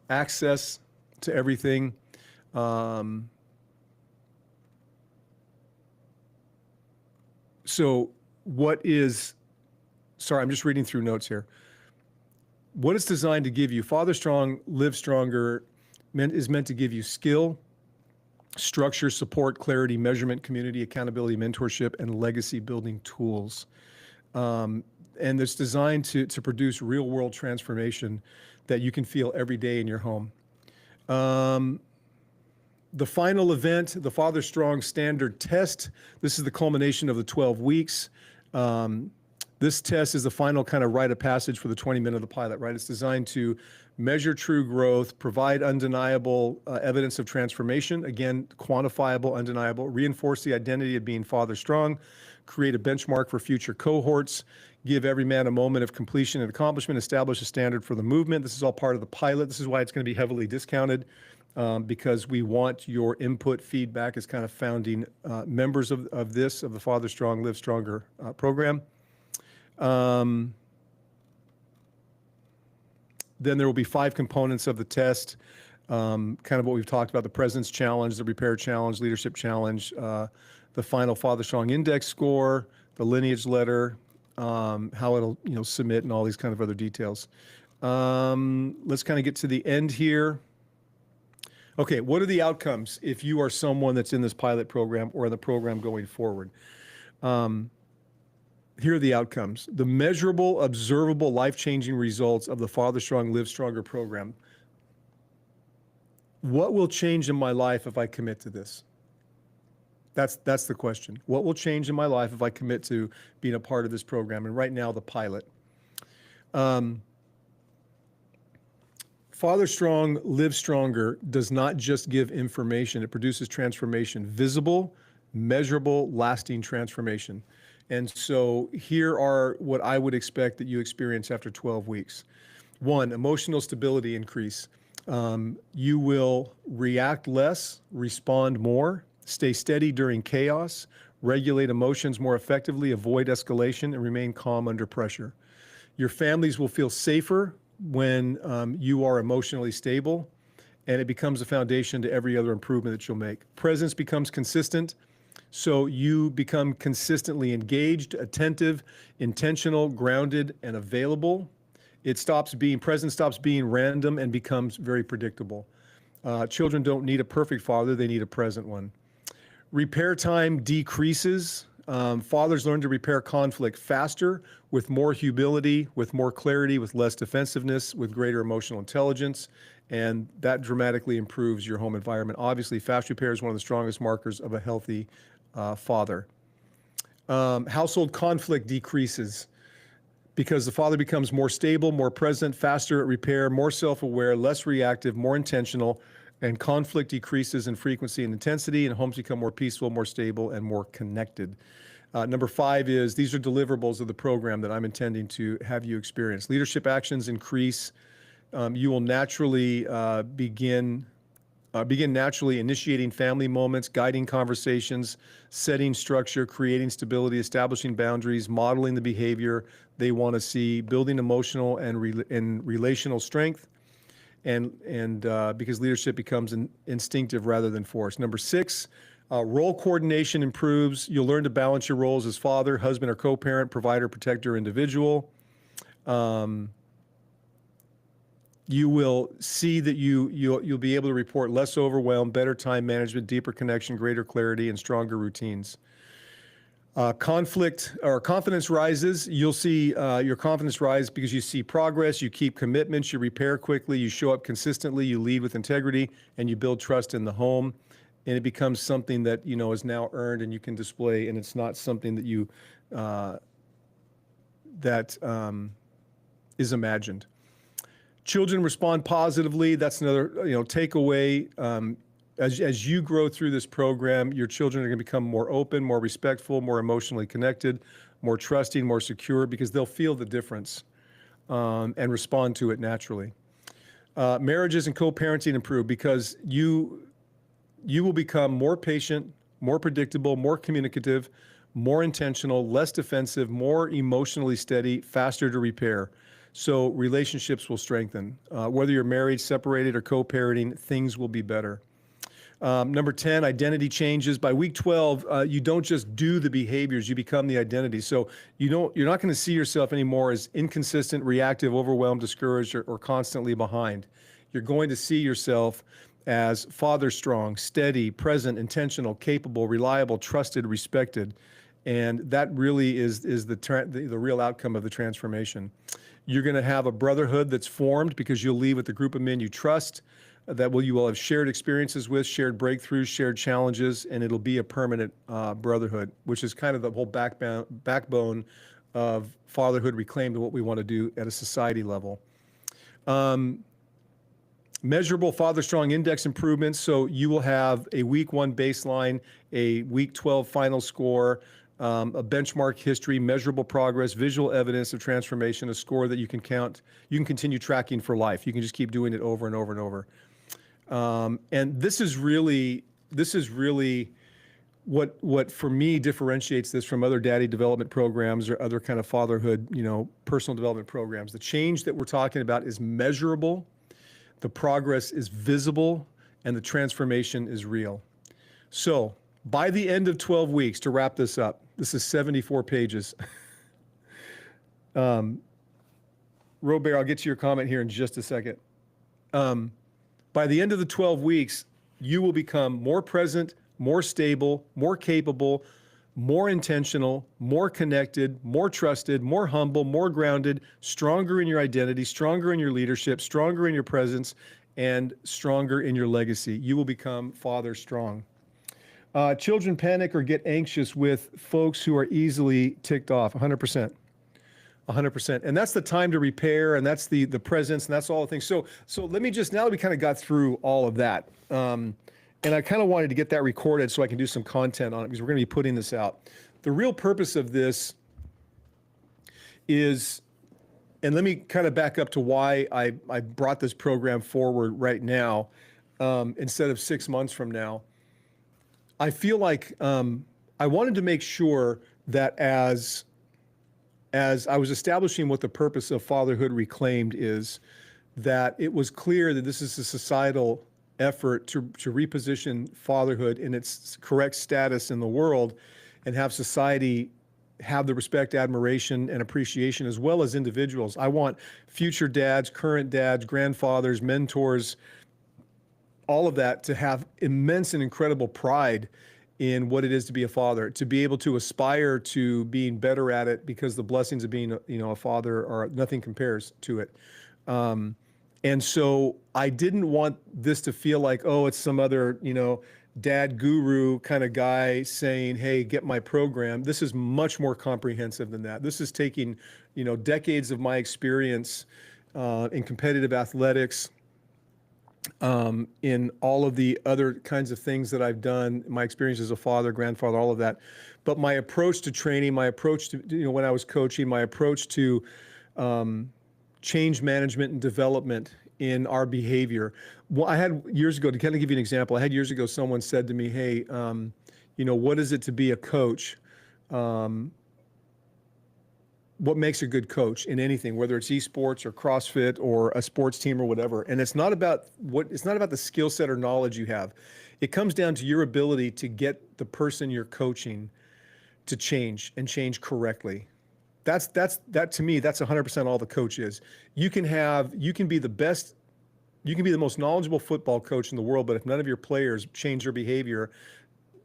access to everything. So what is, sorry, I'm just reading through notes here. What it's designed to give you, Father Strong, Live Stronger, is meant to give you skill, structure, support, clarity, measurement, community, accountability, mentorship, and legacy building tools. And it's designed to produce real world transformation that you can feel every day in your home. The final event, the Father Strong Standard Test, this is the culmination of the 12 weeks. This test is the final kind of rite of passage for the 20 minute of the pilot, right? It's designed to measure true growth, provide undeniable evidence of transformation, again, quantifiable, undeniable, reinforce the identity of being Father Strong, create a benchmark for future cohorts, give every man a moment of completion and accomplishment, establish a standard for the movement. This is all part of the pilot. This is why it's going to be heavily discounted, because we want your input, feedback as kind of founding members of the Father Strong, Live Stronger program. Then there will be 5 components of the test, kind of what we've talked about: the Presence Challenge, the Repair Challenge, Leadership Challenge, the final Father Strong Index score, the lineage letter, how it'll submit, and all these kind of other details. Let's kind of get to the end here. Okay, what are the outcomes if you are someone that's in this pilot program or in the program going forward? Here are the outcomes. The measurable, observable, life-changing results of the Father Strong, Live Stronger program. What will change in my life if I commit to this? That's the question. What will change in my life if I commit to being a part of this program? And right now, the pilot. Father Strong, Live Stronger does not just give information. It produces transformation, visible, measurable, lasting transformation. And so here are what I would expect that you experience after 12 weeks. 1, emotional stability increase. You will react less, respond more, stay steady during chaos, regulate emotions more effectively, avoid escalation, and remain calm under pressure. Your families will feel safer when you are emotionally stable, and it becomes a foundation to every other improvement that you'll make. Presence becomes consistent. So you become consistently engaged, attentive, intentional, grounded, and available. Presence stops being random and becomes very predictable. Children don't need a perfect father, they need a present one. Repair time decreases. Fathers learn to repair conflict faster, with more humility, with more clarity, with less defensiveness, with greater emotional intelligence, and that dramatically improves your home environment. Obviously, fast repair is one of the strongest markers of a healthy father. Household conflict decreases because the father becomes more stable, more present, faster at repair, more self-aware, less reactive, more intentional, and conflict decreases in frequency and intensity, and homes become more peaceful, more stable, and more connected. Number 5 is, these are deliverables of the program that I'm intending to have you experience. Leadership actions increase. You will naturally begin naturally initiating family moments, guiding conversations, setting structure, creating stability, establishing boundaries, modeling the behavior they want to see, building emotional and relational strength, and because leadership becomes instinctive rather than forced. Number 6, role coordination improves. You'll learn to balance your roles as father, husband or co-parent, provider, protector, individual. You will see that you'll be able to report less overwhelm, better time management, deeper connection, greater clarity, and stronger routines. Confidence rises. You'll see your confidence rise because you see progress, you keep commitments, you repair quickly, you show up consistently, you lead with integrity, and you build trust in the home. And it becomes something that is now earned and you can display, and it's not something that is imagined. Children respond positively. That's another takeaway. As you grow through this program, your children are going to become more open, more respectful, more emotionally connected, more trusting, more secure, because they'll feel the difference and respond to it naturally. Marriages and co-parenting improve because you will become more patient, more predictable, more communicative, more intentional, less defensive, more emotionally steady, faster to repair. So relationships will strengthen. Whether you're married, separated, or co-parenting, things will be better. Number 10, identity changes. By week 12, you don't just do the behaviors, you become the identity. So you're not going to see yourself anymore as inconsistent, reactive, overwhelmed, discouraged, or constantly behind. You're going to see yourself as father strong, steady, present, intentional, capable, reliable, trusted, respected. And that really is the real outcome of the transformation. You're going to have a brotherhood that's formed because you'll leave with a group of men you trust, you will have shared experiences with, shared breakthroughs, shared challenges, and it'll be a permanent brotherhood, which is kind of the whole backbone of Fatherhood Reclaimed and what we want to do at a society level. Measurable Father Strong Index improvements. So you will have a week 1 baseline, a week 12 final score, a benchmark history, measurable progress, visual evidence of transformation, a score that you can count. You can continue tracking for life. You can just keep doing it over and over and over. And this is really what for me differentiates this from other daddy development programs or other kind of fatherhood, personal development programs. The change that we're talking about is measurable, the progress is visible, and the transformation is real. So by the end of 12 weeks, to wrap this up, this is 74 pages. Robert, I'll get to your comment here in just a second. By the end of the 12 weeks, you will become more present, more stable, more capable, more intentional, more connected, more trusted, more humble, more grounded, stronger in your identity, stronger in your leadership, stronger in your presence, and stronger in your legacy. You will become father strong. Children panic or get anxious with folks who are easily ticked off, 100%. 100%. And that's the time to repair, and that's the presence, and that's all the things. So let me just, now that we kind of got through all of that, and I kind of wanted to get that recorded so I can do some content on it because we're going to be putting this out. The real purpose of this is, and let me kind of back up to why I brought this program forward right now instead of 6 months from now. I feel like I wanted to make sure that as I was establishing what the purpose of Fatherhood Reclaimed is, that it was clear that this is a societal effort to reposition fatherhood in its correct status in the world and have society have the respect, admiration, and appreciation, as well as individuals. I want future dads, current dads, grandfathers, mentors, all of that to have immense and incredible pride in what it is to be a father, to be able to aspire to being better at it because the blessings of being a father are nothing compares to it. And so I didn't want this to feel like, oh, it's some other, dad guru kind of guy saying, hey, get my program. This is much more comprehensive than that. This is taking, decades of my experience in competitive athletics, in all of the other kinds of things that I've done, my experience as a father, grandfather, all of that. But my approach to training, my approach to, when I was coaching, my approach to change management and development in our behavior. Well, I had years ago, to kind of give you an example, I had years ago, someone said to me, hey, what is it to be a coach? What makes a good coach in anything, whether it's esports or CrossFit or a sports team or whatever. And it's not about the skill set or knowledge you have. It comes down to your ability to get the person you're coaching to change and change correctly. That to me, that's 100% all the coach is. You can be the best, you can be the most knowledgeable football coach in the world, but if none of your players change their behavior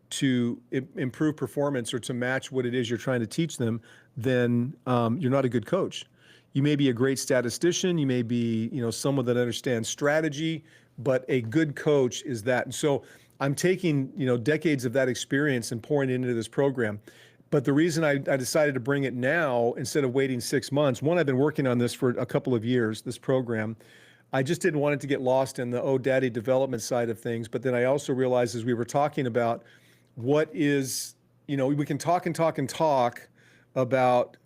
to improve performance or to match what it is you're trying to teach them, then you're not a good coach. You may be a great statistician, you may be, someone that understands strategy, but a good coach is that. And so I'm taking, decades of that experience and pouring it into this program. But the reason I decided to bring it now instead of waiting 6 months, one, I've been working on this for a couple of years, this program. I just didn't want it to get lost in the daddy development side of things. But then I also realized as we were talking about what is, we can talk and talk and talk about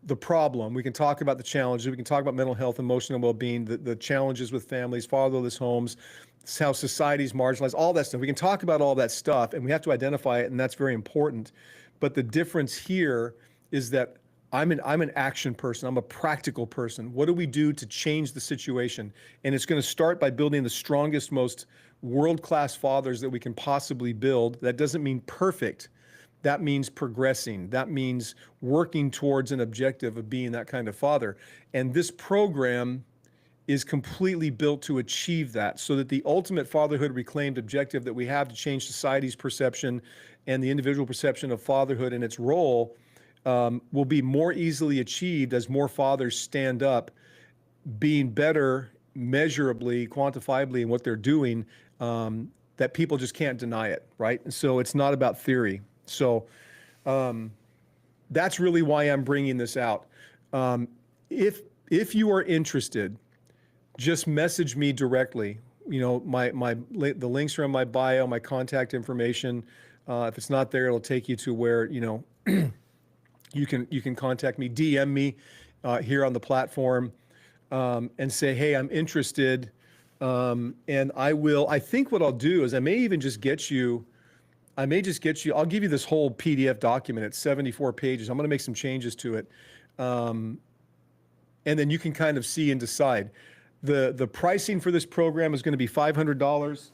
the problem. We can talk about the challenges. We can talk about mental health, emotional well-being, the challenges with families, fatherless homes, how society's marginalized, all that stuff. We can talk about all that stuff, and we have to identify it, and that's very important. But the difference here is that I'm an action person. I'm a practical person. What do we do to change the situation? And it's going to start by building the strongest, most world-class fathers that we can possibly build. That doesn't mean perfect. That means progressing. That means working towards an objective of being that kind of father. And this program is completely built to achieve that, so that the ultimate Fatherhood Reclaimed objective that we have to change society's perception and the individual perception of fatherhood and its role will be more easily achieved as more fathers stand up, being better measurably, quantifiably in what they're doing, that people just can't deny it, right? And so it's not about theory. So that's really why I'm bringing this out. If you are interested, just message me directly. You know, the links are in my bio, my contact information. If it's not there, it'll take you to where, you know, you can contact me, DM me here on the platform, and say, hey, I'm interested. And I think what I'll do is I may just get you, I'll give you this whole PDF document. It's 74 pages. I'm going to make some changes to it. And then you can kind of see and decide. The pricing for this program is going to be $500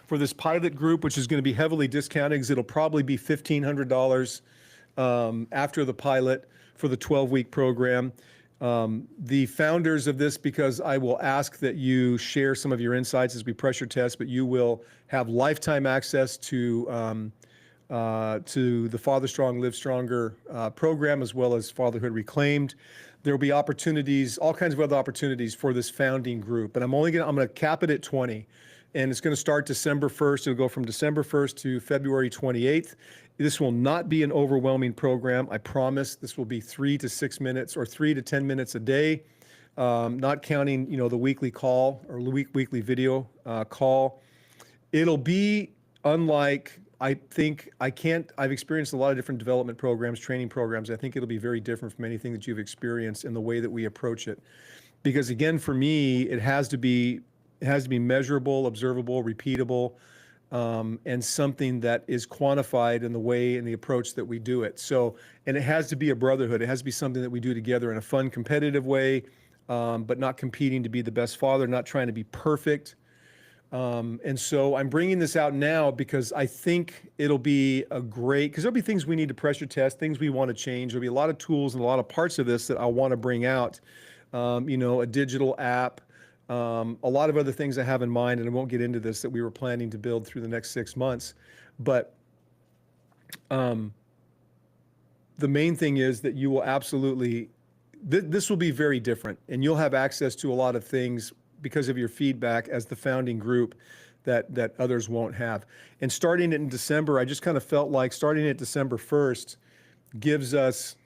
for this pilot group, which is going to be heavily discounted because it'll probably be $1,500 after the pilot for the 12-week program. The founders of this, because I will ask that you share some of your insights as we pressure test, but you will have lifetime access to the Father Strong, Live Stronger program, as well as Fatherhood Reclaimed. There will be opportunities, all kinds of other opportunities for this founding group. And I'm going to cap it at 20. And it's going to start December 1st. It'll go from December 1st to February 28th. This will not be an overwhelming program. I promise. This will be 3 to 6 minutes or 3 to 10 minutes a day, not counting, you know, the weekly call or weekly video call. It'll be unlike, I've experienced a lot of different development programs, training programs. I think it'll be very different from anything that you've experienced in the way that we approach it. Because again, for me, it has to be measurable, observable, repeatable, and something that is quantified in the way and the approach that we do it. So, and it has to be a brotherhood. It has to be something that we do together in a fun, competitive way, but not competing to be the best father, not trying to be perfect. And so I'm bringing this out now because I think it'll be because there'll be things we need to pressure test, things we want to change. There'll be a lot of tools and a lot of parts of this that I want to bring out, you know, a digital app, a lot of other things I have in mind, and I won't get into this, that we were planning to build through the next 6 months. But the main thing is that you will absolutely, this will be very different, and you'll have access to a lot of things because of your feedback as the founding group that others won't have. And starting it in December, I just kind of felt like starting it December 1st gives us,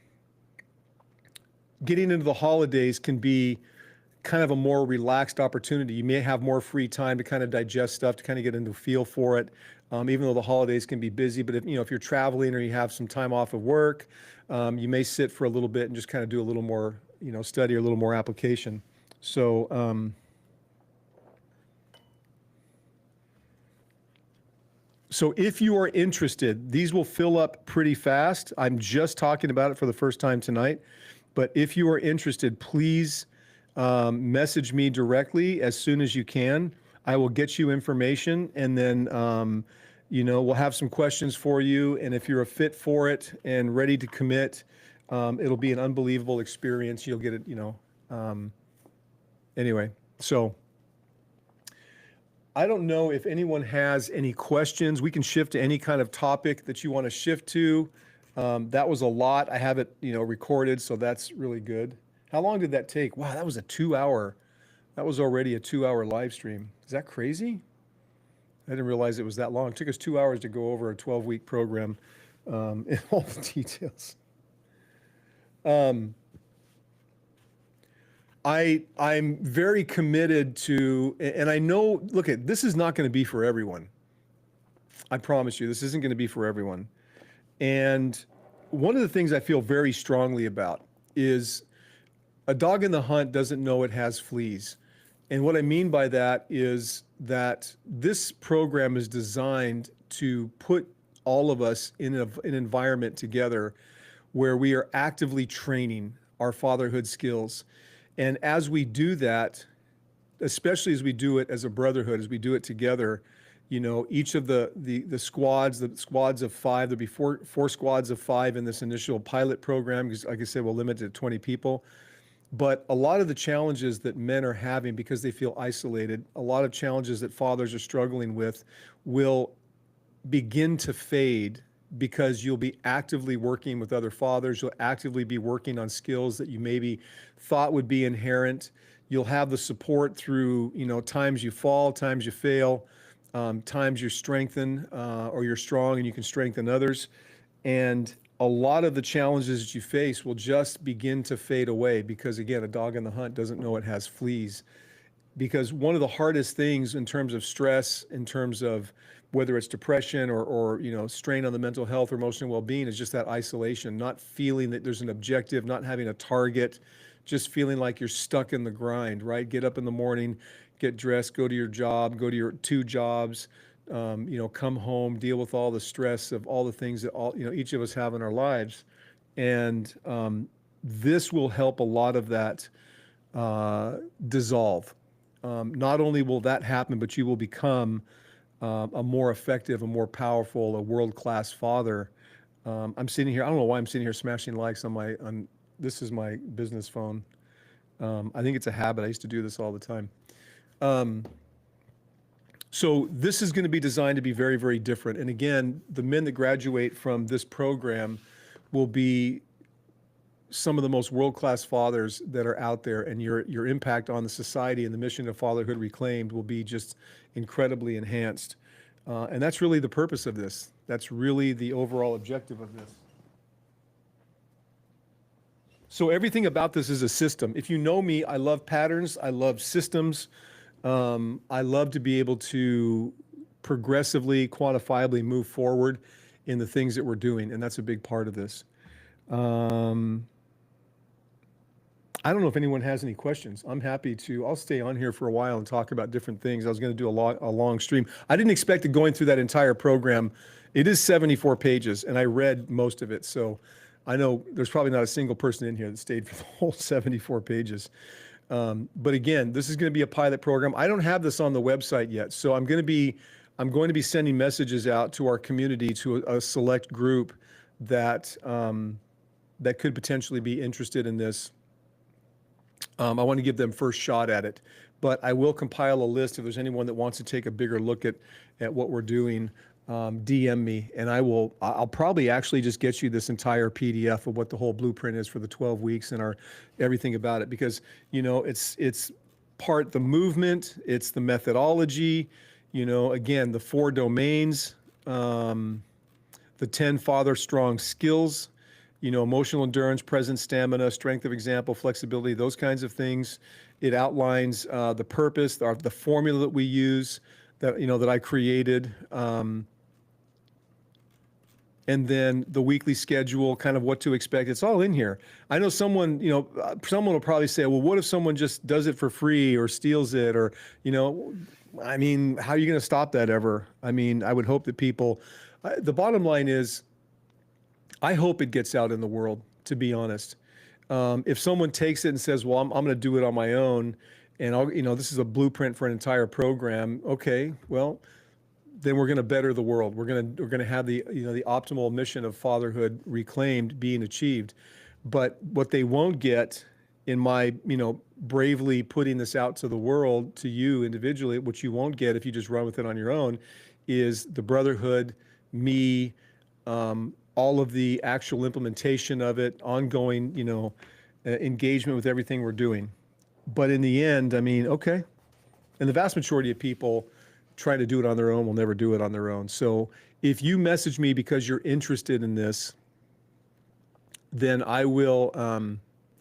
getting into the holidays can be kind of a more relaxed opportunity. You may have more free time to kind of digest stuff, to kind of get into a feel for it, even though the holidays can be busy. But if you're traveling or you have some time off of work, you may sit for a little bit and just kind of do a little more, study or a little more application. So, so if you are interested, these will fill up pretty fast. I'm just talking about it for the first time tonight. But if you are interested, please message me directly as soon as you can. I will get you information, and then we'll have some questions for you. And if you're a fit for it and ready to commit, it'll be an unbelievable experience. You'll get it, anyway. So I don't know if anyone has any questions. We can shift to any kind of topic that you want to shift to. That was a lot. I have it, recorded, so that's really good. How long did that take? Wow, that was already a 2-hour live stream. Is that crazy? I didn't realize it was that long. It took us 2 hours to go over a 12-week program in all the details. I'm very committed to, and I know, this is not going to be for everyone. I promise you, this isn't going to be for everyone. And one of the things I feel very strongly about is a dog in the hunt doesn't know it has fleas. And what I mean by that is that this program is designed to put all of us in an environment together where we are actively training our fatherhood skills. And as we do that, especially as we do it as a brotherhood, as we do it together, each of the squads of five, there'll be four squads of five in this initial pilot program, because like I said, we'll limit it to 20 people. But a lot of the challenges that men are having because they feel isolated, a lot of challenges that fathers are struggling with will begin to fade because you'll be actively working with other fathers. You'll actively be working on skills that you maybe thought would be inherent. You'll have the support through, times you fall, times you fail, times you strengthen or you're strong and you can strengthen others. And a lot of the challenges that you face will just begin to fade away because, again, a dog in the hunt doesn't know it has fleas. Because one of the hardest things in terms of stress, in terms of whether it's depression or strain on the mental health or emotional well-being, is just that isolation, not feeling that there's an objective, not having a target, just feeling like you're stuck in the grind, right? Get up in the morning, get dressed, go to your job, go to your 2 jobs, come home, deal with all the stress of all the things that each of us have in our lives. And this will help a lot of that dissolve. Not only will that happen, but you will become a more effective, a more powerful, a world-class father. I'm sitting here, I don't know why I'm sitting here smashing likes on this is my business phone. I think it's a habit. I used to do this all the time. So this is going to be designed to be very, very different. And again, the men that graduate from this program will be some of the most world-class fathers that are out there, and your impact on the society and the mission of Fatherhood Reclaimed will be just incredibly enhanced. And that's really the purpose of this. That's really the overall objective of this. So everything about this is a system. If you know me, I love patterns, I love systems. I love to be able to progressively, quantifiably move forward in the things that we're doing, and that's a big part of this. I don't know if anyone has any questions. I'm happy to, I'll stay on here for a while and talk about different things. I was going to do a long stream. I didn't expect it going through that entire program. It is 74 pages, and I read most of it, so I know there's probably not a single person in here that stayed for the whole 74 pages. But again, this is going to be a pilot program. I don't have this on the website yet, so I'm going to be sending messages out to our community, to a select group that that could potentially be interested in this. I want to give them first shot at it, but I will compile a list if there's anyone that wants to take a bigger look at what we're doing. DM me, and I'll probably actually just get you this entire PDF of what the whole blueprint is for the 12 weeks and everything about it, because it's part the movement, it's the methodology, again, the 4 domains, the 10 father strong skills, emotional endurance, present stamina, strength of example, flexibility, those kinds of things. It outlines the purpose, the formula that we use, that I created. And then the weekly schedule, kind of what to expect. It's all in here. I know someone will probably say, well, what if someone just does it for free or steals it? Or, how are you going to stop that ever? I would hope that people, the bottom line is, I hope it gets out in the world, to be honest. If someone takes it and says, well, I'm going to do it on my own, and this is a blueprint for an entire program. Okay, well, then we're going to better the world. We're going to have the optimal mission of Fatherhood Reclaimed being achieved. But what they won't get in my bravely putting this out to the world, to you individually, what you won't get if you just run with it on your own, is the brotherhood, me, all of the actual implementation of it, ongoing engagement with everything we're doing. But in the end, okay, and the vast majority of people trying to do it on their own will never do it on their own. So if you message me because you're interested in this, then I will,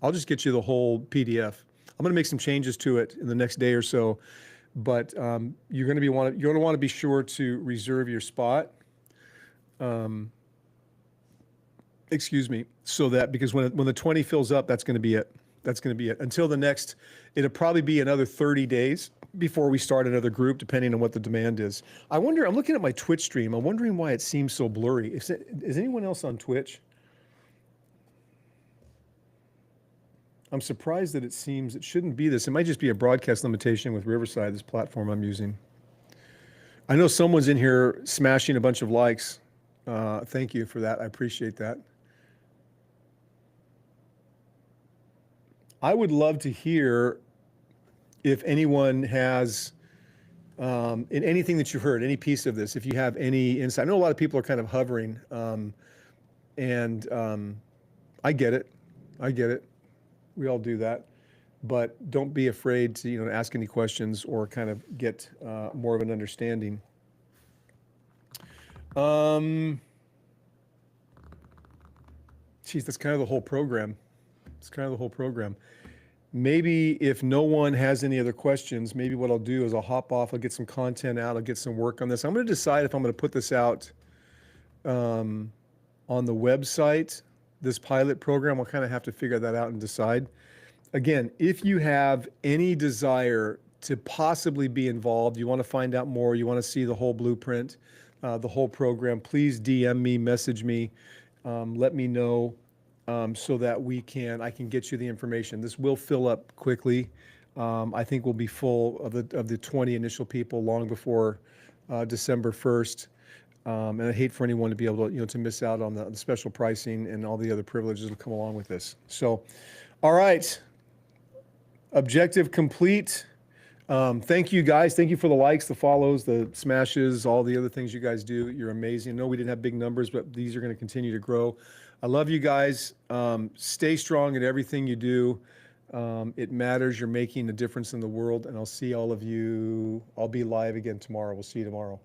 I'll just get you the whole PDF. I'm going to make some changes to it in the next day or so, but you're going to want to be sure to reserve your spot. excuse me, so that because when the 20 fills up, that's going to be it. That's going to be it until the next. It'll probably be another 30 days before we start another group, depending on what the demand is. I wonder. I'm looking at my Twitch stream. I'm wondering why it seems so blurry. Is anyone else on Twitch? I'm surprised that it seems it shouldn't be this. It might just be a broadcast limitation with Riverside, this platform I'm using. I know someone's in here smashing a bunch of likes. Thank you for that. I appreciate that. I would love to hear if anyone has, in anything that you've heard, any piece of this, if you have any insight. I know a lot of people are kind of hovering, and I get it. I get it. We all do that. But don't be afraid to, ask any questions or kind of get more of an understanding. Geez, that's kind of the whole program. It's kind of the whole program. Maybe if no one has any other questions, maybe what I'll do is I'll hop off, I'll get some content out, I'll get some work on this. I'm going to decide if I'm going to put this out on the website, this pilot program. I'll kind of have to figure that out and decide. Again, if you have any desire to possibly be involved, you want to find out more, you want to see the whole blueprint, the whole program, please DM me, message me, let me know. So that I can get you the information. This will fill up quickly. I think we'll be full of the 20 initial people long before December 1st. And I hate for anyone to be able to, to miss out on the special pricing and all the other privileges that come along with this. So, all right. Objective complete. Thank you guys. Thank you for the likes, the follows, the smashes, all the other things you guys do. You're amazing. I know we didn't have big numbers, but these are going to continue to grow. I love you guys. Stay strong in everything you do. It matters. You're making a difference in the world, and I'll see all of you. I'll be live again tomorrow. We'll see you tomorrow.